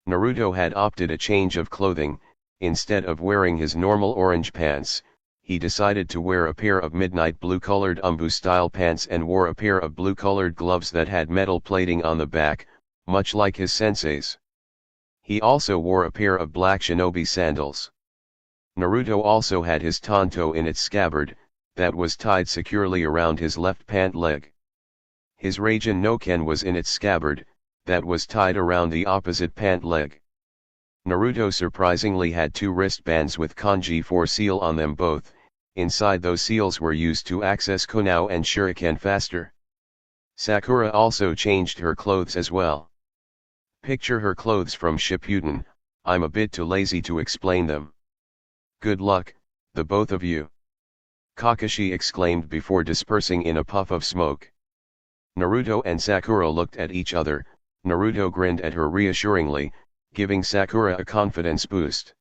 Naruto had opted a change of clothing. Instead of wearing his normal orange pants, he decided to wear a pair of midnight blue-colored umbu-style pants and wore a pair of blue-colored gloves that had metal plating on the back, much like his sensei's. He also wore a pair of black shinobi sandals. Naruto also had his tanto in its scabbard, that was tied securely around his left pant leg. His Raijin no Ken was in its scabbard, that was tied around the opposite pant leg. Naruto surprisingly had 2 wristbands with kanji 4 seal on them both. Inside those seals were used to access Konao and Shuriken faster. Sakura also changed her clothes as well. Picture her clothes from Shippuden. I'm a bit too lazy to explain them. Good luck, the both of you. Kakashi exclaimed before dispersing in a puff of smoke. Naruto and Sakura looked at each other. Naruto grinned at her reassuringly, giving Sakura a confidence boost.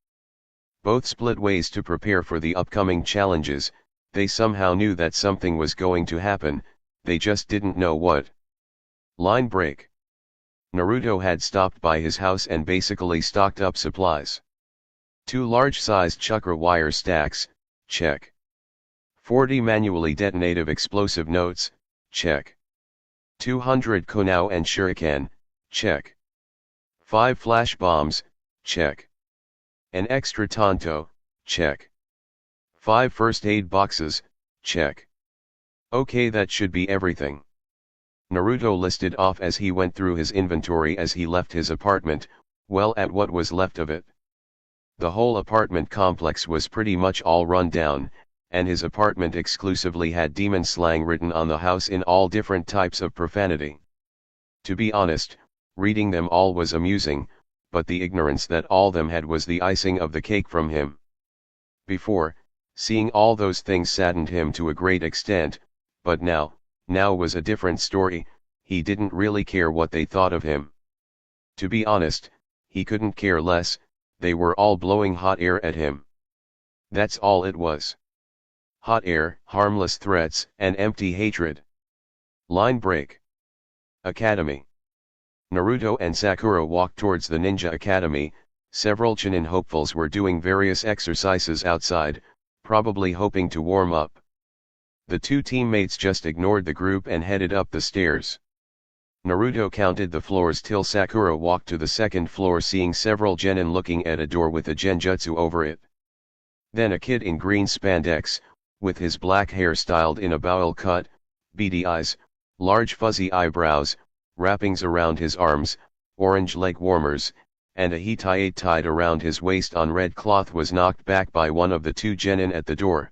Both split ways to prepare for the upcoming challenges. They somehow knew that something was going to happen, they just didn't know what. Line break. Naruto had stopped by his house and basically stocked up supplies. 2 large-sized chakra wire stacks, check. 40 manually detonative explosive notes, check. 200 Konao and Shuriken, check. 5 flash bombs, check. An extra tanto, check. 5 first aid boxes, check. Okay, that should be everything. Naruto listed off as he went through his inventory as he left his apartment, well, at what was left of it. The whole apartment complex was pretty much all run down, and his apartment exclusively had demon slang written on the house in all different types of profanity. To be honest, reading them all was amusing, but the ignorance that all them had was the icing of the cake from him. Before, seeing all those things saddened him to a great extent, but now was a different story. He didn't really care what they thought of him. To be honest, he couldn't care less. They were all blowing hot air at him. That's all it was. Hot air, harmless threats, and empty hatred. Line break. Academy. Naruto and Sakura walked towards the Ninja Academy. Several Chunin hopefuls were doing various exercises outside, probably hoping to warm up. The two teammates just ignored the group and headed up the stairs. Naruto counted the floors till Sakura walked to the second floor, seeing several genin looking at a door with a genjutsu over it. Then a kid in green spandex, with his black hair styled in a bowl cut, beady eyes, large fuzzy eyebrows, wrappings around his arms, orange leg warmers, and a hitai tied around his waist on red cloth, was knocked back by one of the two genin at the door.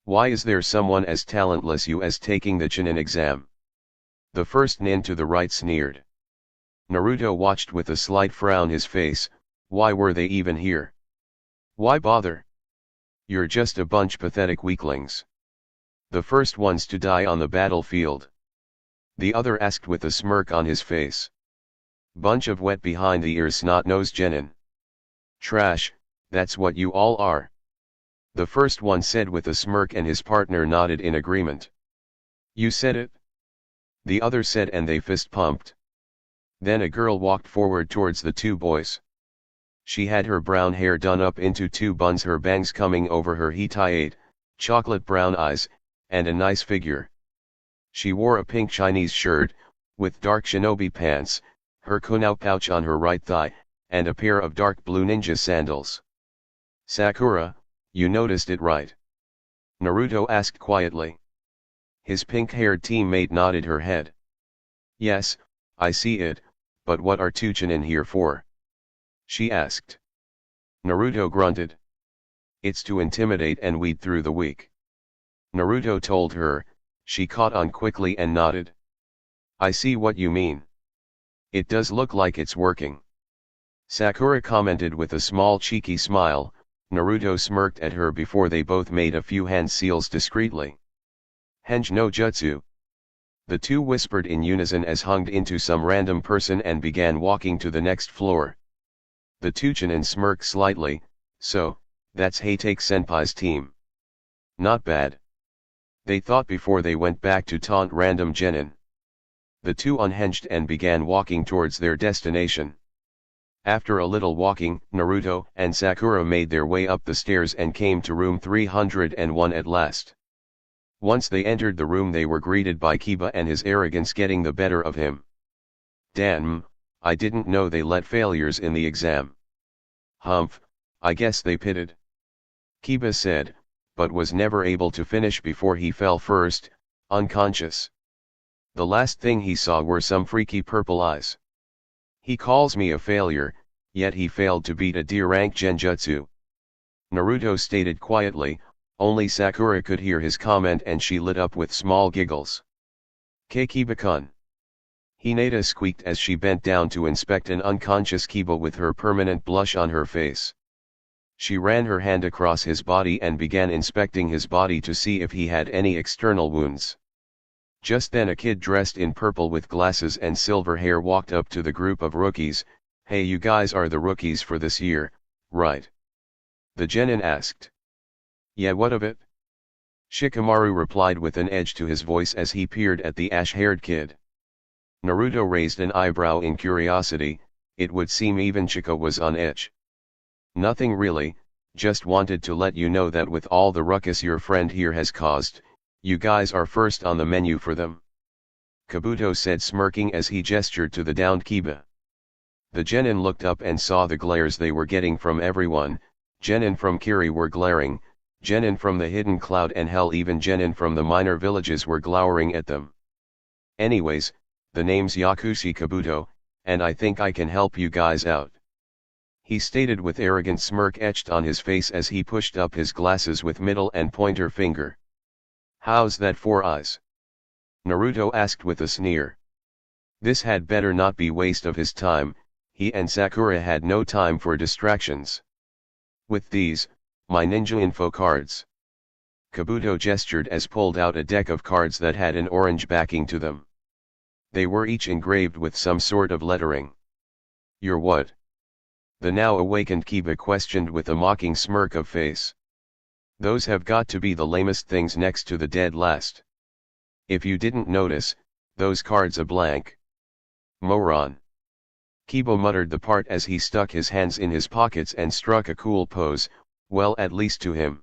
Why is there someone as talentless you as taking the Chunin exam? The first nin to the right sneered. Naruto watched with a slight frown his face. Why were they even here? Why bother? You're just a bunch pathetic weaklings. The first ones to die on the battlefield. The other asked with a smirk on his face. Bunch of wet behind the ears snot-nosed genin. Trash, that's what you all are. The first one said with a smirk, and his partner nodded in agreement. You said it? The other said, and they fist pumped. Then a girl walked forward towards the two boys. She had her brown hair done up into two buns, her bangs coming over her hitai, chocolate brown eyes, and a nice figure. She wore a pink Chinese shirt, with dark shinobi pants, her kunao pouch on her right thigh, and a pair of dark blue ninja sandals. Sakura, you noticed it, right? Naruto asked quietly. His pink-haired teammate nodded her head. Yes, I see it, but what are two Chunin here for? She asked. Naruto grunted. It's to intimidate and weed through the weak. Naruto told her. She caught on quickly and nodded. I see what you mean. It does look like it's working. Sakura commented with a small cheeky smile. Naruto smirked at her before they both made a few hand seals discreetly. Henge no jutsu. The two whispered in unison as hunged into some random person and began walking to the next floor. The two Chunin smirked slightly. So, that's Hatake Senpai's team. Not bad. They thought before they went back to taunt random genin. The two unhinged and began walking towards their destination. After a little walking, Naruto and Sakura made their way up the stairs and came to room 301 at last. Once they entered the room, they were greeted by Kiba and his arrogance getting the better of him. Damn, I didn't know they let failures in the exam. Humph, I guess they pitted. Kiba said, but was never able to finish before he fell first, unconscious. The last thing he saw were some freaky purple eyes. He calls me a failure, yet he failed to beat a D-rank genjutsu. Naruto stated quietly. Only Sakura could hear his comment and she lit up with small giggles. Kiba-kun. Hinata squeaked as she bent down to inspect an unconscious Kiba with her permanent blush on her face. She ran her hand across his body and began inspecting his body to see if he had any external wounds. Just then a kid dressed in purple with glasses and silver hair walked up to the group of rookies. Hey, you guys are the rookies for this year, right? The genin asked. Yeah, what of it? Shikamaru replied with an edge to his voice as he peered at the ash-haired kid. Naruto raised an eyebrow in curiosity. It would seem even Chika was on edge. Nothing really, just wanted to let you know that with all the ruckus your friend here has caused, you guys are first on the menu for them. Kabuto said, smirking as he gestured to the downed Kiba. The genin looked up and saw the glares they were getting from everyone. Genin from Kiri were glaring, genin from the Hidden Cloud, and hell, even genin from the minor villages were glowering at them. Anyways, the name's Yakushi Kabuto, and I think I can help you guys out. he stated with arrogant smirk etched on his face as he pushed up his glasses with middle and pointer finger. "How's that for eyes?" Naruto asked with a sneer. This had better not be waste of his time, he and Sakura had no time for distractions. "With these, my ninja info cards." Kabuto gestured as pulled out a deck of cards that had an orange backing to them. They were each engraved with some sort of lettering. "You're what?" the now awakened Kiba questioned with a mocking smirk of face. "Those have got to be the lamest things next to the dead last. If you didn't notice, those cards a blank." "Moron." Kiba muttered the part as he stuck his hands in his pockets and struck a cool pose, well at least to him.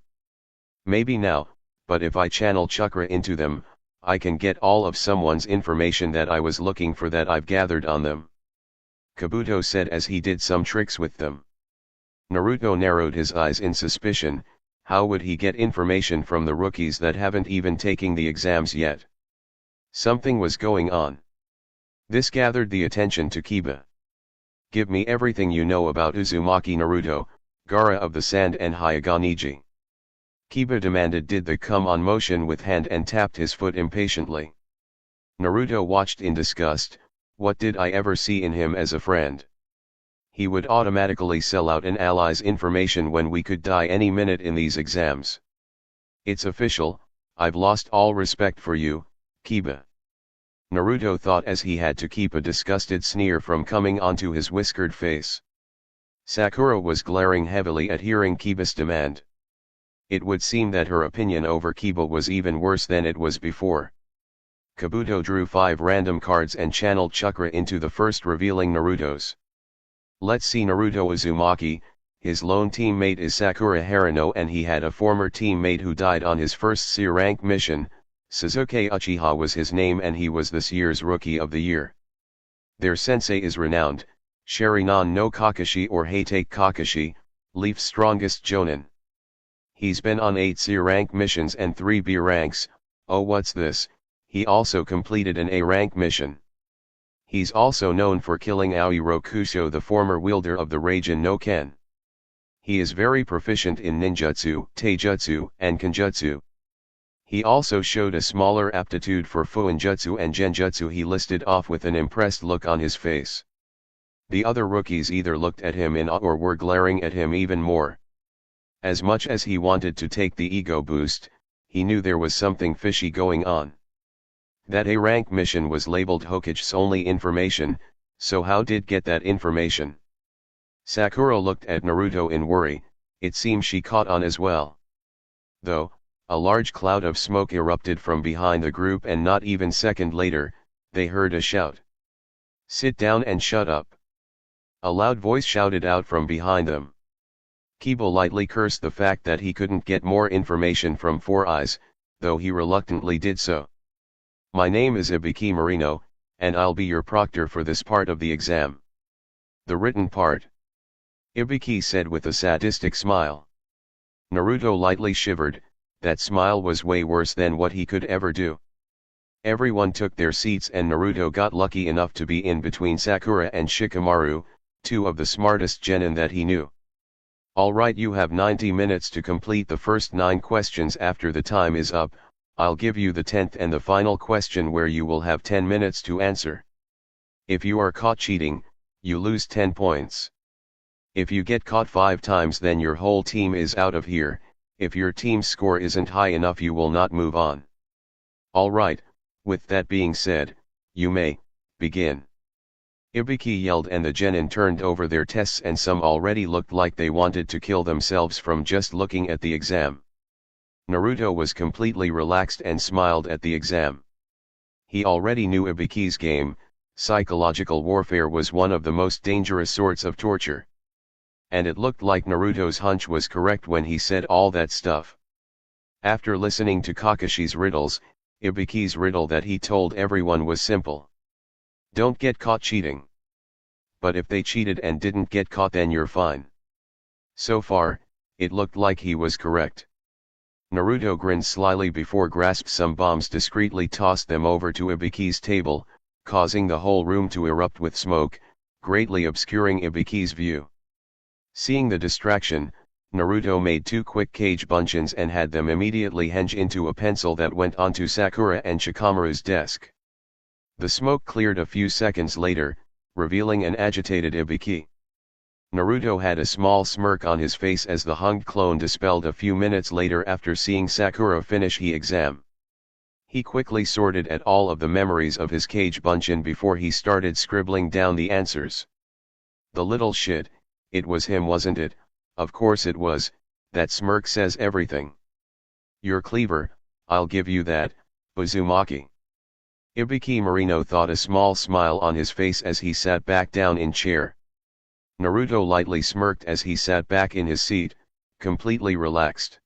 "Maybe now, but if I channel chakra into them, I can get all of someone's information that I was looking for that I've gathered on them," Kabuto said as he did some tricks with them. Naruto narrowed his eyes in suspicion. How would he get information from the rookies that haven't even taken the exams yet? Something was going on. This gathered the attention to Kiba. "Give me everything you know about Uzumaki Naruto, Gaara of the Sand and Hyaganiji." Kiba demanded did the come-on motion with hand and tapped his foot impatiently. Naruto watched in disgust. What did I ever see in him as a friend? He would automatically sell out an ally's information when we could die any minute in these exams. "It's official, I've lost all respect for you, Kiba." Naruto thought as he had to keep a disgusted sneer from coming onto his whiskered face. Sakura was glaring heavily at hearing Kiba's demand. It would seem that her opinion over Kiba was even worse than it was before. Kabuto drew 5 random cards and channeled chakra into the first, revealing Naruto's. "Let's see Naruto Uzumaki, his lone teammate is Sakura Haruno and he had a former teammate who died on his first C-rank mission, Suzuki Uchiha was his name and he was this year's Rookie of the Year. Their sensei is renowned, Sharingan no Kakashi or Heitake Kakashi, Leaf's strongest jonin. He's been on 8 C-rank missions and 3 B ranks, oh what's this, he also completed an A-rank mission. He's also known for killing Aoi Rokusho, the former wielder of the Raijin no Ken. He is very proficient in ninjutsu, taijutsu, and kenjutsu. He also showed a smaller aptitude for fuinjutsu and genjutsu." He listed off with an impressed look on his face. The other rookies either looked at him in awe or were glaring at him even more. As much as he wanted to take the ego boost, he knew there was something fishy going on. That A-rank mission was labeled Hokage's only information, so how did get that information? Sakura looked at Naruto in worry. It seems she caught on as well. Though, a large cloud of smoke erupted from behind the group and not even a second later, they heard a shout. "Sit down and shut up." A loud voice shouted out from behind them. Kiba lightly cursed the fact that he couldn't get more information from Four Eyes, though he reluctantly did so. "My name is Ibiki Marino, and I'll be your proctor for this part of the exam." "The written part," Ibiki said with a sadistic smile. Naruto lightly shivered. That smile was way worse than what he could ever do. Everyone took their seats and Naruto got lucky enough to be in between Sakura and Shikamaru, 2 of the smartest genin that he knew. "Alright, you have 90 minutes to complete the first 9 questions. After the time is up, I'll give you the 10th and the final question where you will have 10 minutes to answer. If you are caught cheating, you lose 10 points. If you get caught 5 times then your whole team is out of here. If your team's score isn't high enough you will not move on." "Alright, with that being said, you may begin." Ibiki yelled and the genin turned over their tests and some already looked like they wanted to kill themselves from just looking at the exam. Naruto was completely relaxed and smiled at the exam. He already knew Ibiki's game. Psychological warfare was one of the most dangerous sorts of torture. And it looked like Naruto's hunch was correct when he said all that stuff. After listening to Kakashi's riddles, Ibiki's riddle that he told everyone was simple. Don't get caught cheating. But if they cheated and didn't get caught then you're fine. So far, it looked like he was correct. Naruto grinned slyly before grasped some bombs, discreetly tossed them over to Ibiki's table, causing the whole room to erupt with smoke, greatly obscuring Ibiki's view. Seeing the distraction, Naruto made two quick cage bunchins and had them immediately henge into a pencil that went onto Sakura and Shikamaru's desk. The smoke cleared a few seconds later, revealing an agitated Ibiki. Naruto had a small smirk on his face as the hunged clone dispelled a few minutes later after seeing Sakura finish his exam. He quickly sorted at all of the memories of his cage bunchin before he started scribbling down the answers. The little shit, it was him, wasn't it? Of course it was, that smirk says everything. You're clever, I'll give you that, Uzumaki. Ibiki Marino thought, a small smile on his face as he sat back down in chair. Naruto lightly smirked as he sat back in his seat, completely relaxed.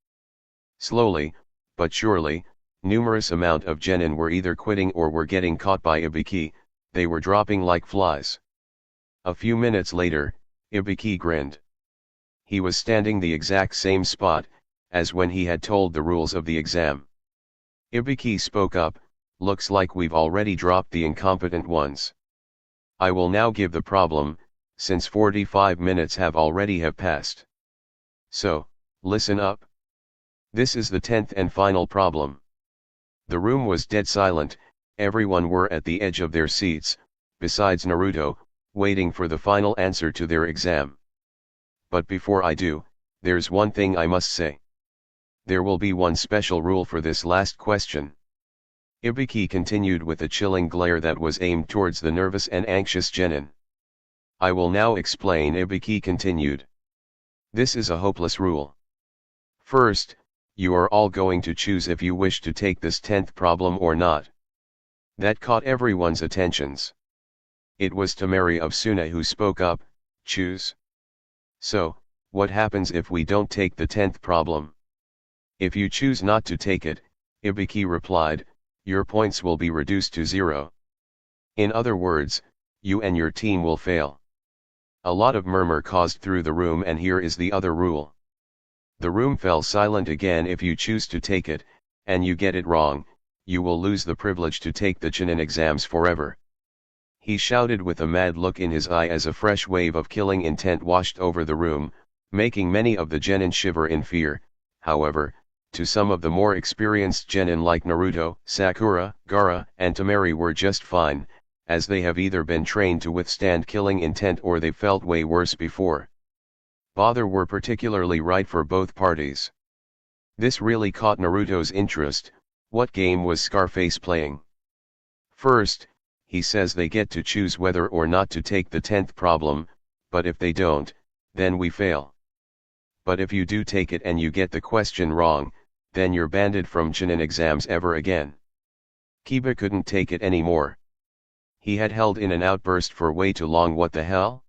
Slowly, but surely, numerous amount of genin were either quitting or were getting caught by Ibiki. They were dropping like flies. A few minutes later, Ibiki grinned. He was standing the exact same spot as when he had told the rules of the exam. Ibiki spoke up, looks like we've already dropped the incompetent ones. I will now give the problem, since 45 minutes have already passed. So, listen up. This is the 10th and final problem. The room was dead silent, everyone were at the edge of their seats, besides Naruto, waiting for the final answer to their exam. But before I do, there's one thing I must say. There will be one special rule for this last question. Ibiki continued with a chilling glare that was aimed towards the nervous and anxious genin. I will now explain, Ibiki continued. This is a hopeless rule. First, you are all going to choose if you wish to take this 10th problem or not. That caught everyone's attentions. It was Tamari of Suna who spoke up, choose. So, what happens if we don't take the 10th problem? If you choose not to take it, Ibiki replied, your points will be reduced to 0. In other words, you and your team will fail. A lot of murmur caused through the room, and here is the other rule. The room fell silent again. If you choose to take it, and you get it wrong, you will lose the privilege to take the Chunin exams forever. He shouted with a mad look in his eye as a fresh wave of killing intent washed over the room, making many of the genin shiver in fear. However, to some of the more experienced genin like Naruto, Sakura, Gaara, and Tamari were just fine, as they have either been trained to withstand killing intent or they felt way worse before. Bother were particularly right for both parties. This really caught Naruto's interest. What game was Scarface playing? First, he says they get to choose whether or not to take the 10th problem, but if they don't, then we fail. But if you do take it and you get the question wrong, then you're banned from Chunin exams ever again. Kiba couldn't take it anymore. He had held in an outburst for way too long. What the hell?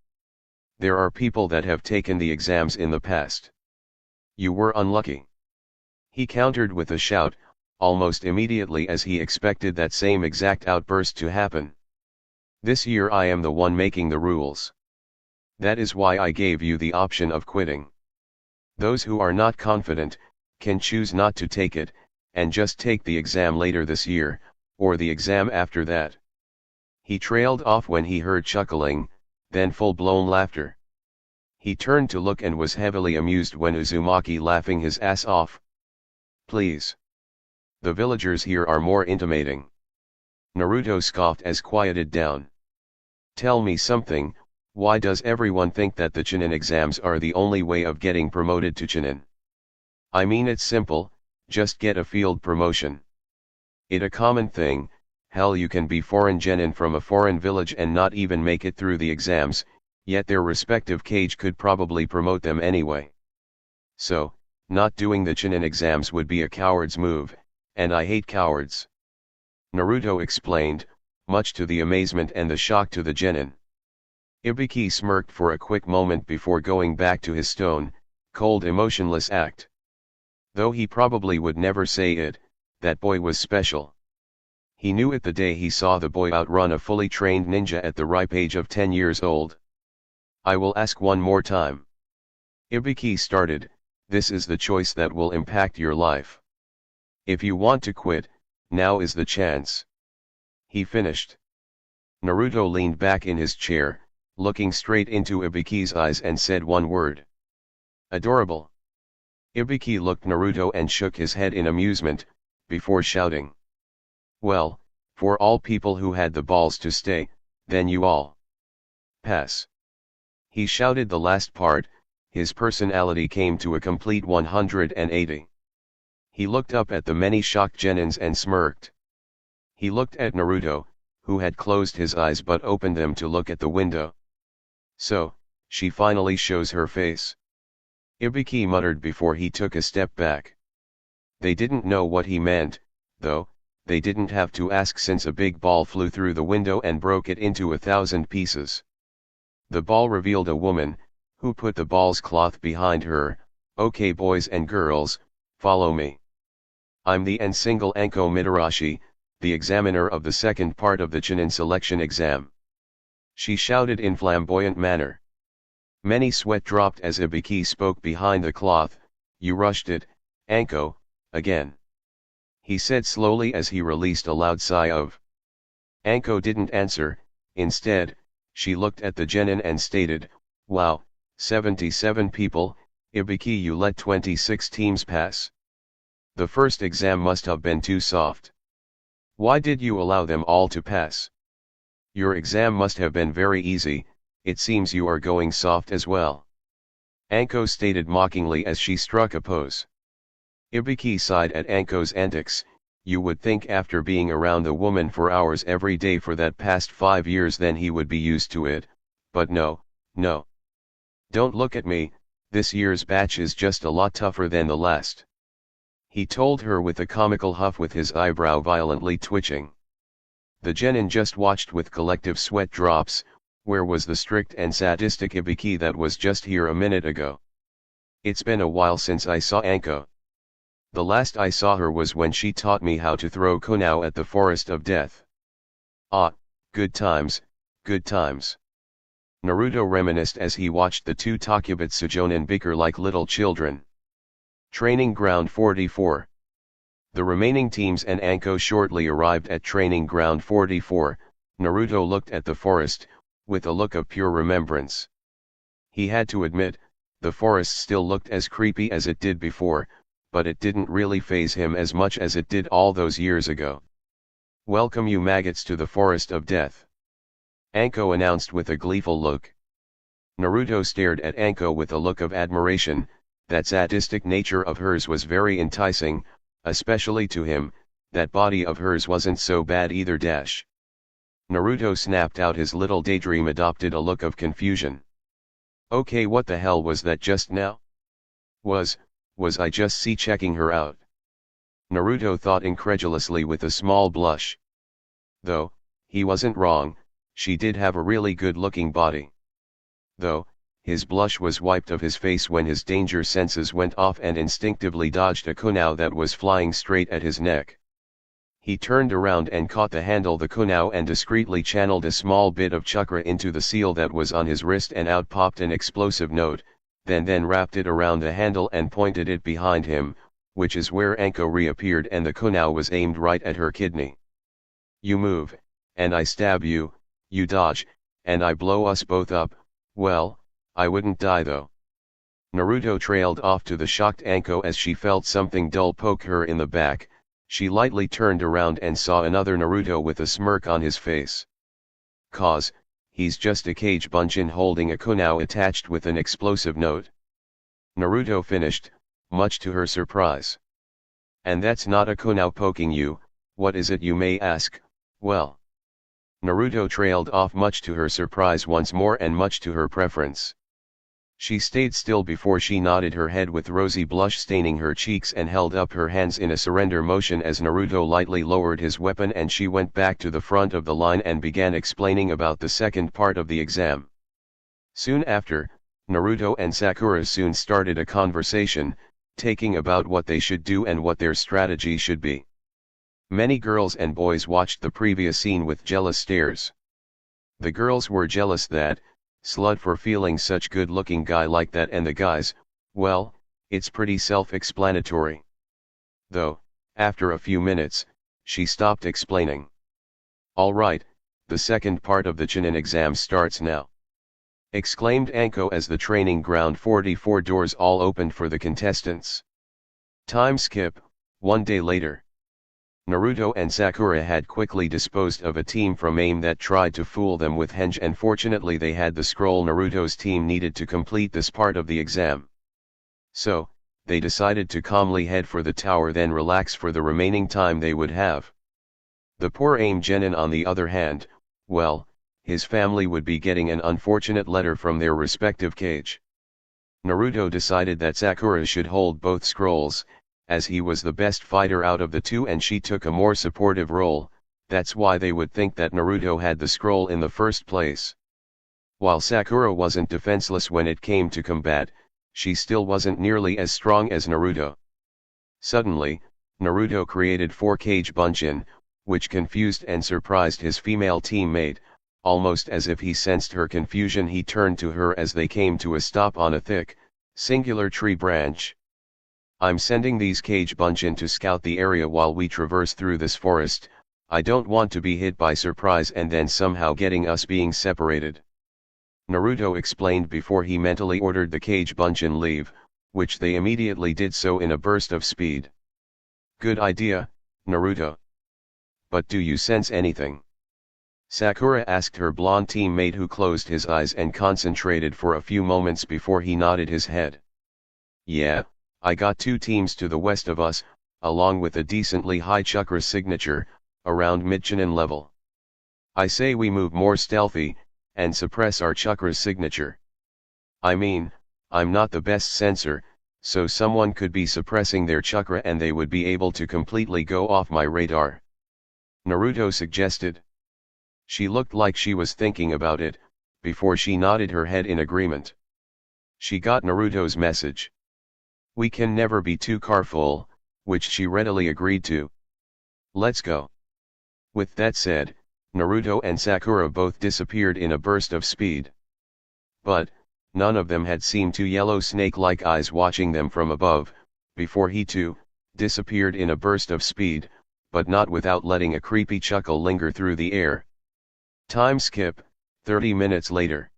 There are people that have taken the exams in the past. You were unlucky. He countered with a shout, almost immediately, as he expected that same exact outburst to happen. This year I am the one making the rules. That is why I gave you the option of quitting. Those who are not confident, can choose not to take it, and just take the exam later this year, or the exam after that. He trailed off when he heard chuckling, then full-blown laughter. He turned to look and was heavily amused when Uzumaki laughing his ass off. Please. The villagers here are more intimating. Naruto scoffed as quieted down. Tell me something, why does everyone think that the Chunin exams are the only way of getting promoted to Chunin? I mean, it's simple, just get a field promotion. It a common thing. Hell, you can be foreign genin from a foreign village and not even make it through the exams, yet their respective cage could probably promote them anyway. So, not doing the Chunin exams would be a coward's move, and I hate cowards. Naruto explained, much to the amazement and the shock to the genin. Ibiki smirked for a quick moment before going back to his stone, cold, emotionless act. Though he probably would never say it, that boy was special. He knew it the day he saw the boy outrun a fully trained ninja at the ripe age of 10 years old. I will ask one more time. Ibiki started, this is the choice that will impact your life. If you want to quit, now is the chance. He finished. Naruto leaned back in his chair, looking straight into Ibiki's eyes, and said one word. Adorable. Ibiki looked Naruto and shook his head in amusement, before shouting. Well, for all people who had the balls to stay, then you all pass. He shouted the last part, his personality came to a complete 180. He looked up at the many shocked genins and smirked. He looked at Naruto, who had closed his eyes but opened them to look at the window. So, she finally shows her face. Ibiki muttered before he took a step back. They didn't know what he meant, though. They didn't have to ask since a big ball flew through the window and broke it into 1,000 pieces. The ball revealed a woman, who put the ball's cloth behind her. Okay boys and girls, follow me. I'm the single Anko Mitarashi, the examiner of the second part of the Chunin selection exam. She shouted in flamboyant manner. Many sweat dropped as Ibiki spoke behind the cloth. You rushed it, Anko, again. He said slowly as he released a loud sigh of. Anko didn't answer, instead, she looked at the genin and stated, wow, 77 people, Ibiki you let 26 teams pass. The first exam must have been too soft. Why did you allow them all to pass? Your exam must have been very easy, it seems you are going soft as well. Anko stated mockingly as she struck a pose. Ibiki sighed at Anko's antics. You would think after being around the woman for hours every day for that past 5 years then he would be used to it, but no, no. Don't look at me, this year's batch is just a lot tougher than the last. He told her with a comical huff with his eyebrow violently twitching. The genin just watched with collective sweat drops. Where was the strict and sadistic Ibiki that was just here a minute ago? It's been a while since I saw Anko. The last I saw her was when she taught me how to throw konao at the Forest of Death. Ah, good times, good times. Naruto reminisced as he watched the two Takubitsu Jonin bicker like little children. Training Ground 44. The remaining teams and Anko shortly arrived at Training Ground 44. Naruto looked at the forest, with a look of pure remembrance. He had to admit, the forest still looked as creepy as it did before, but it didn't really faze him as much as it did all those years ago. Welcome you maggots to the Forest of Death. Anko announced with a gleeful look. Naruto stared at Anko with a look of admiration. That sadistic nature of hers was very enticing, especially to him. That body of hers wasn't so bad either. Naruto snapped out his little daydream, adopted a look of confusion. Okay, what the hell was that just now? Was I just checking her out? Naruto thought incredulously with a small blush. Though, he wasn't wrong, she did have a really good-looking body. Though, his blush was wiped of his face when his danger senses went off and instinctively dodged a kunao that was flying straight at his neck. He turned around and caught the handle the kunao and discreetly channeled a small bit of chakra into the seal that was on his wrist, and out popped an explosive note, then wrapped it around the handle and pointed it behind him, which is where Anko reappeared, and the kunao was aimed right at her kidney. You move, and I stab you, you dodge, and I blow us both up. Well, I wouldn't die though. Naruto trailed off to the shocked Anko as she felt something dull poke her in the back. She lightly turned around and saw another Naruto with a smirk on his face. Cause, he's just a cage bunchin holding a kunao attached with an explosive note. Naruto finished, much to her surprise. And that's not a kunao poking you, what is it you may ask? Well. Naruto trailed off much to her surprise once more and much to her preference. She stayed still before she nodded her head with rosy blush staining her cheeks and held up her hands in a surrender motion as Naruto lightly lowered his weapon, and she went back to the front of the line and began explaining about the second part of the exam. Soon after, Naruto and Sakura soon started a conversation, taking about what they should do and what their strategy should be. Many girls and boys watched the previous scene with jealous stares. The girls were jealous that, slut for feeling such good-looking guy like that, and the guys, well, it's pretty self-explanatory. Though, after a few minutes, she stopped explaining. Alright, the second part of the Chunin exam starts now. exclaimed Anko as the training ground 44 doors all opened for the contestants. Time skip, 1 day later. Naruto and Sakura had quickly disposed of a team from AIM that tried to fool them with henge, and fortunately they had the scroll Naruto's team needed to complete this part of the exam. So, they decided to calmly head for the tower, then relax for the remaining time they would have. The poor AIM genin, on the other hand, well, his family would be getting an unfortunate letter from their respective cage. Naruto decided that Sakura should hold both scrolls, as he was the best fighter out of the two and she took a more supportive role. That's why they would think that Naruto had the scroll in the first place. While Sakura wasn't defenseless when it came to combat, she still wasn't nearly as strong as Naruto. Suddenly, Naruto created 4 cage bunshin, which confused and surprised his female teammate. Almost as if he sensed her confusion, he turned to her as they came to a stop on a thick, singular tree branch. I'm sending these cage bunshin to scout the area while we traverse through this forest. I don't want to be hit by surprise and then somehow getting us being separated. Naruto explained before he mentally ordered the cage bunshin leave, which they immediately did so in a burst of speed. Good idea, Naruto. But do you sense anything? Sakura asked her blonde teammate, who closed his eyes and concentrated for a few moments before he nodded his head. Yeah, I got 2 teams to the west of us, along with a decently high chakra signature, around mid-chinin level. I say we move more stealthy, and suppress our chakra signature. I mean, I'm not the best sensor, so someone could be suppressing their chakra and they would be able to completely go off my radar. Naruto suggested. She looked like she was thinking about it, before she nodded her head in agreement. She got Naruto's message. We can never be too careful, which she readily agreed to. Let's go. With that said, Naruto and Sakura both disappeared in a burst of speed. But, none of them had seen 2 yellow snake-like eyes watching them from above, before he too disappeared in a burst of speed, but not without letting a creepy chuckle linger through the air. Time skip, 30 minutes later.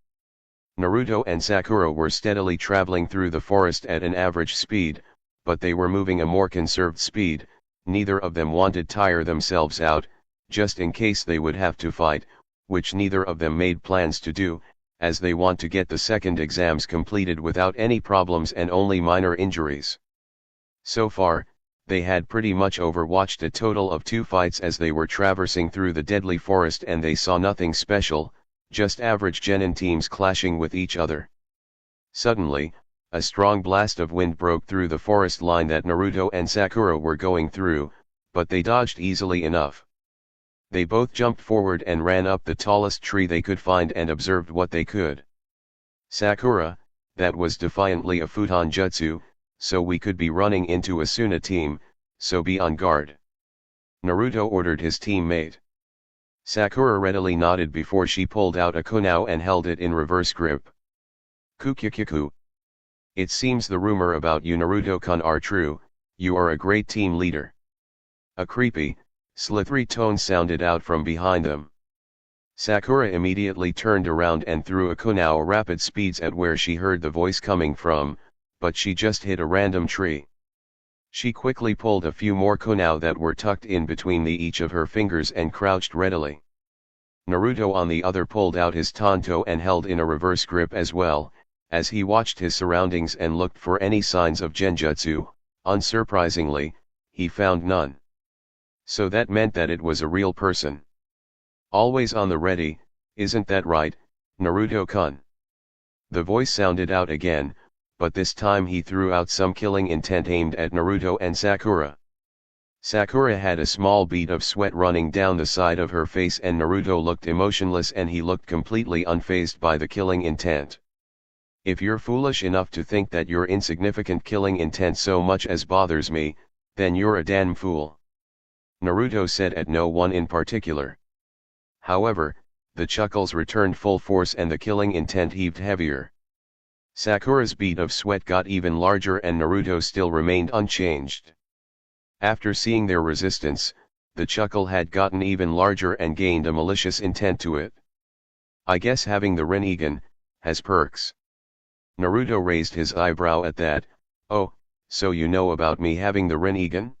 Naruto and Sakura were steadily traveling through the forest at an average speed, but they were moving a more conserved speed. Neither of them wanted to tire themselves out, just in case they would have to fight, which neither of them made plans to do, as they want to get the second exams completed without any problems and only minor injuries. So far, they had pretty much overwatched a total of 2 fights as they were traversing through the deadly forest, and they saw nothing special, just average genin teams clashing with each other. Suddenly, a strong blast of wind broke through the forest line that Naruto and Sakura were going through, but they dodged easily enough. They both jumped forward and ran up the tallest tree they could find and observed what they could. Sakura, that was defiantly a futon jutsu, so we could be running into a Suna team, so be on guard. Naruto ordered his teammate. Sakura readily nodded before she pulled out a kunao and held it in reverse grip. Kukyukyuku. It seems the rumor about you Naruto-kun are true, you are a great team leader. A creepy, slithery tone sounded out from behind them. Sakura immediately turned around and threw a kunao rapid speeds at where she heard the voice coming from, but she just hit a random tree. She quickly pulled a few more kunao that were tucked in between each of her fingers and crouched readily. Naruto on the other pulled out his tanto and held in a reverse grip as well, as he watched his surroundings and looked for any signs of genjutsu. Unsurprisingly, he found none. So that meant that it was a real person. Always on the ready, isn't that right, Naruto-kun? The voice sounded out again, but this time he threw out some killing intent aimed at Naruto and Sakura. Sakura had a small bead of sweat running down the side of her face, and Naruto looked emotionless and he looked completely unfazed by the killing intent. If you're foolish enough to think that your insignificant killing intent so much as bothers me, then you're a damn fool. Naruto said at no one in particular. However, the chuckles returned full force and the killing intent heaved heavier. Sakura's bead of sweat got even larger and Naruto still remained unchanged. After seeing their resistance, the chuckle had gotten even larger and gained a malicious intent to it. I guess having the Rinnegan has perks. Naruto raised his eyebrow at that. Oh, so you know about me having the Rinnegan?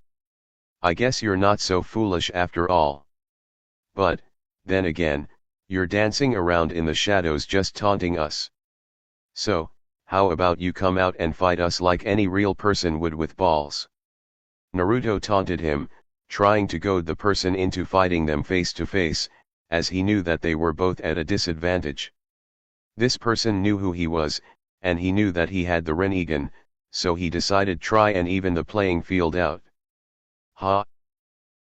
I guess you're not so foolish after all. But, then again, you're dancing around in the shadows just taunting us. So, how about you come out and fight us like any real person would with balls? Naruto taunted him, trying to goad the person into fighting them face to face, as he knew that they were both at a disadvantage. This person knew who he was, and he knew that he had the Rinnegan, so he decided try and even the playing field out. Ha!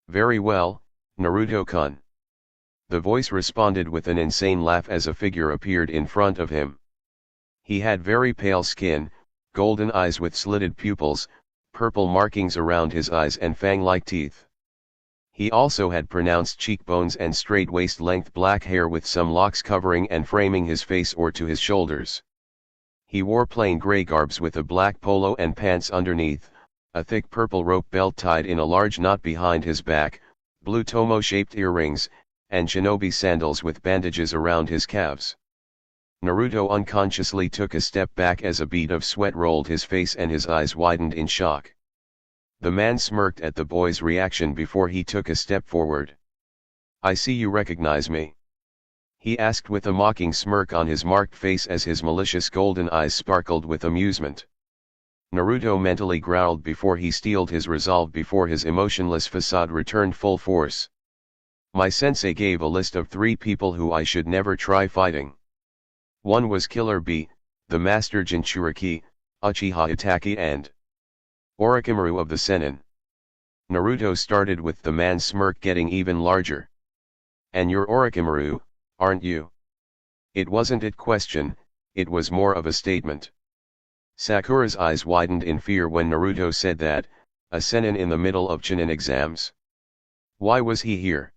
Very well, Naruto-kun. The voice responded with an insane laugh as a figure appeared in front of him. He had very pale skin, golden eyes with slitted pupils, purple markings around his eyes and fang-like teeth. He also had pronounced cheekbones and straight waist-length black hair with some locks covering and framing his face or to his shoulders. He wore plain gray garbs with a black polo and pants underneath, a thick purple rope belt tied in a large knot behind his back, blue tomo-shaped earrings, and shinobi sandals with bandages around his calves. Naruto unconsciously took a step back as a bead of sweat rolled his face and his eyes widened in shock. The man smirked at the boy's reaction before he took a step forward. I see you recognize me, he asked with a mocking smirk on his marked face as his malicious golden eyes sparkled with amusement. Naruto mentally growled before he steeled his resolve before his emotionless facade returned full force. My sensei gave a list of 3 people who I should never try fighting. One was Killer B, the Master Jinchuriki, Uchiha Itachi and Orochimaru of the Sennin. Naruto started with the man's smirk getting even larger. And you're Orochimaru, aren't you? It wasn't a question, it was more of a statement. Sakura's eyes widened in fear when Naruto said that, a Sennin in the middle of Chunin exams. Why was he here?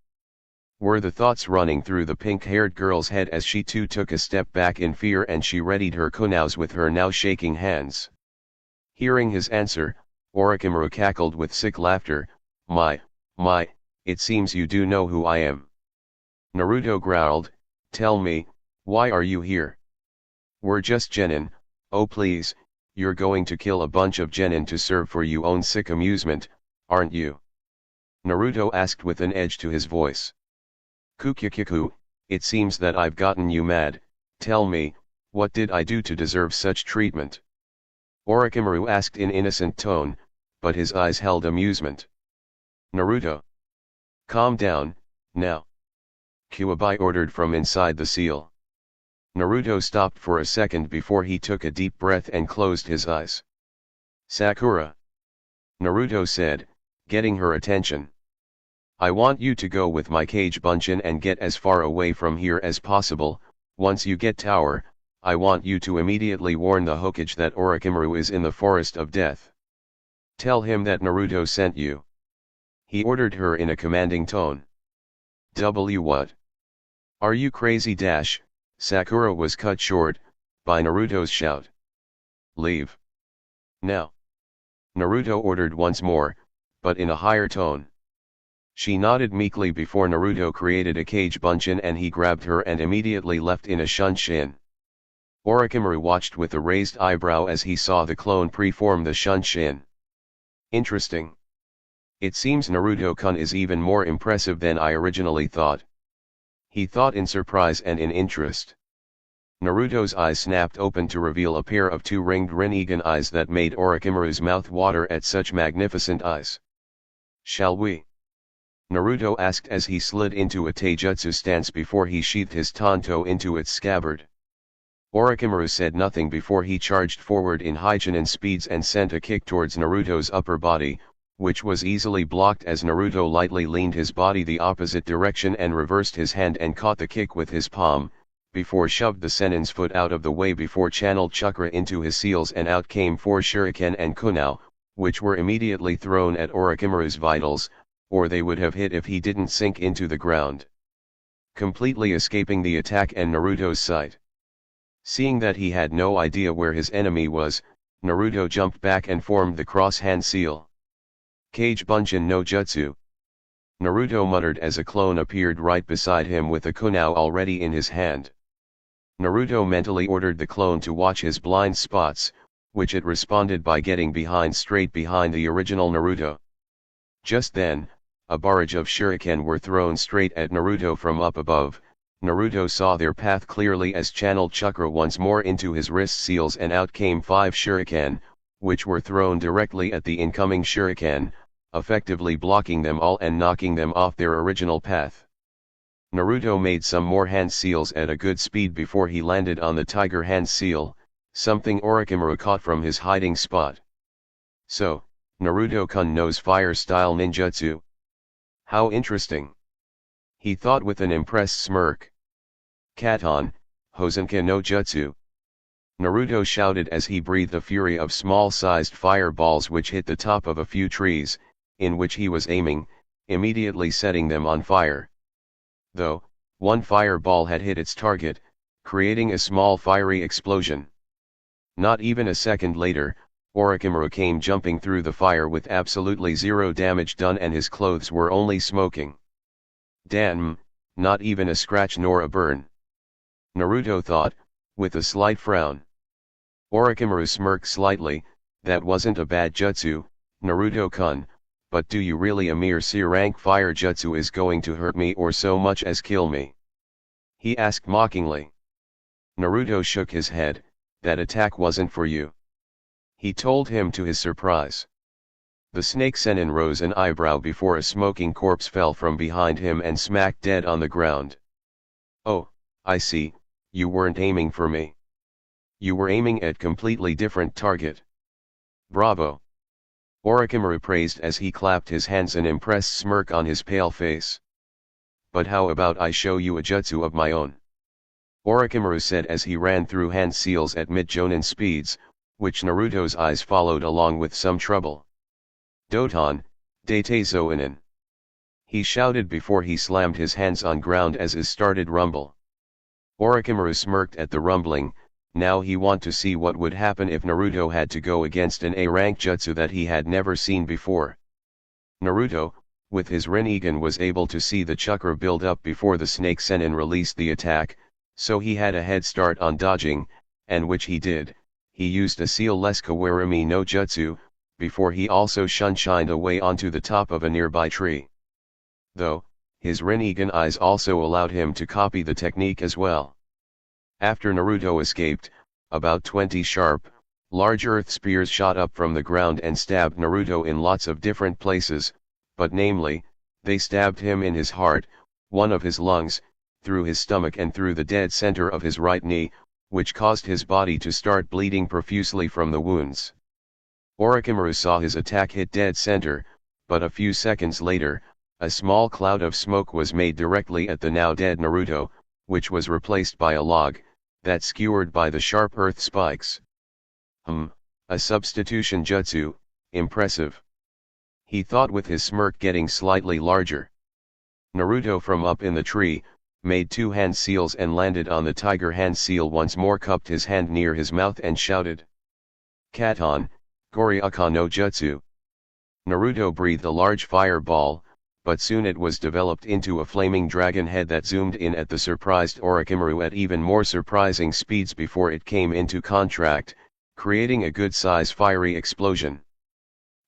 Were the thoughts running through the pink-haired girl's head as she too took a step back in fear and she readied her kunaus with her now shaking hands. Hearing his answer, Orochimaru cackled with sick laughter, my, it seems you do know who I am. Naruto growled, tell me, why are you here? We're just genin, oh please, you're going to kill a bunch of genin to serve for you own sick amusement, aren't you? Naruto asked with an edge to his voice. Kukyukiku, it seems that I've gotten you mad, tell me, what did I do to deserve such treatment? Orochimaru asked in innocent tone, but his eyes held amusement. Naruto. Calm down, now. Kuwabai ordered from inside the seal. Naruto stopped for a second before he took a deep breath and closed his eyes. Sakura. Naruto said, getting her attention. I want you to go with my Kage Bunshin and get as far away from here as possible. Once you get tower, I want you to immediately warn the Hokage that Orochimaru is in the forest of death. Tell him that Naruto sent you. He ordered her in a commanding tone. What? Are you crazy? Sakura was cut short by Naruto's shout. Leave. Now. Naruto ordered once more, but in a higher tone. She nodded meekly before Naruto created a Kage Bunshin and he grabbed her and immediately left in a shunshin. Orochimaru watched with a raised eyebrow as he saw the clone preform the shunshin. Interesting. It seems Naruto-kun is even more impressive than I originally thought. He thought in surprise and in interest. Naruto's eyes snapped open to reveal a pair of 2 ringed Rinnegan eyes that made Orochimaru's mouth water at such magnificent eyes. Shall we? Naruto asked as he slid into a taijutsu stance before he sheathed his tanto into its scabbard. Orochimaru said nothing before he charged forward in high Chunin speeds and sent a kick towards Naruto's upper body, which was easily blocked as Naruto lightly leaned his body the opposite direction and reversed his hand and caught the kick with his palm, before shoved the Sennin's foot out of the way before channeled chakra into his seals and out came 4 shuriken and kunao, which were immediately thrown at Orochimaru's vitals, or they would have hit if he didn't sink into the ground. Completely escaping the attack and Naruto's sight. Seeing that he had no idea where his enemy was, Naruto jumped back and formed the cross-hand seal. Kage Bunshin no Jutsu. Naruto muttered as a clone appeared right beside him with a kunao already in his hand. Naruto mentally ordered the clone to watch his blind spots, which it responded by getting straight behind the original Naruto. Just then, a barrage of shuriken were thrown straight at Naruto from up above. Naruto saw their path clearly as channeled chakra once more into his wrist seals, and out came 5 shuriken, which were thrown directly at the incoming shuriken, effectively blocking them all and knocking them off their original path. Naruto made some more hand seals at a good speed before he landed on the tiger hand seal, something Orochimaru caught from his hiding spot. So, Naruto-kun knows fire-style ninjutsu. How interesting! He thought with an impressed smirk. Katon, Hosenka no Jutsu. Naruto shouted as he breathed a fury of small-sized fireballs which hit the top of a few trees, in which he was aiming, immediately setting them on fire. Though, one fireball had hit its target, creating a small fiery explosion. Not even a second later, Orochimaru came jumping through the fire with absolutely zero damage done, and his clothes were only smoking. Damn, not even a scratch nor a burn. Naruto thought, with a slight frown. Orochimaru smirked slightly. That wasn't a bad jutsu, Naruto-kun, but do you really a mere C-rank fire jutsu is going to hurt me or so much as kill me? He asked mockingly. Naruto shook his head. That attack wasn't for you. He told him to his surprise. The snake Sennin rose an eyebrow before a smoking corpse fell from behind him and smacked dead on the ground. Oh, I see, you weren't aiming for me. You were aiming at completely different target. Bravo! Orochimaru praised as he clapped his hands, an impressed smirk on his pale face. But how about I show you a jutsu of my own? Orochimaru said as he ran through hand seals at mid-jonin speeds, which Naruto's eyes followed along with some trouble. Doton, Date Zoinin. He shouted before he slammed his hands on ground as his started rumble. Orochimaru smirked at the rumbling. Now he want to see what would happen if Naruto had to go against an A-rank jutsu that he had never seen before. Naruto, with his Rinnegan, was able to see the chakra build up before the snake Sennin released the attack, so he had a head start on dodging, and which he did. He used a seal-less Kawarami no Jutsu, before he also shunshined away onto the top of a nearby tree. Though, his Rinnegan eyes also allowed him to copy the technique as well. After Naruto escaped, about 20 sharp, large earth spears shot up from the ground and stabbed Naruto in lots of different places, but namely, they stabbed him in his heart, one of his lungs, through his stomach and through the dead center of his right knee, which caused his body to start bleeding profusely from the wounds. Orochimaru saw his attack hit dead center, but a few seconds later, a small cloud of smoke was made directly at the now dead Naruto, which was replaced by a log, that skewered by the sharp earth spikes. A substitution jutsu, impressive. He thought with his smirk getting slightly larger. Naruto from up in the tree, made 2 hand seals and landed on the tiger hand seal once more, cupped his hand near his mouth and shouted. Katon, Goryaka no Jutsu. Naruto breathed a large fireball, but soon it was developed into a flaming dragon head that zoomed in at the surprised Orochimaru at even more surprising speeds before it came into contact, creating a good-sized fiery explosion.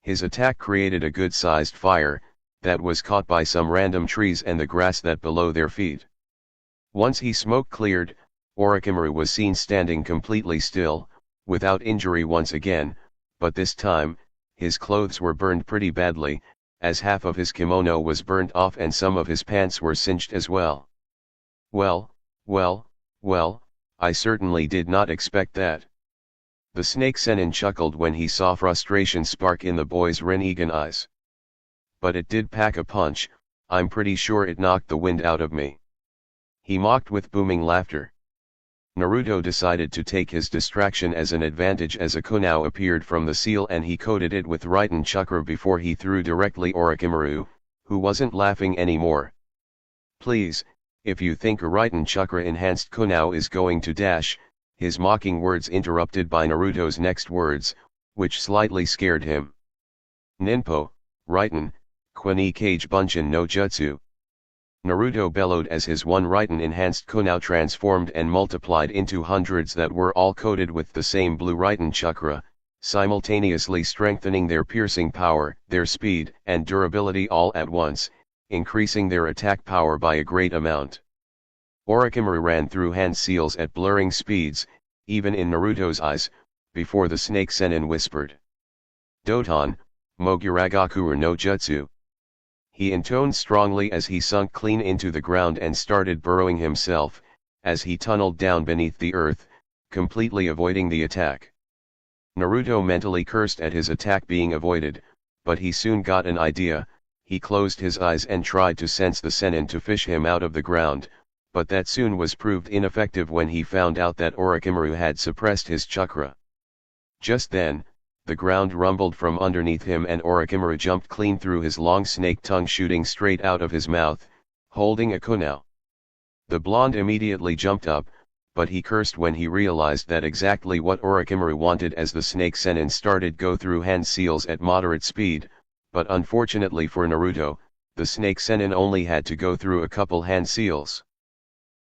His attack created a good-sized fire, that was caught by some random trees and the grass that below their feet. Once he smoke cleared, Orochimaru was seen standing completely still, without injury once again, but this time, his clothes were burned pretty badly, as half of his kimono was burnt off and some of his pants were singed as well. Well, I certainly did not expect that. The snake Sennin chuckled when he saw frustration spark in the boy's Rinnegan eyes. But it did pack a punch, I'm pretty sure it knocked the wind out of me. He mocked with booming laughter. Naruto decided to take his distraction as an advantage as a kunao appeared from the seal and he coated it with Raiten chakra before he threw directly Orochimaru, who wasn't laughing anymore. Please, if you think a Raiten chakra enhanced kunao is going to dash, his mocking words interrupted by Naruto's next words, which slightly scared him. Ninpo, Raiten, Kwani Kage Bunshin no Jutsu. Naruto bellowed as his one Raiden enhanced Kunao transformed and multiplied into hundreds that were all coated with the same blue Raiden chakra, simultaneously strengthening their piercing power, their speed and durability all at once, increasing their attack power by a great amount. Orochimaru ran through hand seals at blurring speeds, even in Naruto's eyes, before the Snake Sennin whispered. Doton, Moguragakure no Jutsu. He intoned strongly as he sunk clean into the ground and started burrowing himself, as he tunneled down beneath the earth, completely avoiding the attack. Naruto mentally cursed at his attack being avoided, but he soon got an idea. He closed his eyes and tried to sense the Sennin to fish him out of the ground, but that soon was proved ineffective when he found out that Orochimaru had suppressed his chakra. Just then, the ground rumbled from underneath him and Orochimaru jumped clean through his long snake tongue shooting straight out of his mouth, holding a kunao. The blonde immediately jumped up, but he cursed when he realized that exactly what Orochimaru wanted as the Snake Sennin started go through hand seals at moderate speed, but unfortunately for Naruto, the Snake Sennin only had to go through a couple hand seals.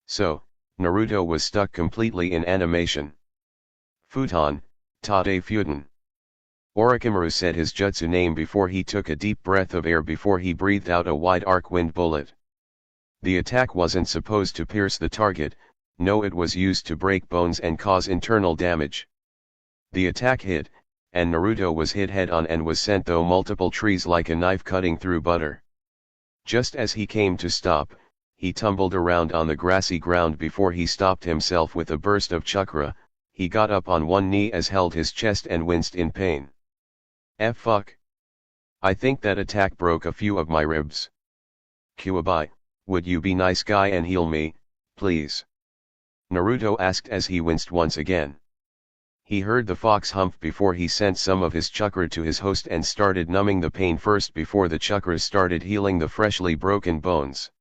So, Naruto was stuck completely in animation. Futon, Tade Futen. Orochimaru said his jutsu name before he took a deep breath of air before he breathed out a wide arc wind bullet. The attack wasn't supposed to pierce the target, no, it was used to break bones and cause internal damage. The attack hit, and Naruto was hit head on and was sent through multiple trees like a knife cutting through butter. Just as he came to stop, he tumbled around on the grassy ground before he stopped himself with a burst of chakra. He got up on one knee as held his chest and winced in pain. Fuck. I think that attack broke a few of my ribs. Kuwabai, would you be nice guy and heal me, please? Naruto asked as he winced once again. He heard the fox hump before he sent some of his chakra to his host and started numbing the pain first before the chakras started healing the freshly broken bones.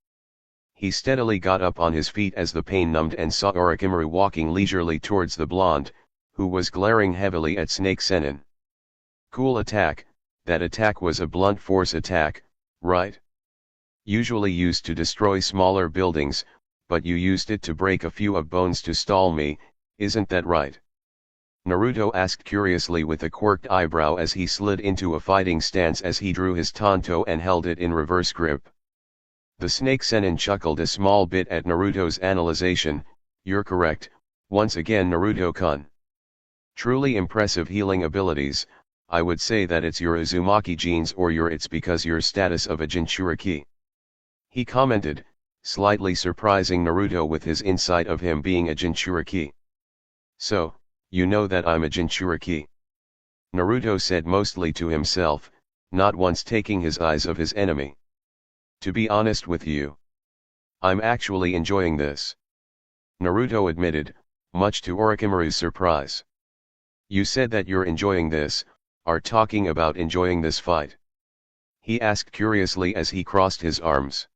He steadily got up on his feet as the pain numbed and saw Orochimaru walking leisurely towards the blonde, who was glaring heavily at Snake Sennin. Cool attack, that attack was a blunt force attack, right? Usually used to destroy smaller buildings, but you used it to break a few of bones to stall me, isn't that right? Naruto asked curiously with a quirked eyebrow as he slid into a fighting stance as he drew his tanto and held it in reverse grip. The Snake Sennin chuckled a small bit at Naruto's analyzation. You're correct, once again Naruto-kun. Truly impressive healing abilities. I would say that it's your Uzumaki genes or it's because your status of a Jinchuriki. He commented, slightly surprising Naruto with his insight of him being a Jinchuriki. So, you know that I'm a Jinchuriki? Naruto said mostly to himself, not once taking his eyes of his enemy. To be honest with you, I'm actually enjoying this. Naruto admitted, much to Orochimaru's surprise. You said that you're enjoying this, are talking about enjoying this fight? He asked curiously as he crossed his arms.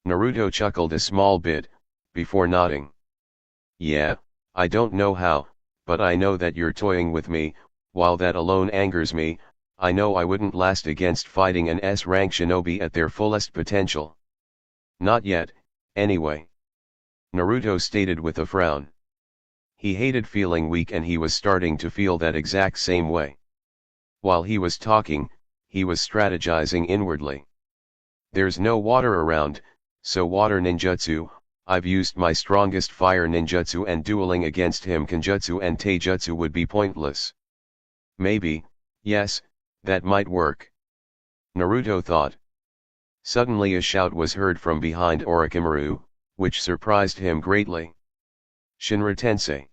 Naruto chuckled a small bit, before nodding. Yeah, I don't know how, but I know that you're toying with me. While that alone angers me, I know I wouldn't last against fighting an S-rank shinobi at their fullest potential. Not yet, anyway. Naruto stated with a frown. He hated feeling weak and he was starting to feel that exact same way. While he was talking, he was strategizing inwardly. There's no water around, so water ninjutsu, I've used my strongest fire ninjutsu and dueling against him kenjutsu and taijutsu would be pointless. Maybe, yes, that might work. Naruto thought. Suddenly a shout was heard from behind Orochimaru, which surprised him greatly. Shinra Tensei.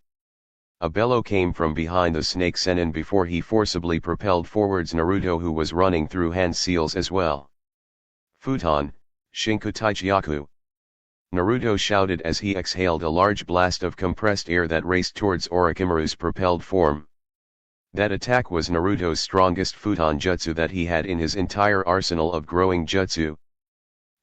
A bellow came from behind the Snake Sennin before he forcibly propelled forwards Naruto who was running through hand seals as well. Futon, Shinku Taichiaku. Naruto shouted as he exhaled a large blast of compressed air that raced towards Orochimaru's propelled form. That attack was Naruto's strongest futon jutsu that he had in his entire arsenal of growing jutsu.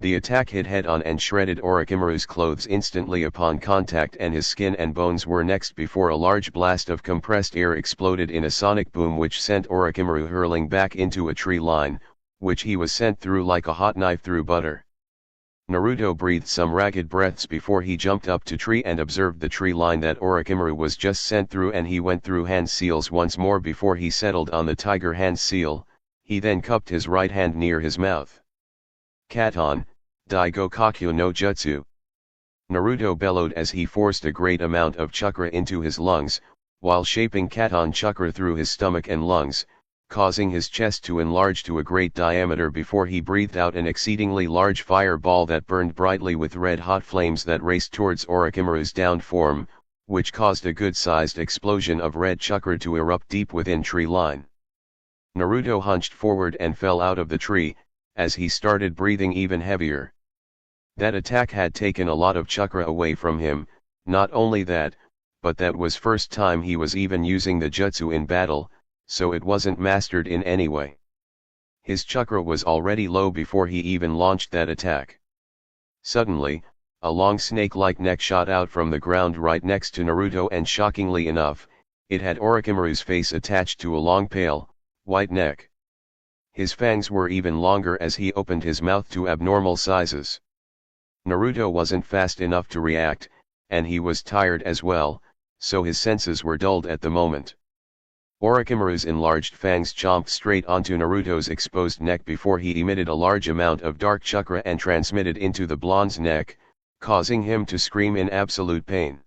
The attack hit head-on and shredded Orochimaru's clothes instantly upon contact and his skin and bones were next before a large blast of compressed air exploded in a sonic boom which sent Orochimaru hurling back into a tree line, which he was sent through like a hot knife through butter. Naruto breathed some ragged breaths before he jumped up to tree and observed the tree line that Orochimaru was just sent through, and he went through hand seals once more before he settled on the tiger hand seal. He then cupped his right hand near his mouth. Katon, Daigo Kakyo no Jutsu. Naruto bellowed as he forced a great amount of chakra into his lungs, while shaping Katon chakra through his stomach and lungs, causing his chest to enlarge to a great diameter before he breathed out an exceedingly large fireball that burned brightly with red-hot flames that raced towards Orochimaru's downed form, which caused a good-sized explosion of red chakra to erupt deep within tree line. Naruto hunched forward and fell out of the tree, as he started breathing even heavier. That attack had taken a lot of chakra away from him. Not only that, but that was first time he was even using the jutsu in battle, so it wasn't mastered in any way. His chakra was already low before he even launched that attack. Suddenly, a long snake-like neck shot out from the ground right next to Naruto, and shockingly enough, it had Orochimaru's face attached to a long pale, white neck. His fangs were even longer as he opened his mouth to abnormal sizes. Naruto wasn't fast enough to react, and he was tired as well, so his senses were dulled at the moment. Orochimaru's enlarged fangs chomped straight onto Naruto's exposed neck before he emitted a large amount of dark chakra and transmitted into the blonde's neck, causing him to scream in absolute pain.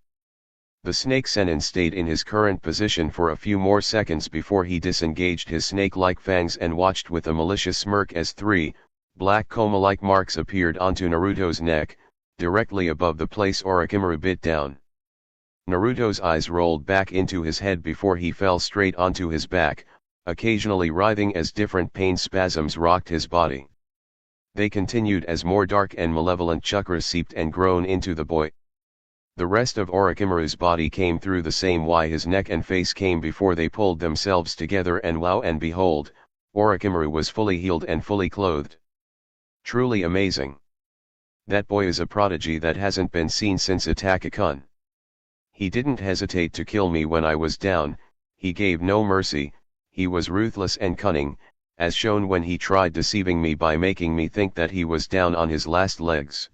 The snake Sennin stayed in his current position for a few more seconds before he disengaged his snake-like fangs and watched with a malicious smirk as three black coma-like marks appeared onto Naruto's neck, directly above the place Orochimaru bit down. Naruto's eyes rolled back into his head before he fell straight onto his back, occasionally writhing as different pain spasms rocked his body. They continued as more dark and malevolent chakra seeped and grown into the boy. The rest of Orochimaru's body came through the same way his neck and face came before they pulled themselves together, and lo and behold, Orochimaru was fully healed and fully clothed. Truly amazing. That boy is a prodigy that hasn't been seen since Attack-a-kun. He didn't hesitate to kill me when I was down, he gave no mercy, he was ruthless and cunning, as shown when he tried deceiving me by making me think that he was down on his last legs.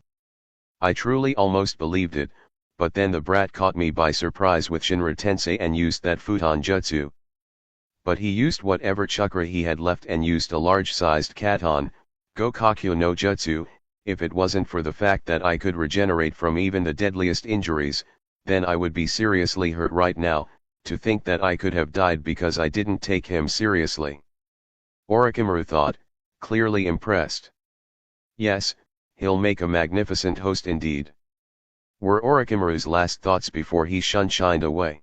I truly almost believed it, but then the brat caught me by surprise with Shinra Tensei and used that futon jutsu. But he used whatever chakra he had left and used a large-sized katon, Gokakyo no Jutsu. If it wasn't for the fact that I could regenerate from even the deadliest injuries, then I would be seriously hurt right now. To think that I could have died because I didn't take him seriously. Orochimaru thought, clearly impressed. Yes, he'll make a magnificent host indeed. Were Orochimaru's last thoughts before he shined away.